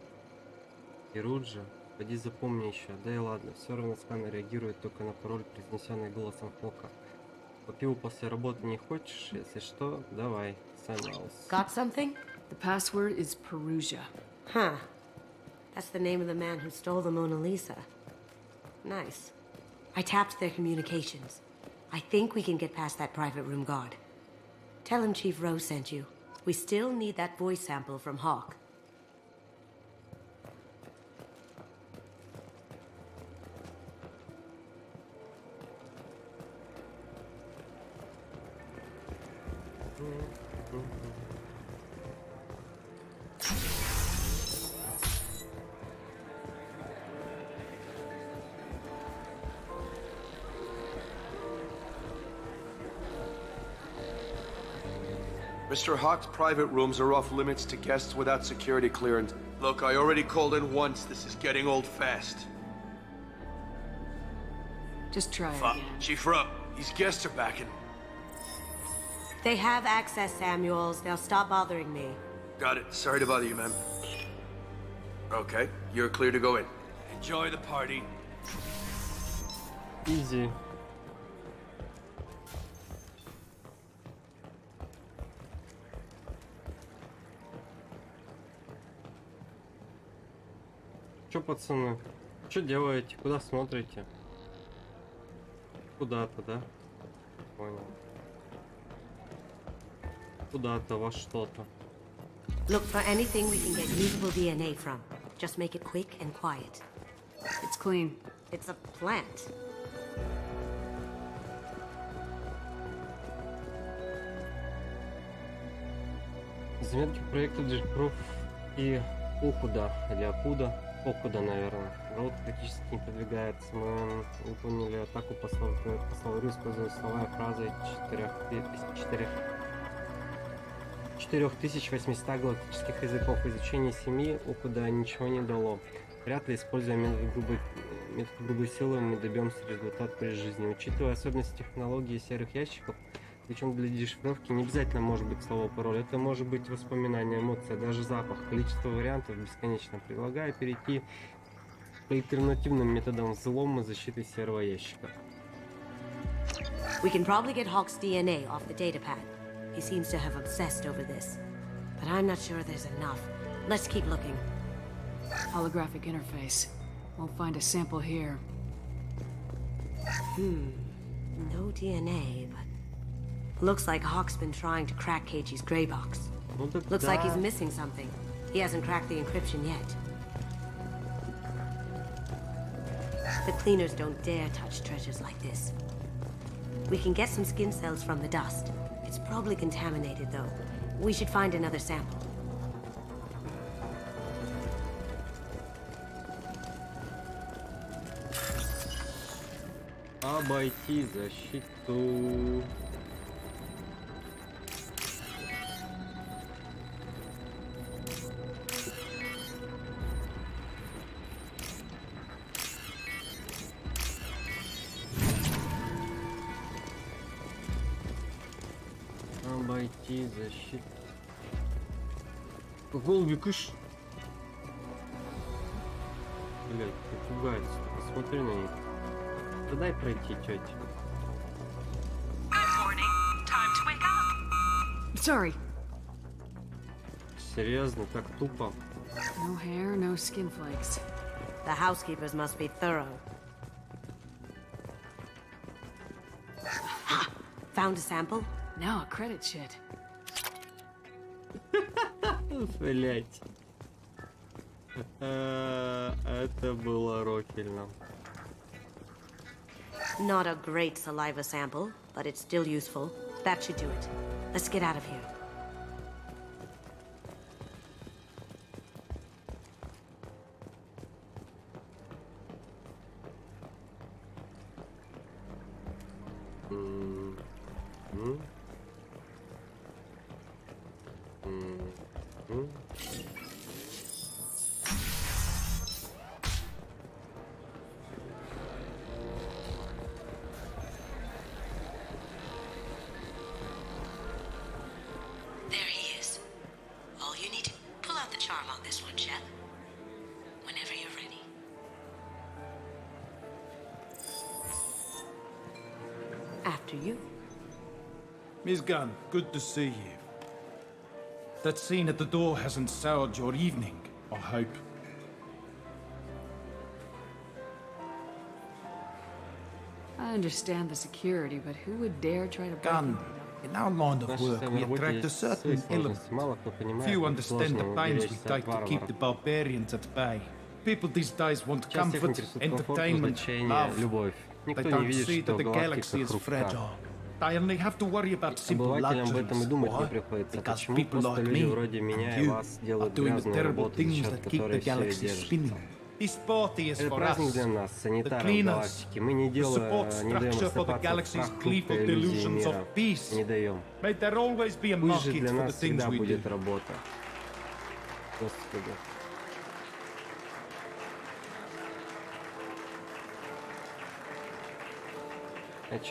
Ируджа. Поди запомни еще. Да и ладно, все равно сканер реагирует только на пароль, произнесенный голосом Хока. По пиву после работы не хочешь? Если что, давай. Samuels. Got something? The password is Perugia. Huh. That's the name of the man who stole the Mona Lisa. Nice. I tapped their communications. I think we can get past that private room guard. Tell him Chief Rose sent you. We still need that voice sample from Hawk. Mr. Hawk's private rooms are off limits to guests without security clearance. Look, I already called in once. This is getting old fast. Just try Fuck. again. Chief Rupp, these guests are back in. They have access, Samuels. They'll stop bothering me. Got it. Sorry to bother you, ma'am. Okay, you're clear to go in. Enjoy the party. Easy. Чё, пацаны? Чё делаете? Куда смотрите? Куда-то, да? Понял. Куда-то, во что-то. Look for anything we can get usable DNA from. Just make it quick and quiet. It's clean. It's a plant. Заметки проекта Джекпроф и Окуда, или Акуда, Окуда, наверное. Роут практически не продвигается. Мы выполнили атаку по словарю, используя слова и фразы 4800 галактических языков. Изучение семьи Окуда ничего не дало. Вряд ли, используя метод грубой силы, мы добьемся результата при жизни. Учитывая особенности технологии серых ящиков, причем для дешифровки не обязательно может быть слово пароль. Это может быть воспоминание, эмоция, даже запах. Количество вариантов бесконечно. Предлагаю перейти к альтернативным методам взлома защиты серого ящика. We can probably get Hawk's DNA off the datapad. He seems to have obsessed over this. But I'm not sure there's enough. Let's keep looking. Holographic interface. Won't find a sample here. No DNA, but... Looks like Hawk's been trying to crack Keiji's gray box. Looks like he's missing something. He hasn't cracked the encryption yet. The cleaners don't dare touch treasures like this. We can get some skin cells from the dust. It's probably contaminated, though. We should find another sample. Обойти защиту. Обойти защиту. Голуби, кыш. Блять, пугается. Посмотри на них. Да дай пройти, тетя. Sorry. Серьезно, так тупо. No hair, no skin flakes. The housekeepers must be thorough. Ha! Found a sample? Now a credit sheet. Блять. Это было рокельно. Not a great saliva sample, but it's still useful. That should do it. Let's get out of here. There he is. All you need to pull out the charm on this one, Shep. Whenever you're ready. After you. Miss Gunn, good to see you. That scene at the door hasn't soured your evening, I hope. I understand the security, but who would dare try to break Gunn, in our line of work, we attract a certain element. Few understand the pains we take to keep the barbarians at bay. People these days want comfort, entertainment, love. They don't see that the galaxy is fragile. They only have to worry about simple luxuries. Why? Because people like me and you are doing the terrible things that keep the galaxy spinning. This party is for us, the cleaners, the support structure for the galaxy's gleeful delusions of peace. May there always be a market for the things we do.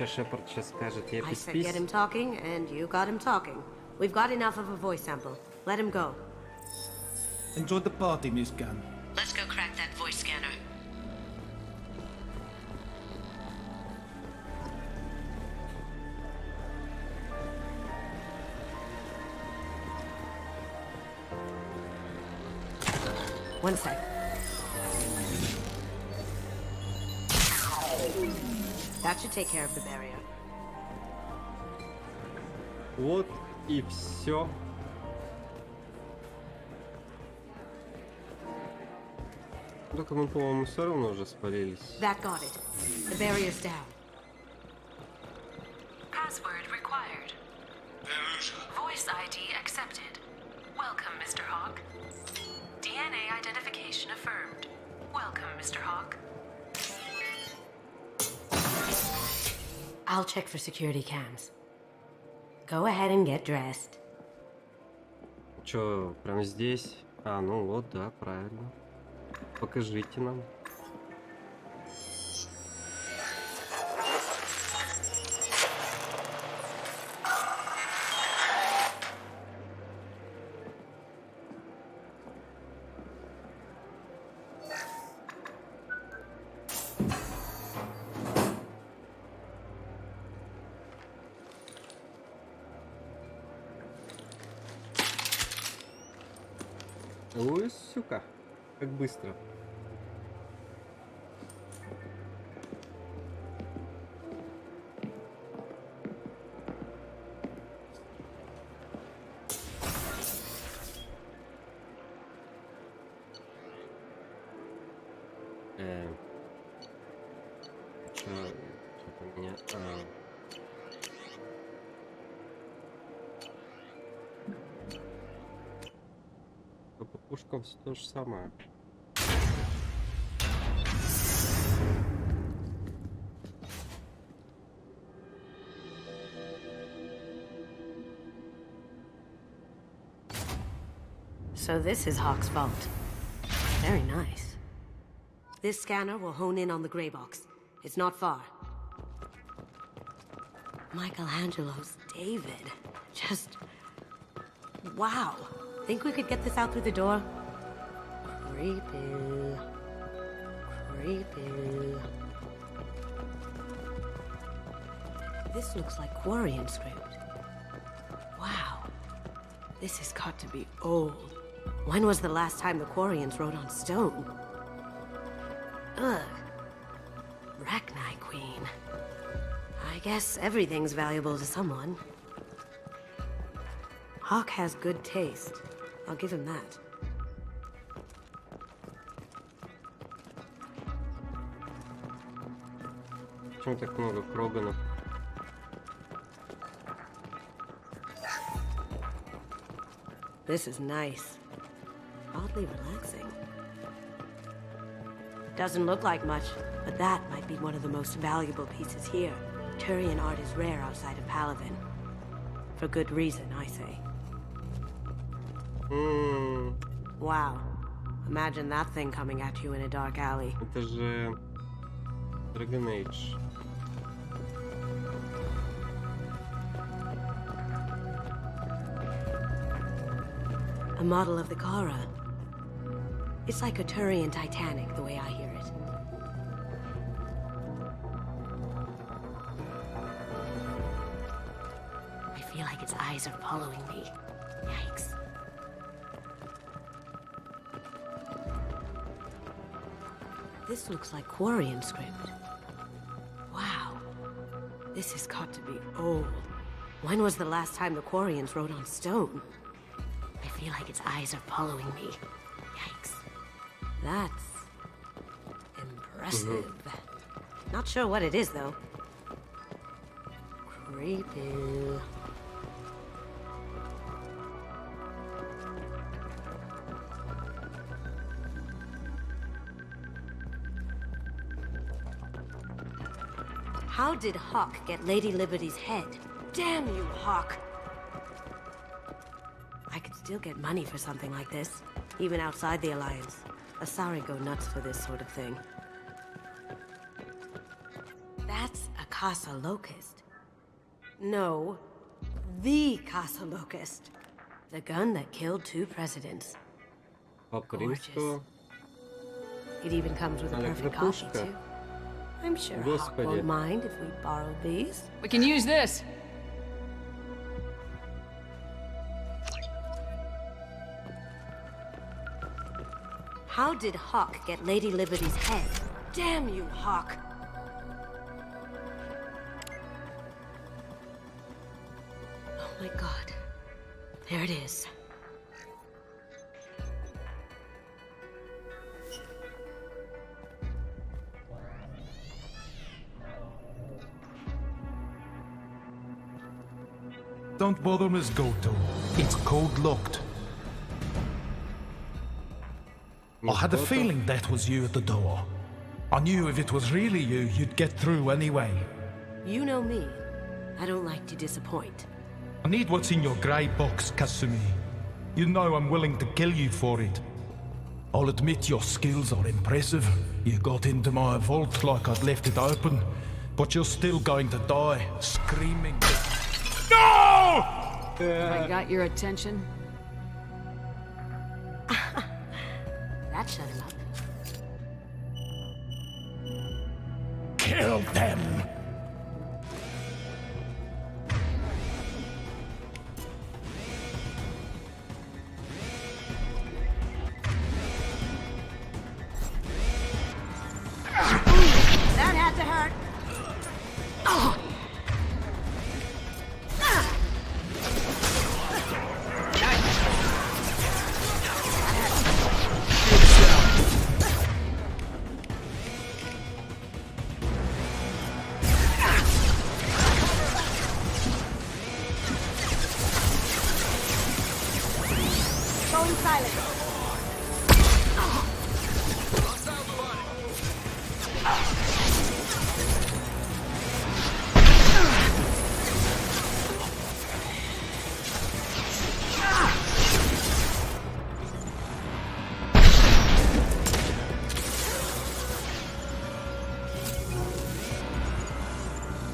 Шепард сейчас скажет? Я I said get him talking, and you got him talking. We've got enough of a voice sample. Let him go. Enjoy the party, Miss Gunn. Let's go crack that voice scanner. One sec. That should take care of the barrier. Вот и все. Только мы, по-моему, все равно уже спалились. That got it. The barrier's down. Password required. Voice ID accepted. Welcome, Mr. Hawk. DNA identification affirmed. Welcome, Mr. Hawk. I'll check for security cams. Go ahead and get dressed. Чё, прямо здесь? А, ну вот, да, правильно. Покажите нам. Ой, сука, как быстро. Чё у меня? По пушкам все то же самое. So this is Hawk's vault. Very nice. This scanner will hone in on the gray box. It's not far. Michelangelo's David. Just... wow. Think we could get this out through the door? Creepy. Creepy. This looks like Quarian script. Wow. This has got to be old. When was the last time the Quarians wrote on stone? Ugh. Rachni Queen. I guess everything's valuable to someone. Hawk has good taste. I'll give him that. Почему так много Кроганов? This is nice. Oddly relaxing. Doesn't look like much, but that might be one of the most valuable pieces here. Turian art is rare outside of Palaven. For good reason, I say. Wow. Imagine that thing coming at you in a dark alley. Это же Dragon Age. A model of the Kara. It's like a Turian Titanic, the way I hear it. I feel like its eyes are following me. Yikes. This looks like Quarian script. Wow. This has got to be old. When was the last time the Quarians wrote on stone? I feel like its eyes are following me. Yikes. That's impressive. Not sure what it is, though. Creepy. How did Hawk get Lady Liberty's head? Damn you, Hawk! I could still get money for something like this, even outside the Alliance. Asari go nuts for this sort of thing. That's a Casa Locust. No, the Casa Locust. The gun that killed 2 presidents. Gorgeous. It even comes with a perfect copy, too. I'm sure Hawk won't mind if we borrow these. We can use this. How did Hawk get Lady Liberty's head? Damn you, Hawk! Oh my god. There it is. Don't bother, Miss Goto. It's code locked. I had a feeling that was you at the door. I knew if it was really you, you'd get through anyway. You know me. I don't like to disappoint. I need what's in your grey box, Kasumi. You know I'm willing to kill you for it. I'll admit your skills are impressive. You got into my vault like I'd left it open, but you're still going to die, screaming. No! I got your attention. That shut him up. Kill them! That had to hurt. Oh. Going silent.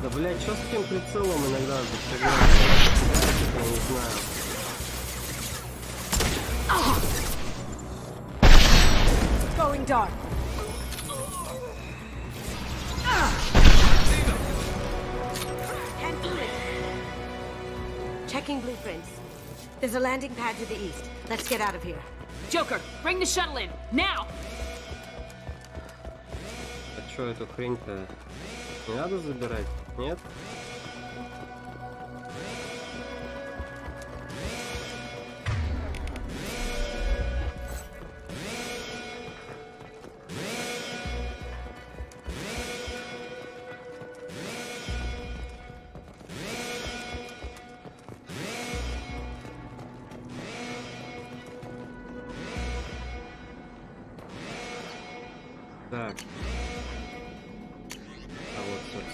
Да, блядь, что с таким прицелом иногда зашагать? Я не знаю. Going dark. Can't do it. Checking blueprints. There's a landing pad to the east. Let's get out of here. Joker, bring the shuttle in, now! А чё эту хрень-то? Не надо забирать? Нет?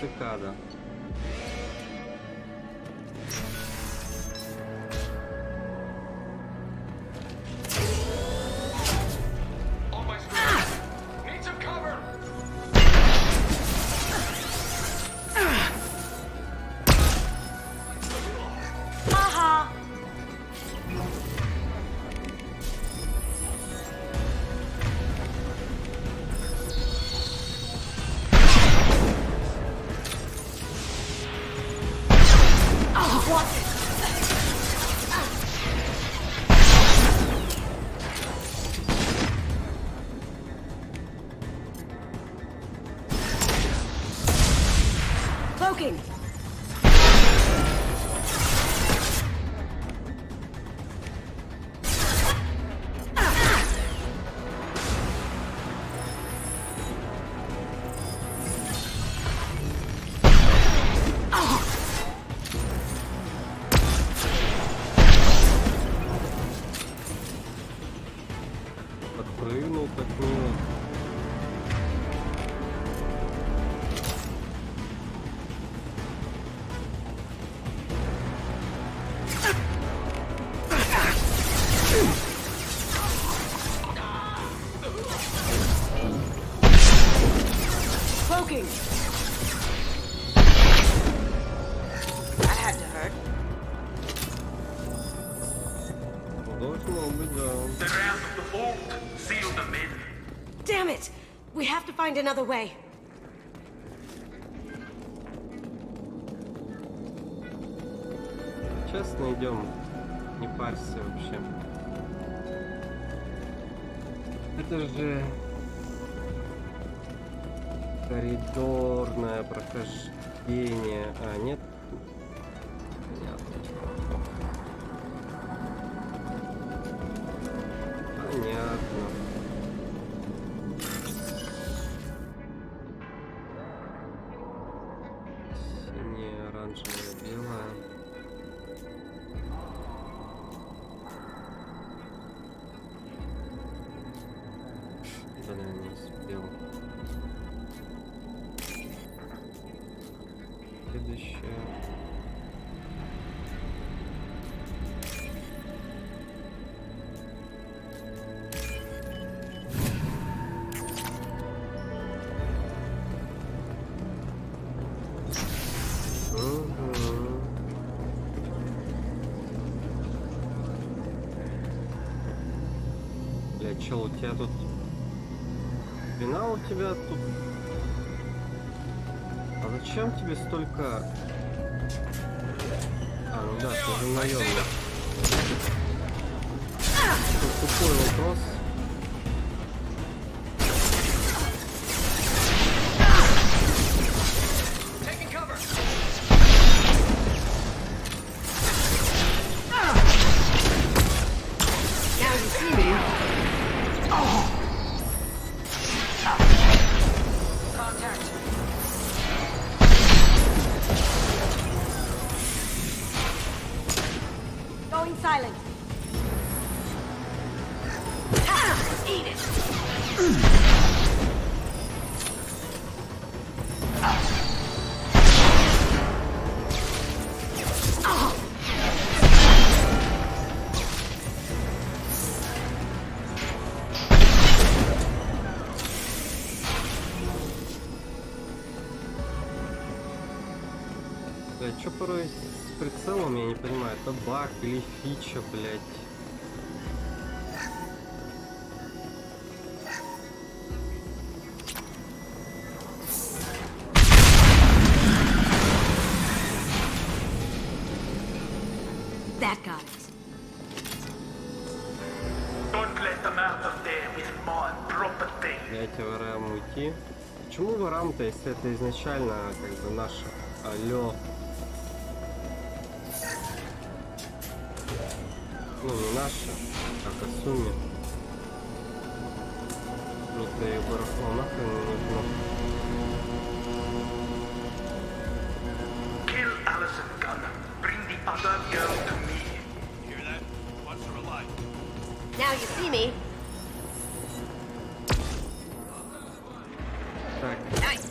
Цикада. Cloaking! Подпрыгнул так мило. Cloaking! That had to hurt. Должно быть, да. The ramp of the vault. Seal them in. Damn it! We have to find another way. Сейчас найдем. Не парься вообще. Это же коридорное прохождение. А, нет? Понятно. Синее, оранжевое, белое. Блин, не успел. Следующее. Бля, чел, у тебя тут... Вина у тебя тут... А зачем тебе столько... А, ну да, ты же наемник. Тут тупой вопрос. Going silent. Eat it. Блядь, чё порой с прицелом, я не понимаю, это баг или фича, блядь. That got it. Don't let them out of there with my property. Блядь, ворам уйти. Почему ворам-то, если это изначально как бы наше? Алло. Ну, не наше, а Касуми. Мне-то и барахло нахрен не нужно. Kill Allison Gunn. Bring the other girl to me. Hear that? Watch her alive. Now you see me. Так,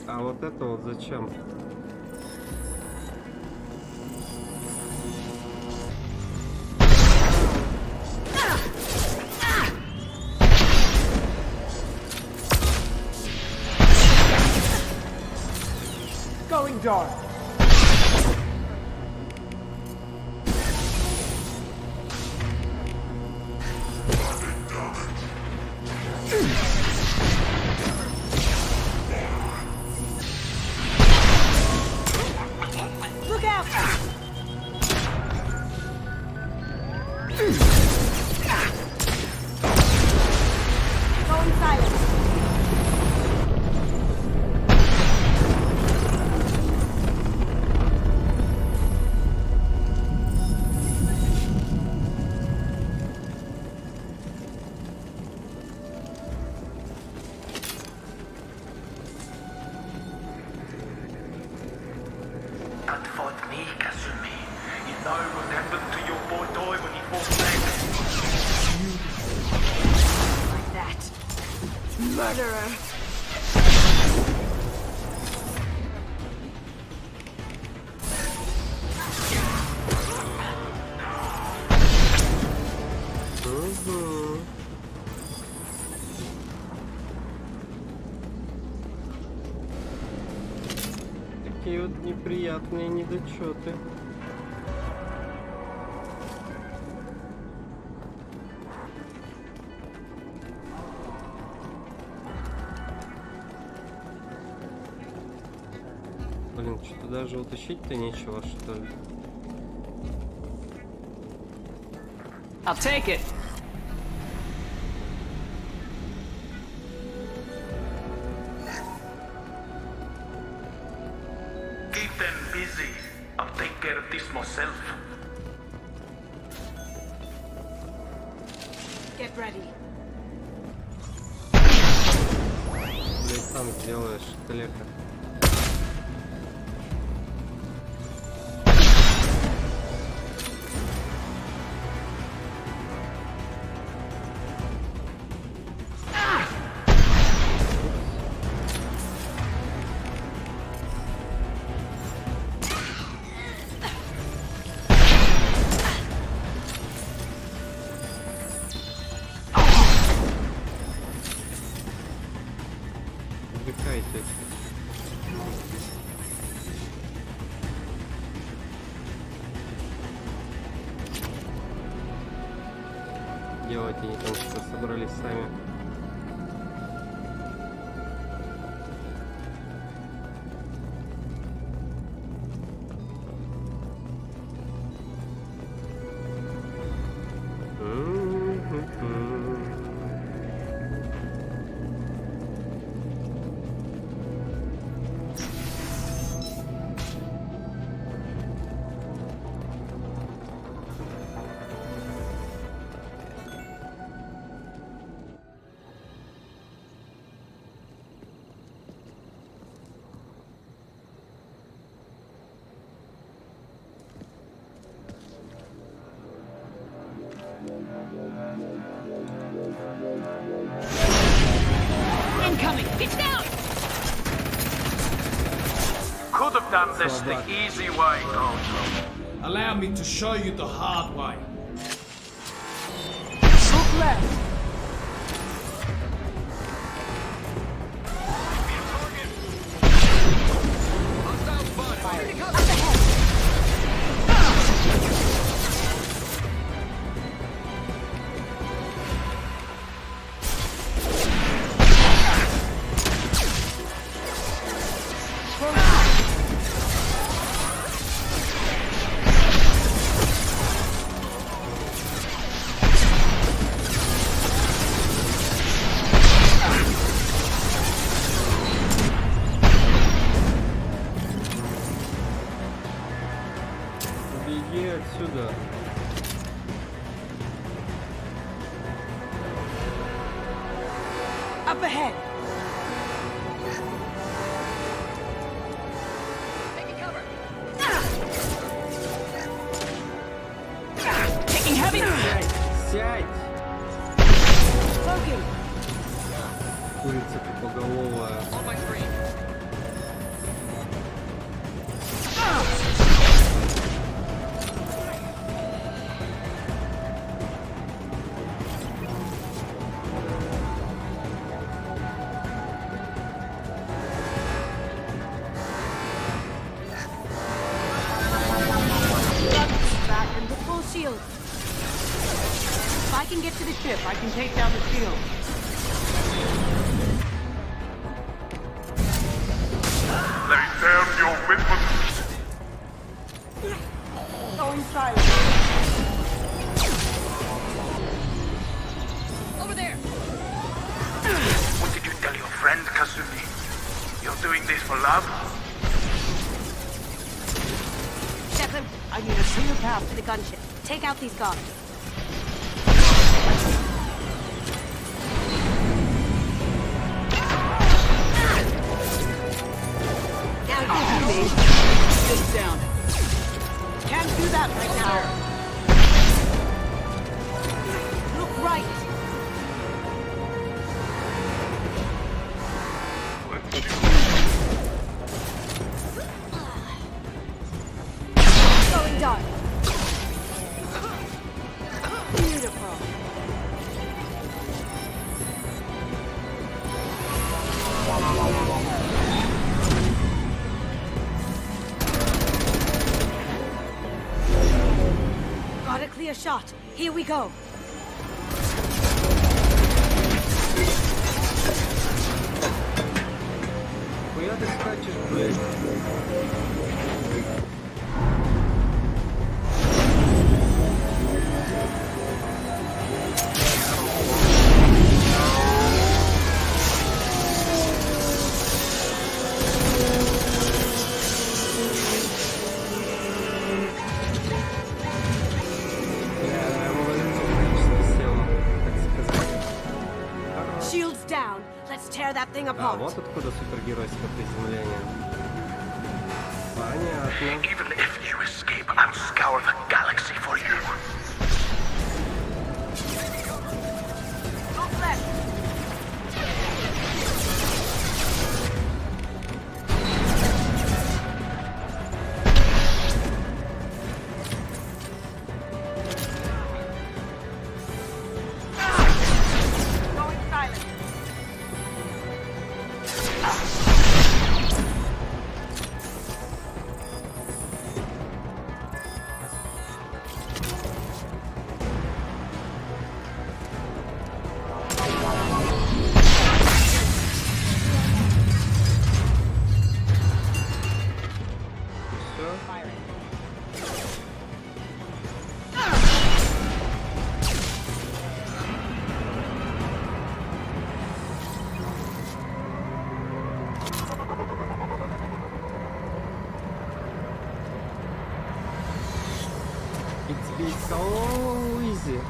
а вот это вот зачем? going dark. Look out! Going silent. That fought me, Kasumi. You know what happened to your boy Toy when he fought back? Like that. Murderer. Такие вот неприятные недочеты. Блин, что-то даже утащить-то нечего, что ли? I'll take it. Keep them busy. I'll take care of this myself. Get ready. Блин, сам сделаешь, калека. Отдыхайте. Делать они там что-то собрались сами. Incoming! It's down! Could have done this the easy way, Gojo. Allow me to show you the hard way. Look left. Беги отсюда. Up ahead. Taking heavy! Сядь! Smoking. Курица тупоголовая. ship. I can take down the shield. Lay down your weapons. Going silent. Over there! What did you tell your friend, Kasumi? You're doing this for love? Shepard, I need a clear path to the gunship. Take out these guards. Now you me. Sit down. Can't do that right now. Look right. Going dark. Beautiful. Got a clear shot. Here we go. Куда ты скачешь, блядь? Shields down. Let's tear that thing А, apart. вот откуда супергеройское приземление. Понятно. Even if you escape, I'll scour the galaxy for you. Look left. Going silent. It's so easy.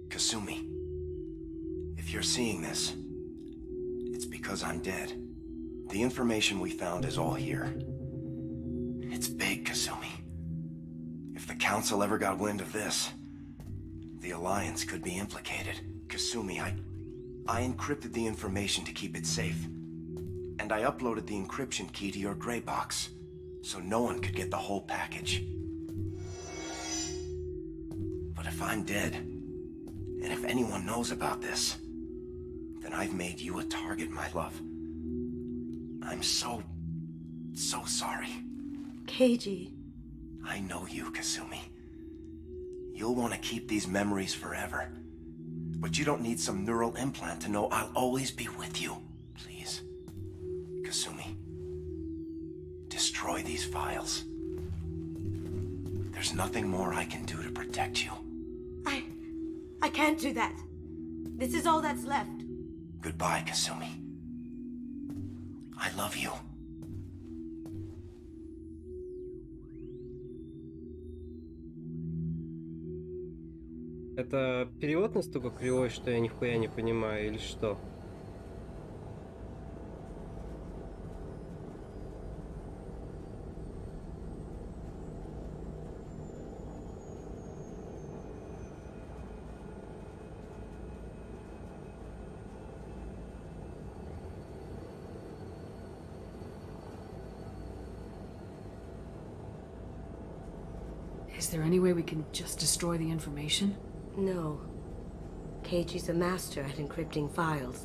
Kasumi, if you're seeing this, it's because I'm dead. The information we found is all here. It's big, Kasumi. If the Council ever got wind of this, the Alliance could be implicated. Kasumi, I encrypted the information to keep it safe. And I uploaded the encryption key to your gray box, so no one could get the whole package. But if I'm dead, and if anyone knows about this, then I've made you a target, my love. I'm so sorry. Keiji. I know you, Kasumi. You'll want to keep these memories forever. But you don't need some neural implant to know I'll always be with you. Please. Kasumi. Destroy these files. There's nothing more I can do to protect you. I can't do that. This is all that's left. Goodbye, Kasumi. I love you. Это перевод настолько кривой, что я нихуя не понимаю, или что? Is there any way we can just destroy the information? No. Keiichi's a master at encrypting files.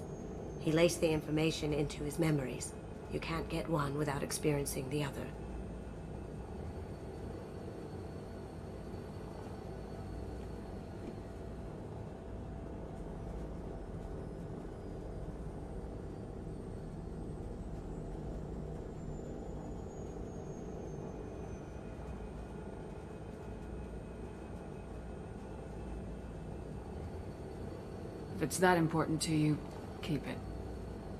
He laced the information into his memories. You can't get one without experiencing the other. If it's that important to you, keep it.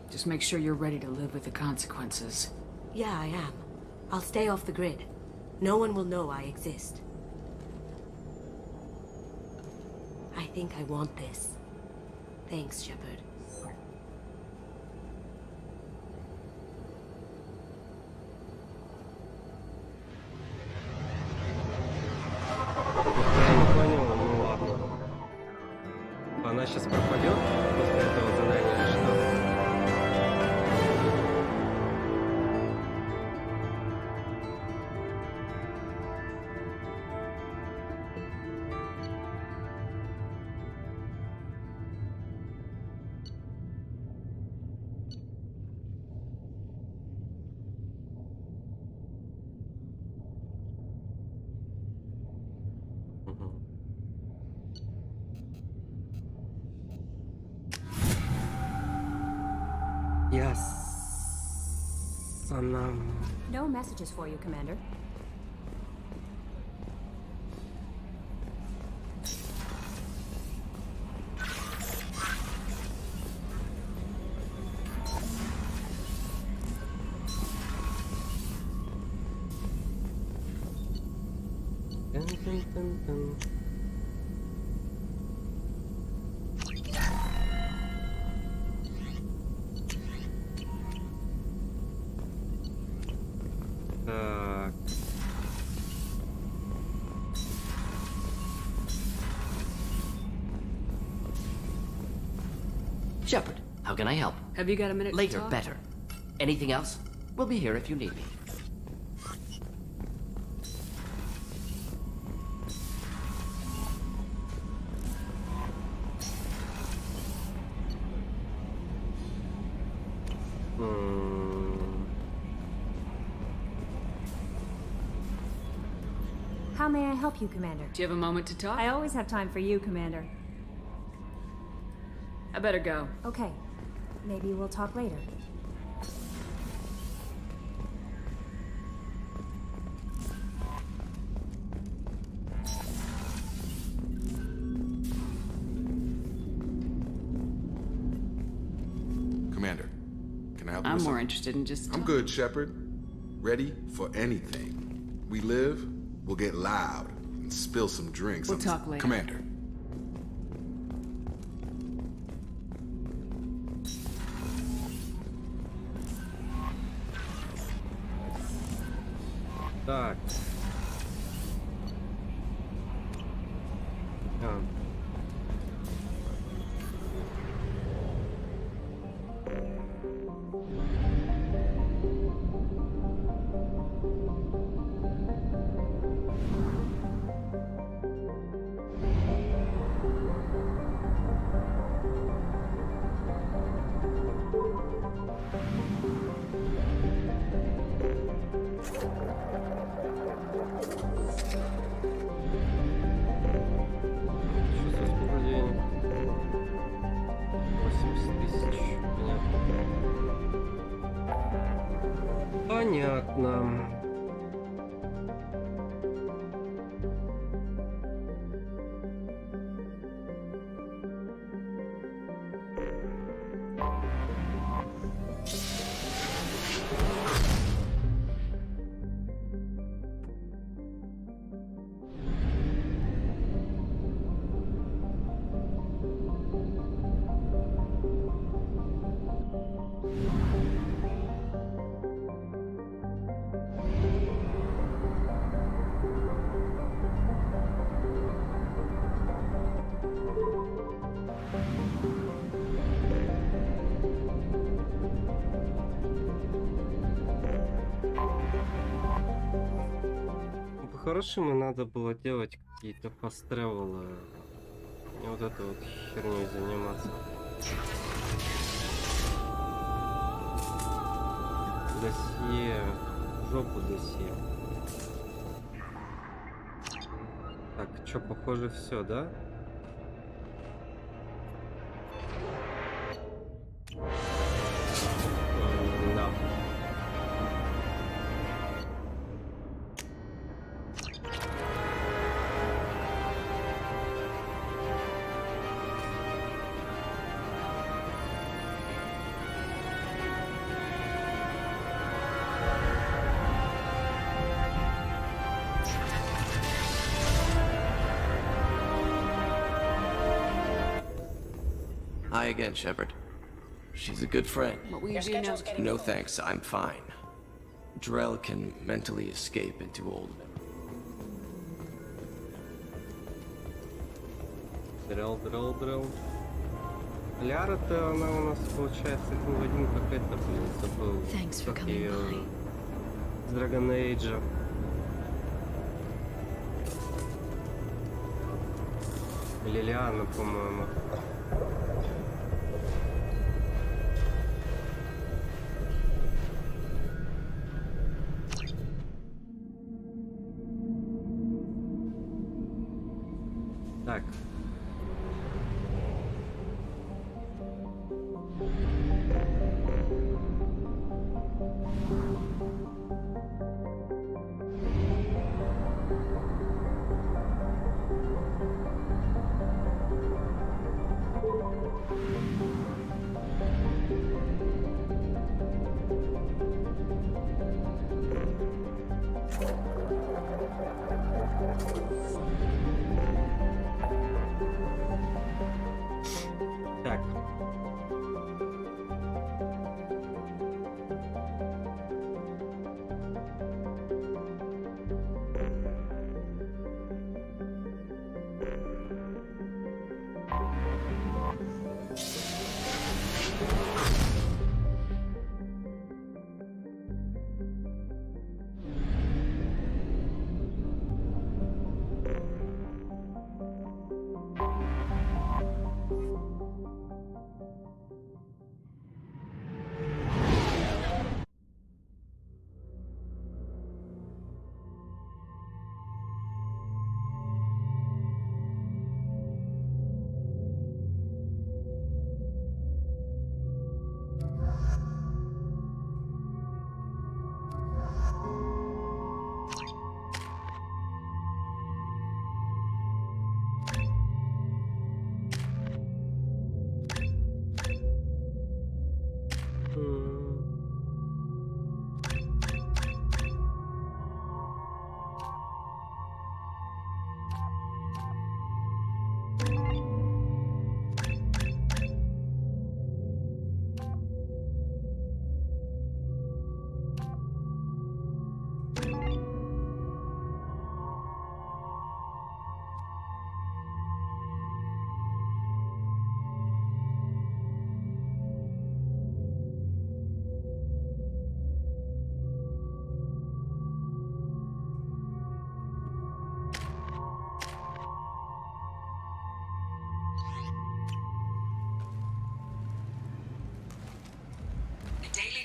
Just make sure you're ready to live with the consequences. Yeah, I am. I'll stay off the grid. No one will know I exist. I think I want this. Thanks, Shepard. Она сейчас пропадет после этого задания или что? No messages for you, Commander. Shepard, how can I help? Have you got a minute Later, to talk? better. Anything else? We'll be here if you need me. How may I help you, Commander? Do you have a moment to talk? I always have time for you, Commander. I better go. Okay. Maybe we'll talk later. Commander, can I help you I'm with more something? interested in just I'm good, Shepard. Ready for anything. We live, we'll get loud and spill some drinks. We'll talk later. Commander. Так. Понятно. по-хорошему надо было делать какие-то фаст-тревелы. И вот эту вот херней заниматься. Досье. Жопу досье. Так, чё, похоже, все, да? Да. Hi again, Shepard. She's a good friend. What will you do now? No thanks, I'm fine. Drell can mentally escape into old memories. Дрел. Ляра-то она у нас получается один в один, как это, блин, забыл. Как ее с Dragon Age. Лилиана, по-моему. Так. Так.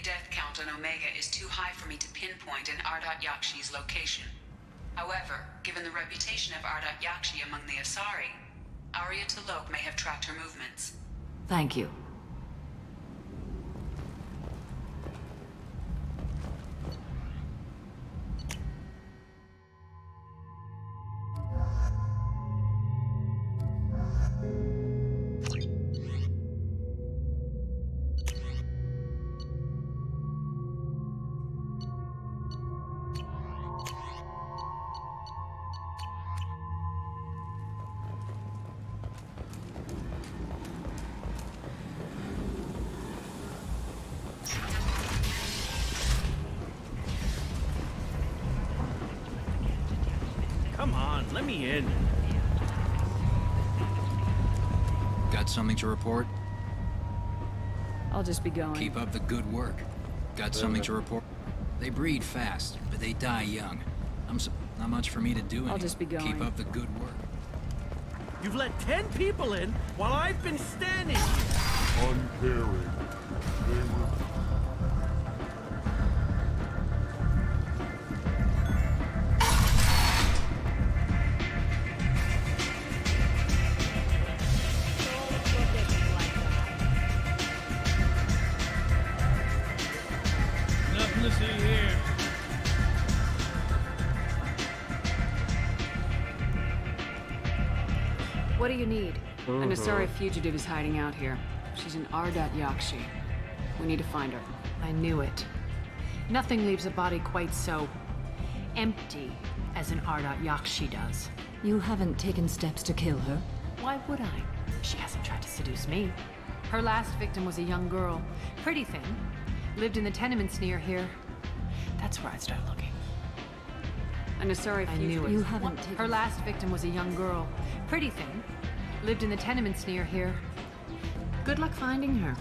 Death count on Omega is too high for me to pinpoint an Ardat Yakshi's location. However, given the reputation of Ardat Yakshi among the Asari, Arya T'Loak may have tracked her movements. Thank you. Come on, let me in. Got something to report? I'll just be going. Keep up the good work. Got something to report? They breed fast, but they die young. Not much for me to do anymore. I'll just be going. Keep up the good work. You've let 10 people in while I've been standing here. Uncaring. They were... Nothing to see here. What do you need? An Asari fugitive is hiding out here. She's in Ardat Yakshi. We need to find her. I knew it. Nothing leaves a body quite so empty as an Ardat Yakshi does. You haven't taken steps to kill her? Why would I? She hasn't tried to seduce me. Her last victim was a young girl. Pretty thin. Lived in the tenements near here. That's where I'd start looking. An Asari fugitive. You haven't taken... Her last victim was a young girl. Pretty thin. Lived in the tenements near here. Good luck finding her.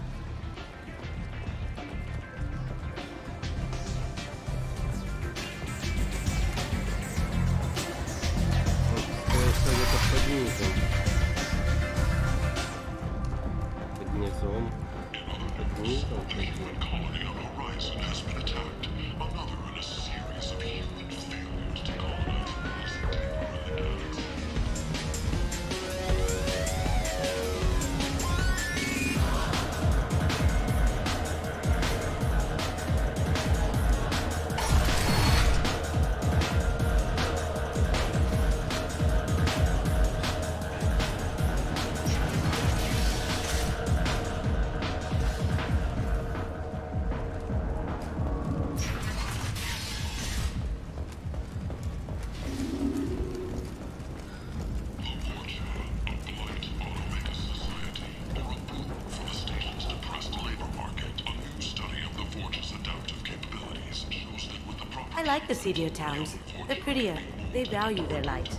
I like the seedier towns. They're prettier. They value their light.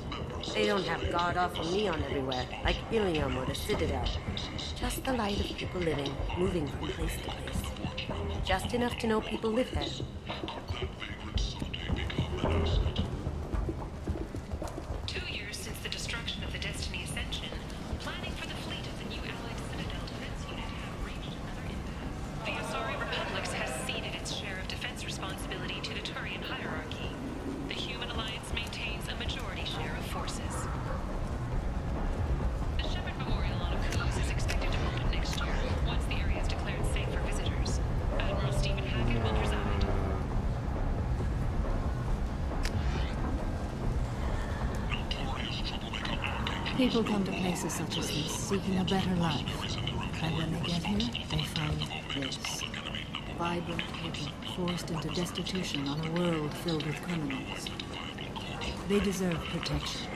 They don't have god-awful neon everywhere, like Ilium or the Citadel. Just the light of people living, moving from place to place. Just enough to know people live there. Since the destruction of the Destiny Ascension, planning for the fleet of the new Allied Citadel Defense Unit have reached another impasse. The Asari Republics has ceded its share of defense responsibility to the Turian hierarchy. The Human Alliance maintains a majority share of forces. The Shepard Memorial on Akuz is expected to open next year, once the area is declared safe for visitors. Admiral Stephen Hackett will preside. People come to places such as this, seeking a better life. And when they get here, they find this. Vibrant people forced into destitution on a world filled with criminals. They deserve protection.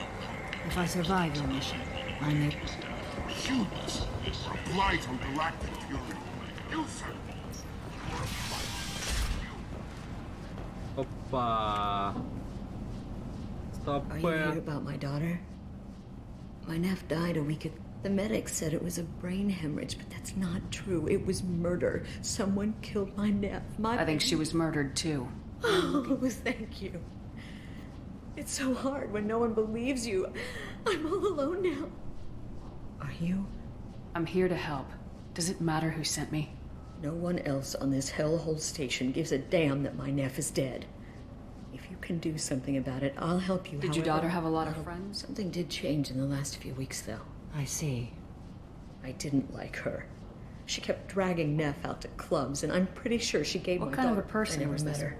If I survive your mission, I may... Humans. A blight on galactic fury. Ilsa. Опа. Стоп. Are you here about my daughter? My nephew died a week ago. The medics said it was a brain hemorrhage, but that's not true. It was murder. Someone killed my nephew. I think she was murdered too. Oh, thank you. It's so hard when no one believes you. I'm all alone now. Are you? I'm here to help. Does it matter who sent me? No one else on this hellhole station gives a damn that my nephew is dead. If you can do something about it, I'll help you. Did your daughter have a lot of friends? Something did change in the last few weeks, though. I see. I didn't like her. She kept dragging Neff out to clubs, and I'm pretty sure she gave What my kind of daughter... a person I never was met this? her.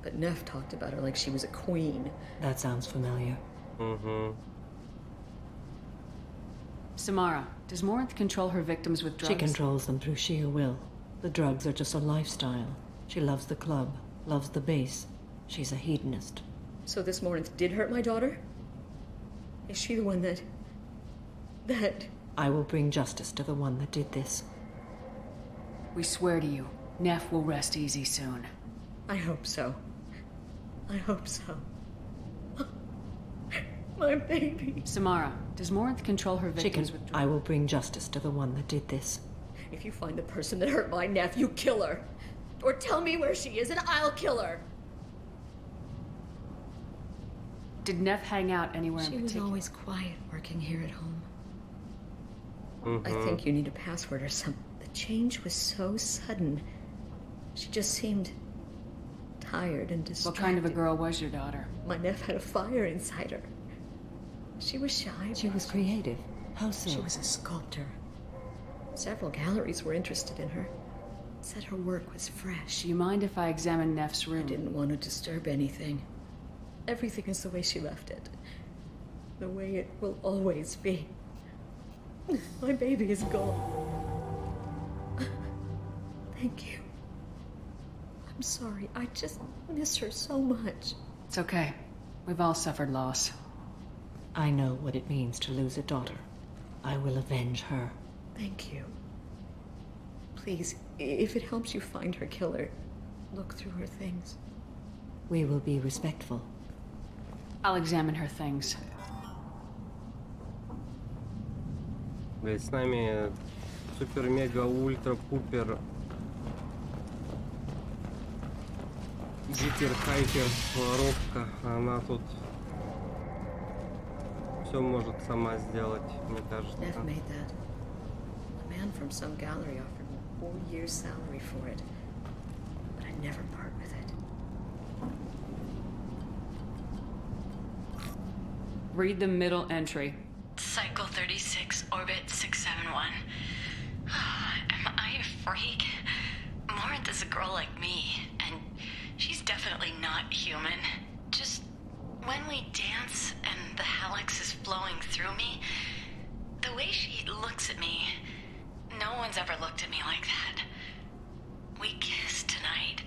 But Neff talked about her like she was a queen. That sounds familiar. Samara, does Morinth control her victims with drugs? She controls them through sheer will. The drugs are just a lifestyle. She loves the club, loves the base. She's a hedonist. So this Morinth did hurt my daughter? Is she the one that... I will bring justice to the one that did this. We swear to you, Neff will rest easy soon. I hope so. I hope so. My baby. Samara, does Morinth control her victims with drugs? I will bring justice to the one that did this. If you find the person that hurt my nephew, kill her. Or tell me where she is and I'll kill her. Did Neff hang out anywhere in She was particular? always quiet working here at home. Mm-hmm. I think you need a password or something. The change was so sudden. She just seemed tired and distracted. What kind of a girl was your daughter? My Neff had a fire inside her. She was shy. She was creative. How so? She was a sculptor. Several galleries were interested in her. Said her work was fresh. Do you mind if I examine Neff's room? I didn't want to disturb anything. Everything is the way she left it. The way it will always be. My baby is gone. Thank you. I'm sorry. I just miss her so much. It's okay. We've all suffered loss. I know what it means to lose a daughter. I will avenge her. Thank you. Please, if it helps you find her killer, look through her things. We will be respectful. I'll examine her things. Блять, с нами супер-мега-ультра-пупер гипер-хайпер воровка. Она тут все может сама сделать, мне кажется. Neff made that. A man from some gallery offered me 4 years' salary for it, but I'd never part with it. Read the middle entry. Cycle 36, orbit 671. Am I a freak? Morinth is a girl like me, and she's definitely not human. Just when we dance and the helix is flowing through me, the way she looks at me, no one's ever looked at me like that. We kissed tonight.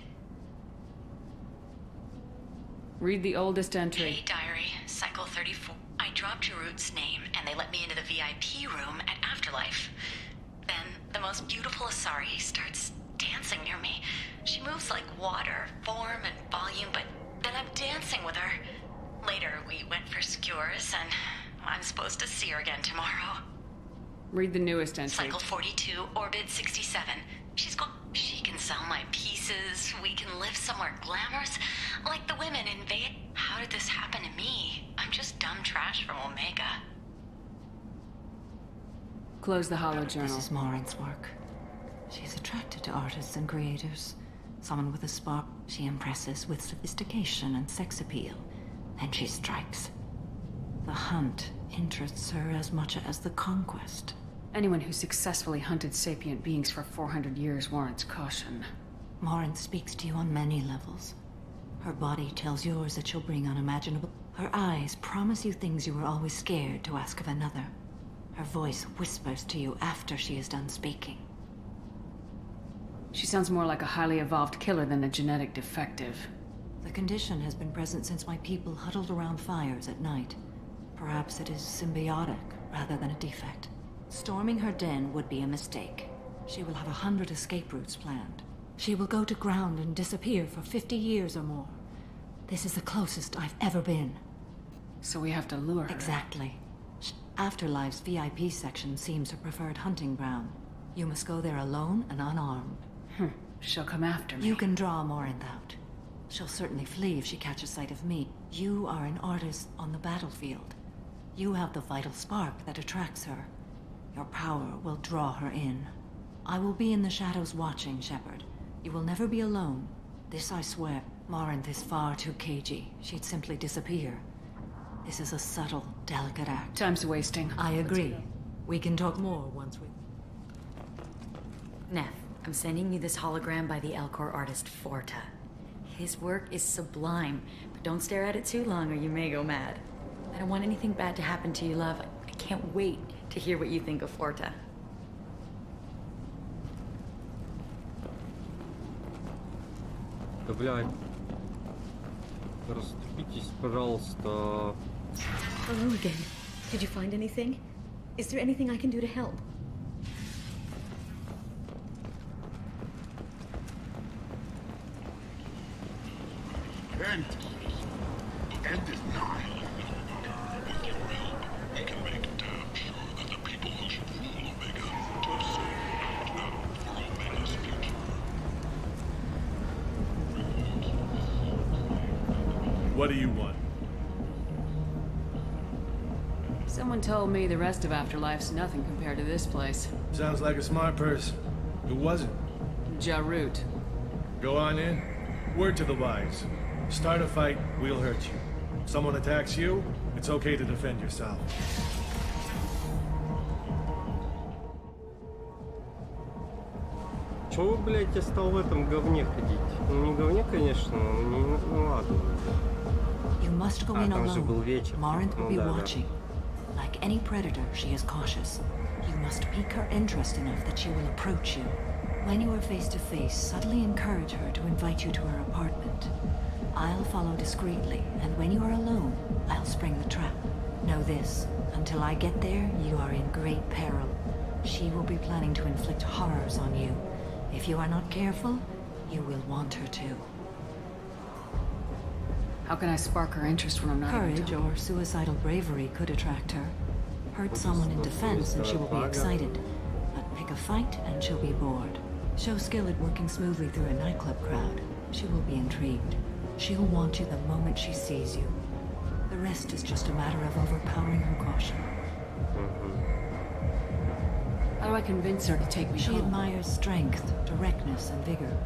Read the oldest entry. Hey, diary, cycle 34. I dropped Jarut's name, and they let me into the VIP room at Afterlife. Then, the most beautiful Asari starts dancing near me. She moves like water, form and volume, but then I'm dancing with her. Later, we went for skewers, and I'm supposed to see her again tomorrow. Read the newest entry. Cycle 42, orbit 67. She can sell my pieces. We can live somewhere glamorous, like the women in Vegas. How did this happen to me? I'm just dumb trash from Omega. Close the hollow journal. This is Morinth's work. She's attracted to artists and creators. Someone with a spark. She impresses with sophistication and sex appeal. Then she strikes. The hunt interests her as much as the conquest. Anyone who successfully hunted sapient beings for 400 years warrants caution. Morinth speaks to you on many levels. Her body tells yours that she'll bring unimaginable. Her eyes promise you things you were always scared to ask of another. Her voice whispers to you after she is done speaking. She sounds more like a highly evolved killer than a genetic defective. The condition has been present since my people huddled around fires at night. Perhaps it is symbiotic rather than a defect. Storming her den would be a mistake. She will have 100 escape routes planned. She will go to ground and disappear for 50 years or more. This is the closest I've ever been. So we have to lure her. Exactly. Afterlife's VIP section seems her preferred hunting ground. You must go there alone and unarmed. She'll come after me. You can draw Morinth out. She'll certainly flee if she catches sight of me. You are an artist on the battlefield. You have the vital spark that attracts her. Your power will draw her in. I will be in the shadows watching, Shepard. You will never be alone. This I swear. Morinth is far too cagey. She'd simply disappear. This is a subtle, delicate act. Time's wasting. I agree. We can talk more once we... Neff, I'm sending you this hologram by the Elcor artist Forta. His work is sublime, but don't stare at it too long or you may go mad. I don't want anything bad to happen to you, love. I can't wait to hear what you think of Forta. Да, блядь. Расступитесь, пожалуйста. Hello again. Did you find anything? Is there anything I can do to help? End is nigh. We can make damn sure that the people who should rule Omega do so now for Omega's future. What do you want? Someone told me the rest of Afterlife's nothing compared to this place. Sounds like a smart person. Who was it? Jarut. Go on in. Word to the wise. Start a fight, we'll hurt you. Someone attacks you, it's okay to defend yourself. Чего, блядь, я стал в этом говне ходить? Ну не говне, конечно, ну ладно. You must go in там же был alone. вечер. Morinth will be да. watching. Like any predator, she is cautious. You must pique her interest enough that she will approach you. When you are face to face, subtly encourage her to invite you to her apartment. I'll follow discreetly, and when you are alone, I'll spring the trap. Know this, until I get there, you are in great peril. She will be planning to inflict horrors on you. If you are not careful, you will want her to. How can I spark her interest when I'm not even Courage talking? or suicidal bravery could attract her. Hurt someone in defense and she will be excited. But pick a fight and she'll be bored. Show skill at working smoothly through a nightclub crowd. She will be intrigued. She'll want you the moment she sees you. The rest is just a matter of overpowering her caution. How do I convince her to take me She home? admires strength, directness, and vigor.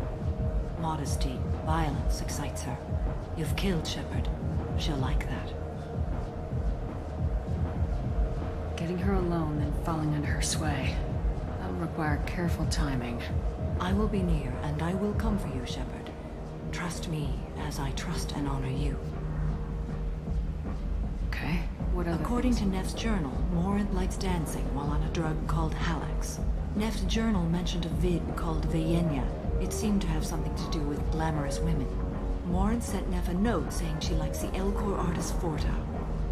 Modesty, violence excites her. You've killed Shepard. She'll like that. Getting her alone, then falling under her sway. That'll require careful timing. I will be near, and I will come for you, Shepard. Trust me, as I trust and honor you. Okay, what other According things? to Neff's journal, Morinth likes dancing while on a drug called Halax. Neff's journal mentioned a vid called Veyenya. It seemed to have something to do with glamorous women. Morinth sent Neff a note saying she likes the Elcor artist Forta.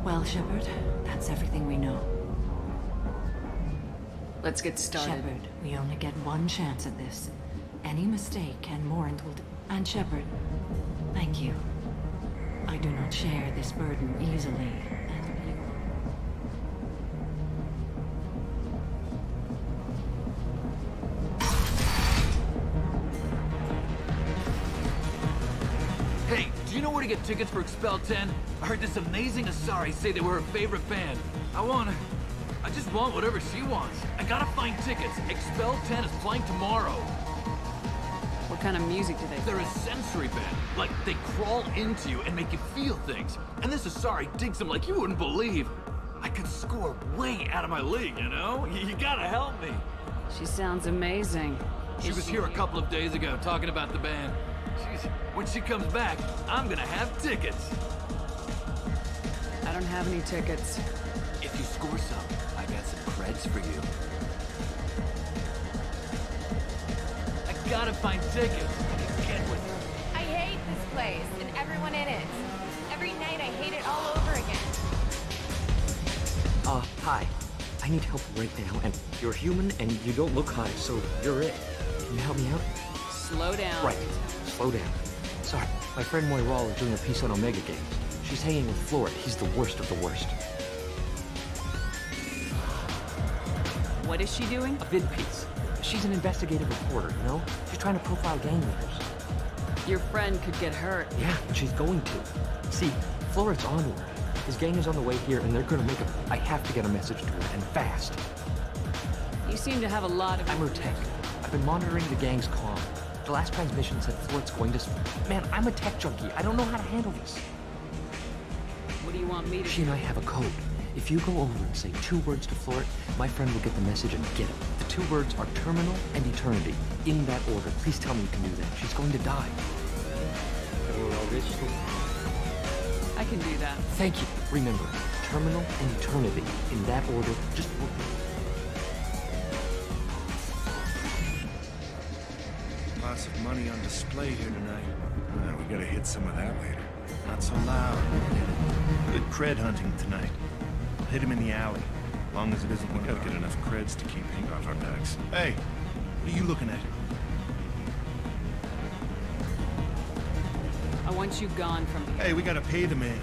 Well, Shepard, that's everything we know. Let's get started. Shepard, we only get one chance at this. Any mistake and Morinth will... And Shepard, thank you. I do not share this burden easily, and you... Hey, do you know where to get tickets for Expel 10? I heard this amazing Asari say they were her favorite band. I just want whatever she wants. I gotta find tickets. Expel 10 is playing tomorrow. What kind of music do they They're a sensory band. Like, they crawl into you and make you feel things. And this Asari digs them like you wouldn't believe. I could score way out of my league, you know? You gotta help me. She sounds amazing. She was here a couple of days ago talking about the band. When she comes back, I'm gonna have tickets. I don't have any tickets. If you score some, I got some creds for you. I gotta find tickets. Get with her. I hate this place and everyone in it. Every night I hate it all over again. Hi. I need help right now, and you're human and you don't look high, so you're it. Can you help me out? Slow down. Right. Slow down. Sorry, my friend Moiral is doing a piece on Omega Games. She's hanging with Florid. He's the worst of the worst. What is she doing? A vid piece. She's an investigative reporter, you know? She's trying to profile gang leaders. Your friend could get hurt. Yeah, and she's going to. See, Florid's onward. His gang is on the way here, and they're gonna make a... I have to get a message to her, and fast. You seem to have a lot of... I'm her tech. I've been monitoring the gang's comm. The last transmission said Florid's going to... Man, I'm a tech junkie. I don't know how to handle this. What do you want me to She and I have a code. If you go over and say 2 words to Florid, my friend will get the message and get it. The 2 words are terminal and eternity. In that order. Please tell me you can do that. She's going to die. I can do that. Thank you. Remember, terminal and eternity. In that order. Just... Lots of money on display here tonight. We gotta hit some of that later. Not so loud. Good cred hunting tonight. Hit him in the alley. Long as it isn't one, we gotta get enough creds to keep him off our backs. Hey, what are you looking at? I want you gone from here. Hey, we gotta pay the man.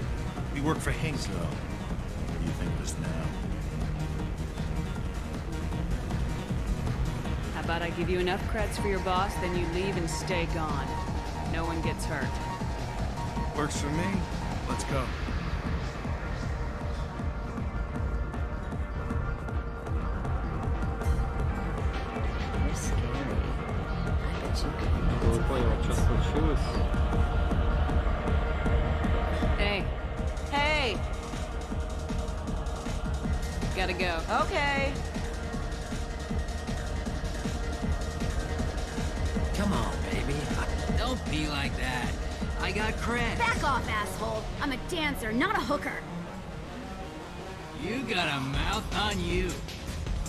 We work for Hank. So, what do you think of us now? How about I give you enough creds for your boss, then you leave and stay gone. No one gets hurt. Works for me. Let's go. получилось. Hey. Hey! Gotta go. Okay. Come on, baby. Don't be like that. I got cred. Back off, asshole. I'm a dancer, not a hooker. You got a mouth on you.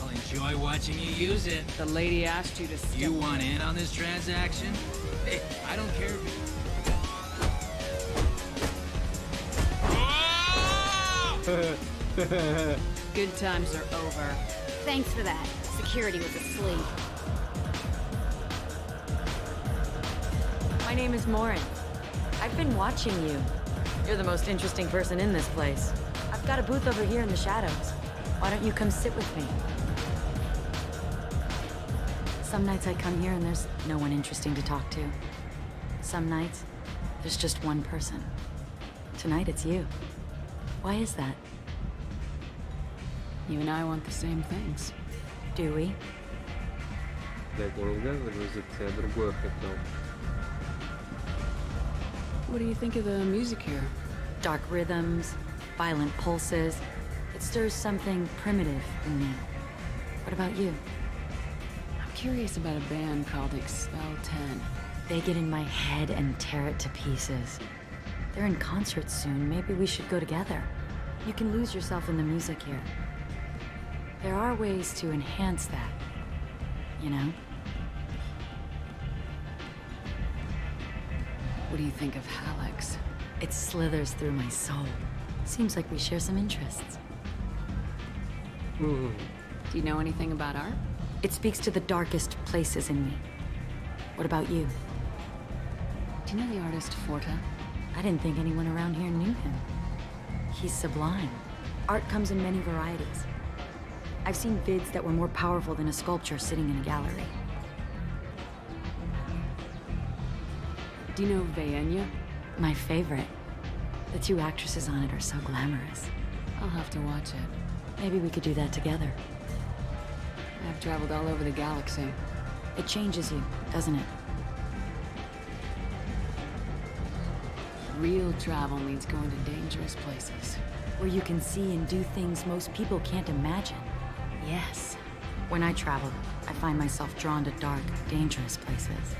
I'll enjoy watching you use it. The lady asked you to step. You want in on this transaction? Hey, I don't care if Good times are over. Thanks for that. Security was asleep. My name is Morin. I've been watching you. You're the most interesting person in this place. I've got a booth over here in the shadows. Why don't you come sit with me? Some nights I come here and there's no one interesting to talk to. Some nights, there's just one person. Tonight it's you. Why is that? You and I want the same things. Do we? Блядь, я нельзя загрузиться, я другое хотел. What do you think of the music here? Dark rhythms, violent pulses. It stirs something primitive in me. What about you? I'm curious about a band called Expel 10. They get in my head and tear it to pieces. They're in concert soon. Maybe we should go together. You can lose yourself in the music here. There are ways to enhance that, you know? What do you think of Hallex? It slithers through my soul. Seems like we share some interests. Do you know anything about art? It speaks to the darkest places in me. What about you? Do you know the artist Forta? I didn't think anyone around here knew him. He's sublime. Art comes in many varieties. I've seen vids that were more powerful than a sculpture sitting in a gallery. Do you know Vaenya? My favorite. The two actresses on it are so glamorous. I'll have to watch it. Maybe we could do that together. I've traveled all over the galaxy. It changes you, doesn't it? Real travel means going to dangerous places. Where you can see and do things most people can't imagine. Yes. When I travel, I find myself drawn to dark, dangerous places.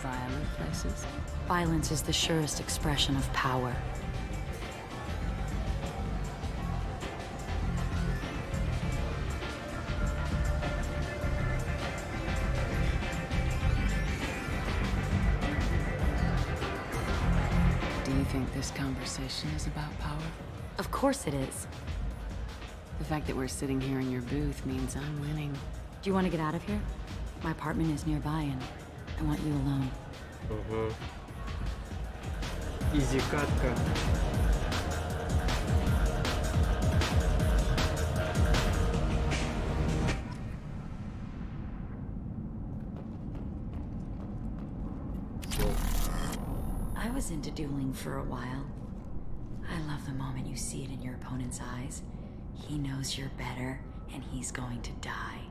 Violent places? Violence is the surest expression of power. Do you think this conversation is about power? Of course it is. The fact that we're sitting here in your booth means I'm winning. Do you want to get out of here? My apartment is nearby and I want you alone. Изи катка. I was into dueling for a while. I love the moment you see it in your opponent's eyes. He knows you're better, and he's going to die.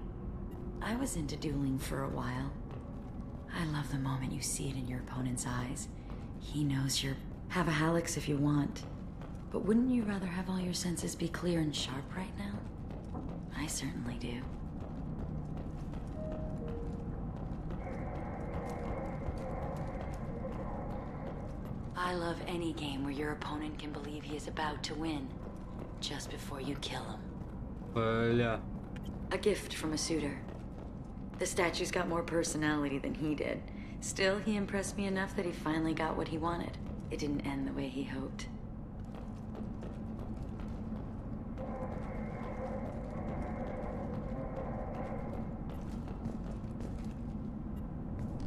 I was into dueling for a while. I love the moment you see it in your opponent's eyes. He knows you're... Have a Hallex if you want. But wouldn't you rather have all your senses be clear and sharp right now? I certainly do. I love any game where your opponent can believe he is about to win, just before you kill him. Бля. A gift from a suitor. The statue's got more personality than he did. Still, he impressed me enough that he finally got what he wanted. It didn't end the way he hoped.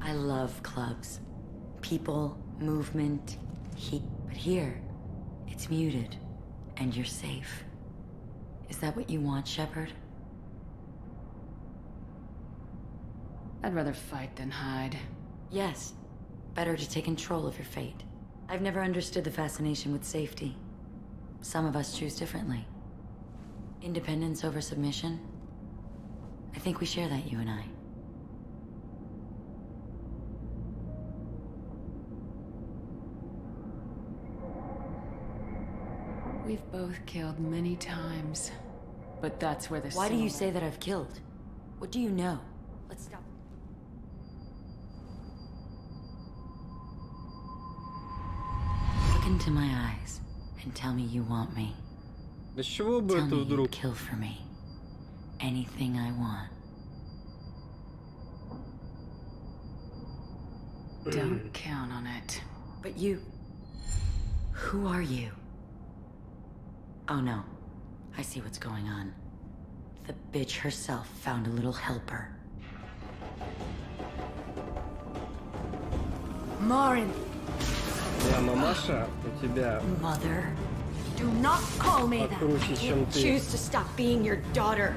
I love clubs. People, movement, heat. But here, it's muted, and you're safe. Is that what you want, Shepard? I'd rather fight than hide. Yes. Better to take control of your fate. I've never understood the fascination with safety. Some of us choose differently. Independence over submission? I think we share that, you and I. We've both killed many times. But that's where the Why do you say that I've killed? What do you know? Let's stop. Look into my eyes and tell me you want me. Да с чего бы Tell это me вдруг? you'd kill for me. Anything I want. Don't count on it. But you... Who are you? Oh no. I see what's going on. The bitch herself found a little helper. Morin! Я мамаша, у тебя Mother, do not call me that. покруче, I чем can't ты. choose to stop being your daughter.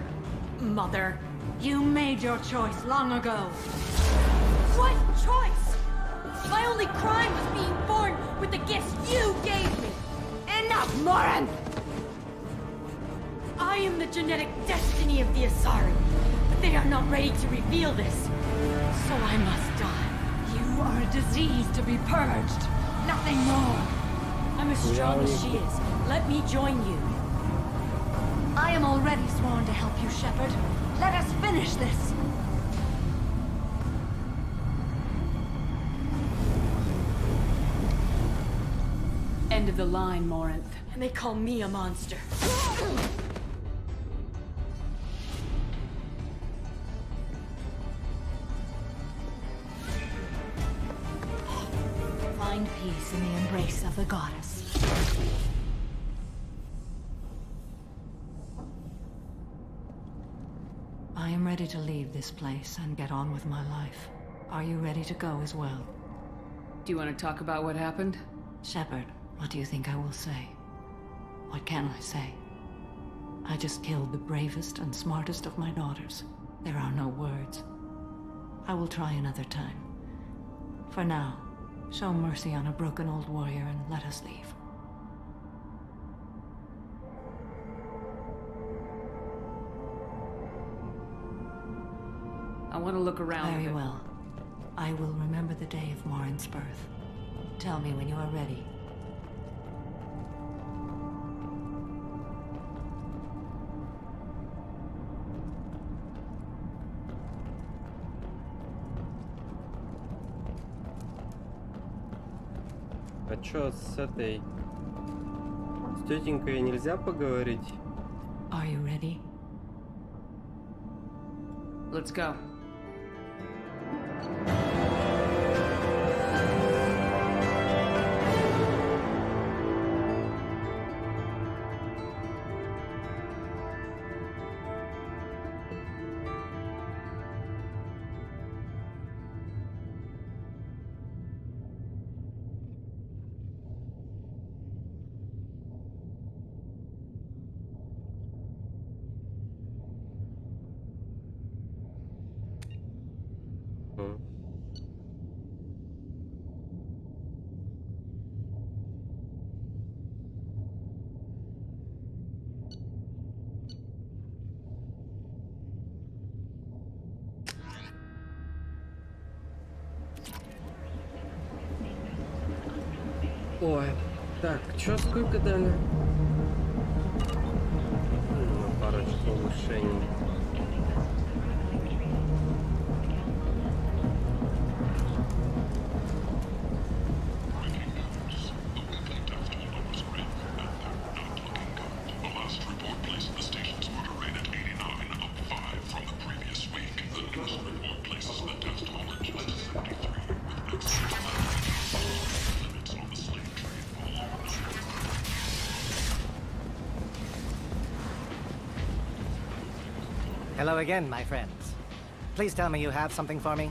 Mother, you made your choice long ago. What choice? My only crime was being born with the gifts you gave me. Enough, Morin! I am the genetic destiny of the Asari, but they are not ready to reveal this. So I must die. You are a disease to be purged. Nothing more. I'm as strong as she is. Let me join you. I am already sworn to help you, Shepard. Let us finish this. End of the line, Morinth. And they call me a monster. Find peace in the embrace of the goddess. I am ready to leave this place and get on with my life. Are you ready to go as well? Do you want to talk about what happened? Shepard, what do you think I will say? What can I say? I just killed the bravest and smartest of my daughters. There are no words. I will try another time. For now, show mercy on a broken old warrior and let us leave. I want to look around. Very well. I will remember the day of Morin's birth. Tell me when you are ready. А чё с этой... С тетенькой нельзя поговорить? Are you ready? Let's go. Ой, так, чё, сколько дали? Парочку улучшений. Hello again, my friends. Please tell me you have something for me.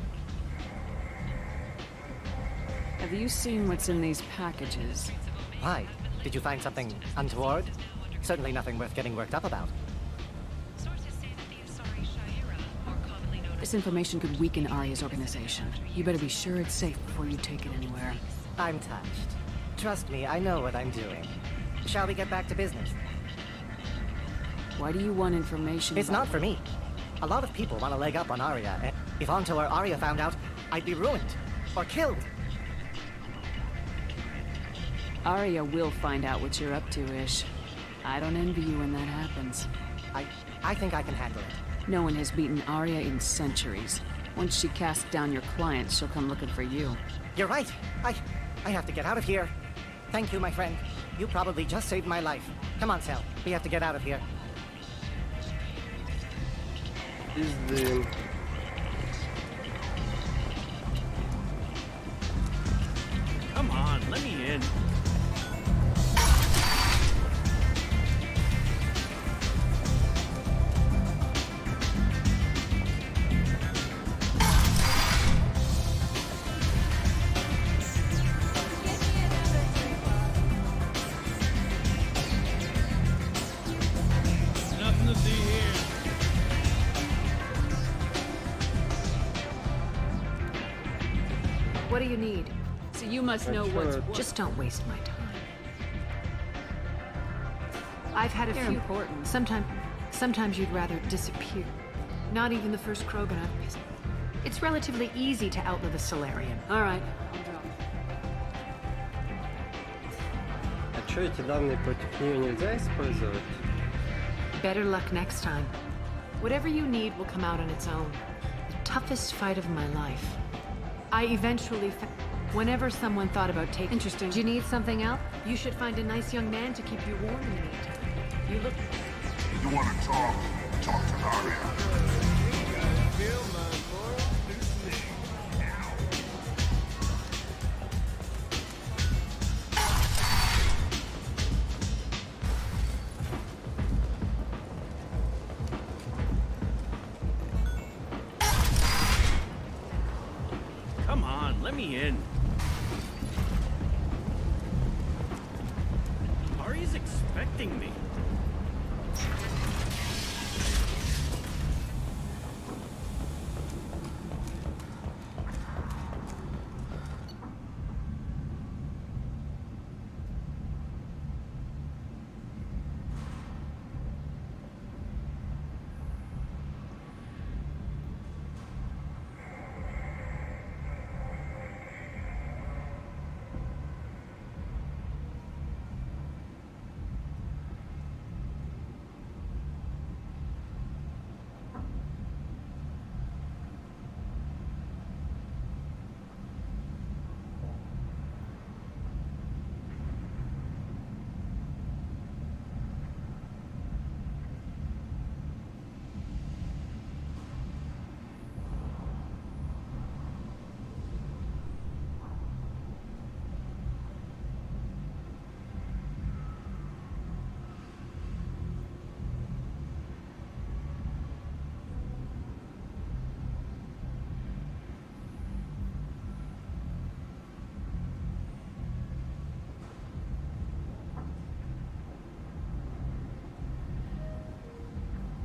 Have you seen what's in these packages? Why? Did you find something untoward? Certainly nothing worth getting worked up about. This information could weaken Arya's organization. You better be sure it's safe before you take it anywhere. I'm touched. Trust me, I know what I'm doing. Shall we get back to business? Why do you want information It's about... not for me. A lot of people want a leg up on Arya, and if Anto or Arya found out, I'd be ruined. Or killed. Arya will find out what you're up to, Ish. I don't envy you when that happens. I think I can handle it. No one has beaten Arya in centuries. Once she casts down your clients, she'll come looking for you. You're right. I have to get out of here. Thank you, my friend. You probably just saved my life. Come on, Sal. We have to get out of here. Пиздим. Come on, let me in. Nothing to see here. What do you need? So you must know what's what. Just don't waste my time. I've had a They're few. important. Sometimes you'd rather disappear. Not even the first Krogan I've missed. It's relatively easy to outlive a Solarian. All right, I'll drop. А чё, эти данные против нее нельзя использовать? Better luck next time. Whatever you need will come out on its own. The toughest fight of my life. I eventually whenever someone thought about taking... Interesting. Do you need something else? You should find a nice young man to keep you warm in the meantime. You look... You want to talk? Talk to Arya. Come on, let me in. Arya's expecting me.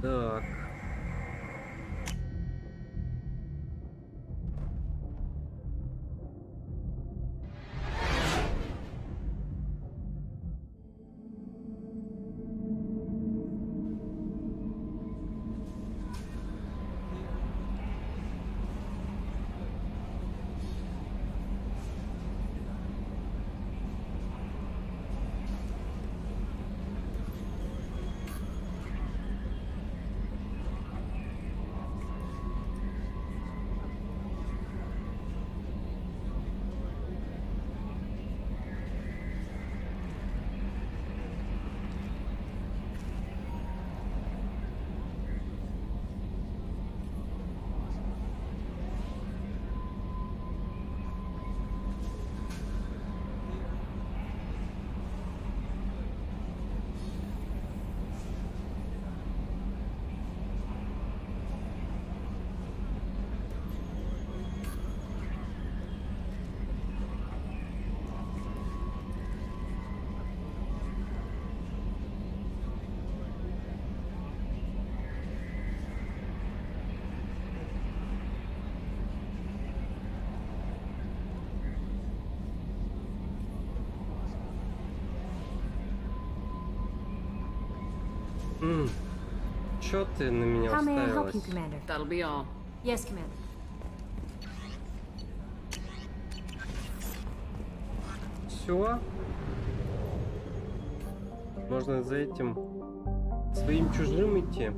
Так. Чё ты на меня How may I help уставилась? you, Commander? That'll be all. Yes, Commander. Всё? Можно за этим своим чужим идти.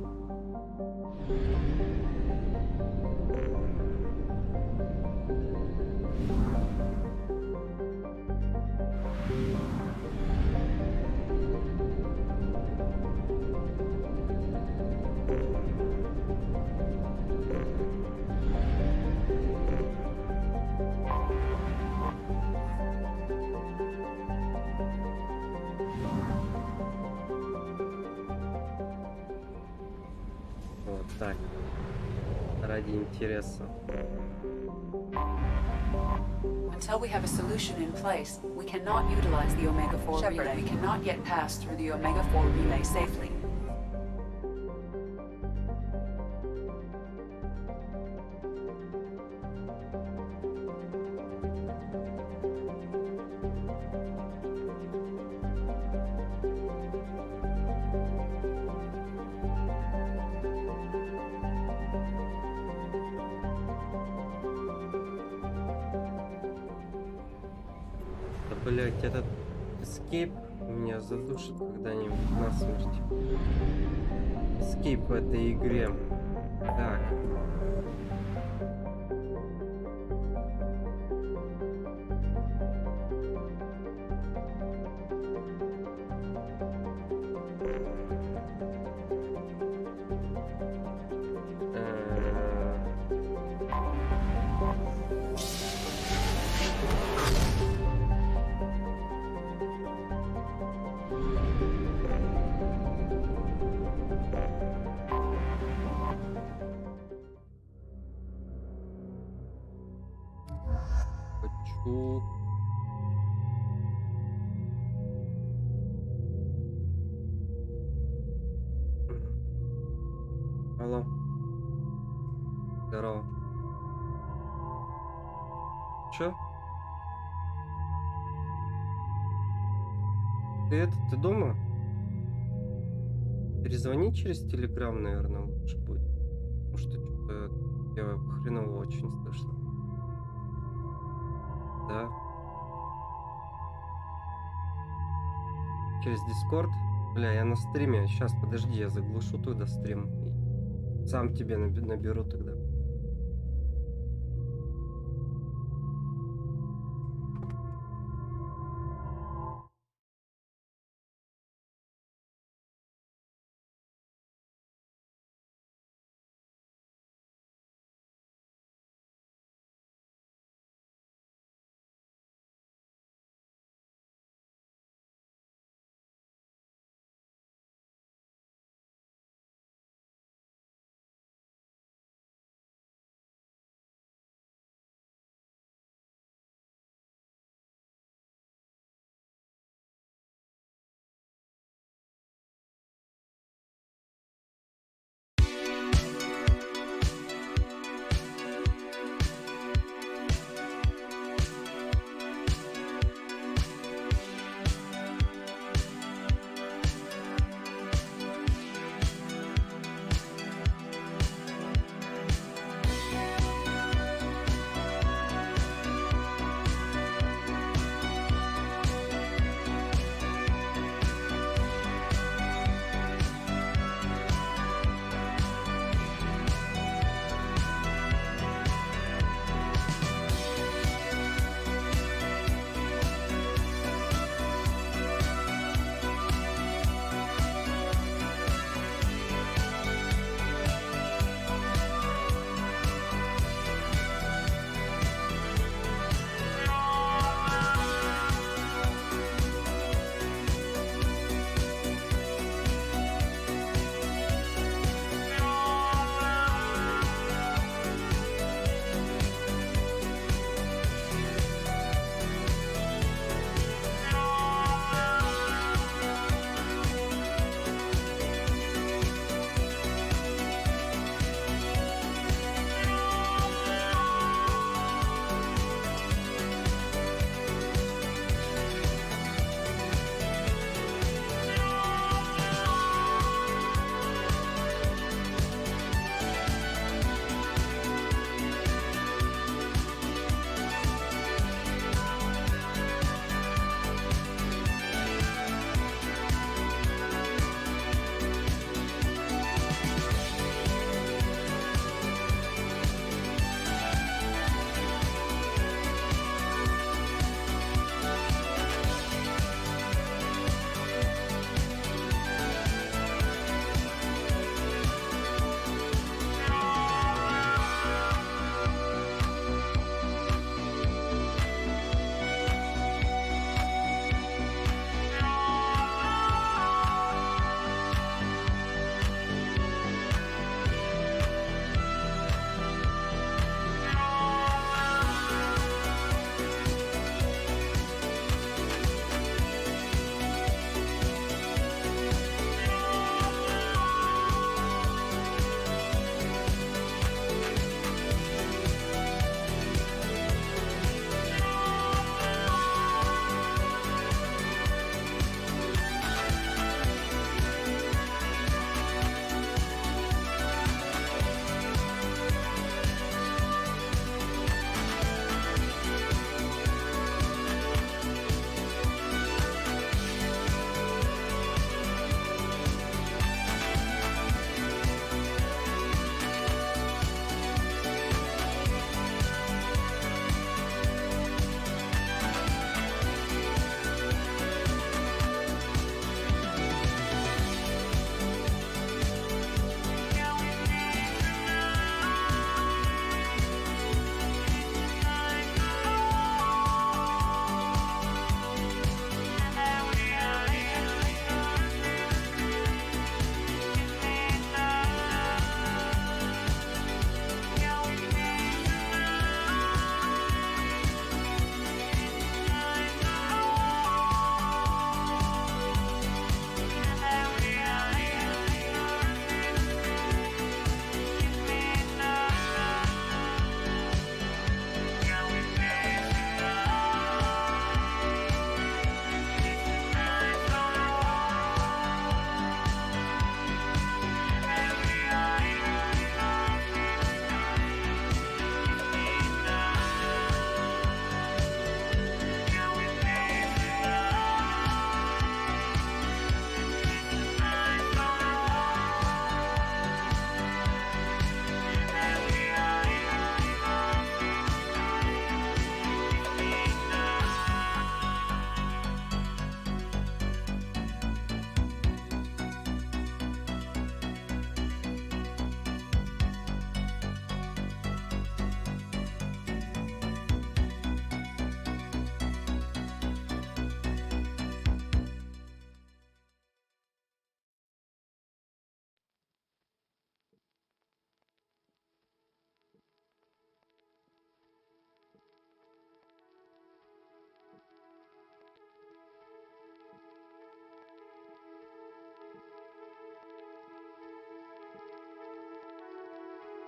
Вот так. Ради интереса. Until we have a solution in place, we cannot utilize the Omega-4 relay. We cannot yet pass through the Omega-4 relay safely. Да, блять, этот эскейп меня задушит когда-нибудь насмерть. Эскейп в этой игре. Так. Хочу... Алло. Здорово. Чё? Ты дома? Перезвони через Телеграм, наверное, лучше будет. Потому что что-то я хреново очень слышно. Да. Через Дискорд? Бля, я на стриме. Сейчас, подожди, я заглушу туда стрим. И сам тебе наберу тогда.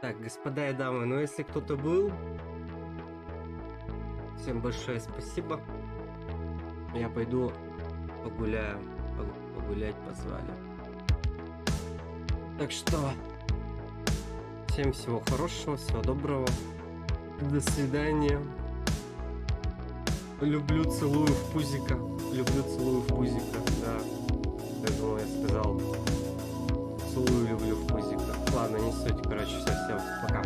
Так, господа и дамы, ну если кто-то был, всем большое спасибо. Я пойду погуляю. Погулять позвали. Так что, всем всего хорошего, всего доброго. До свидания. Люблю, целую в пузико. Люблю, целую в пузико. Да. Я думал, я сказал. Целую, люблю в пузико. Ладно, не суть. Короче, все, пока.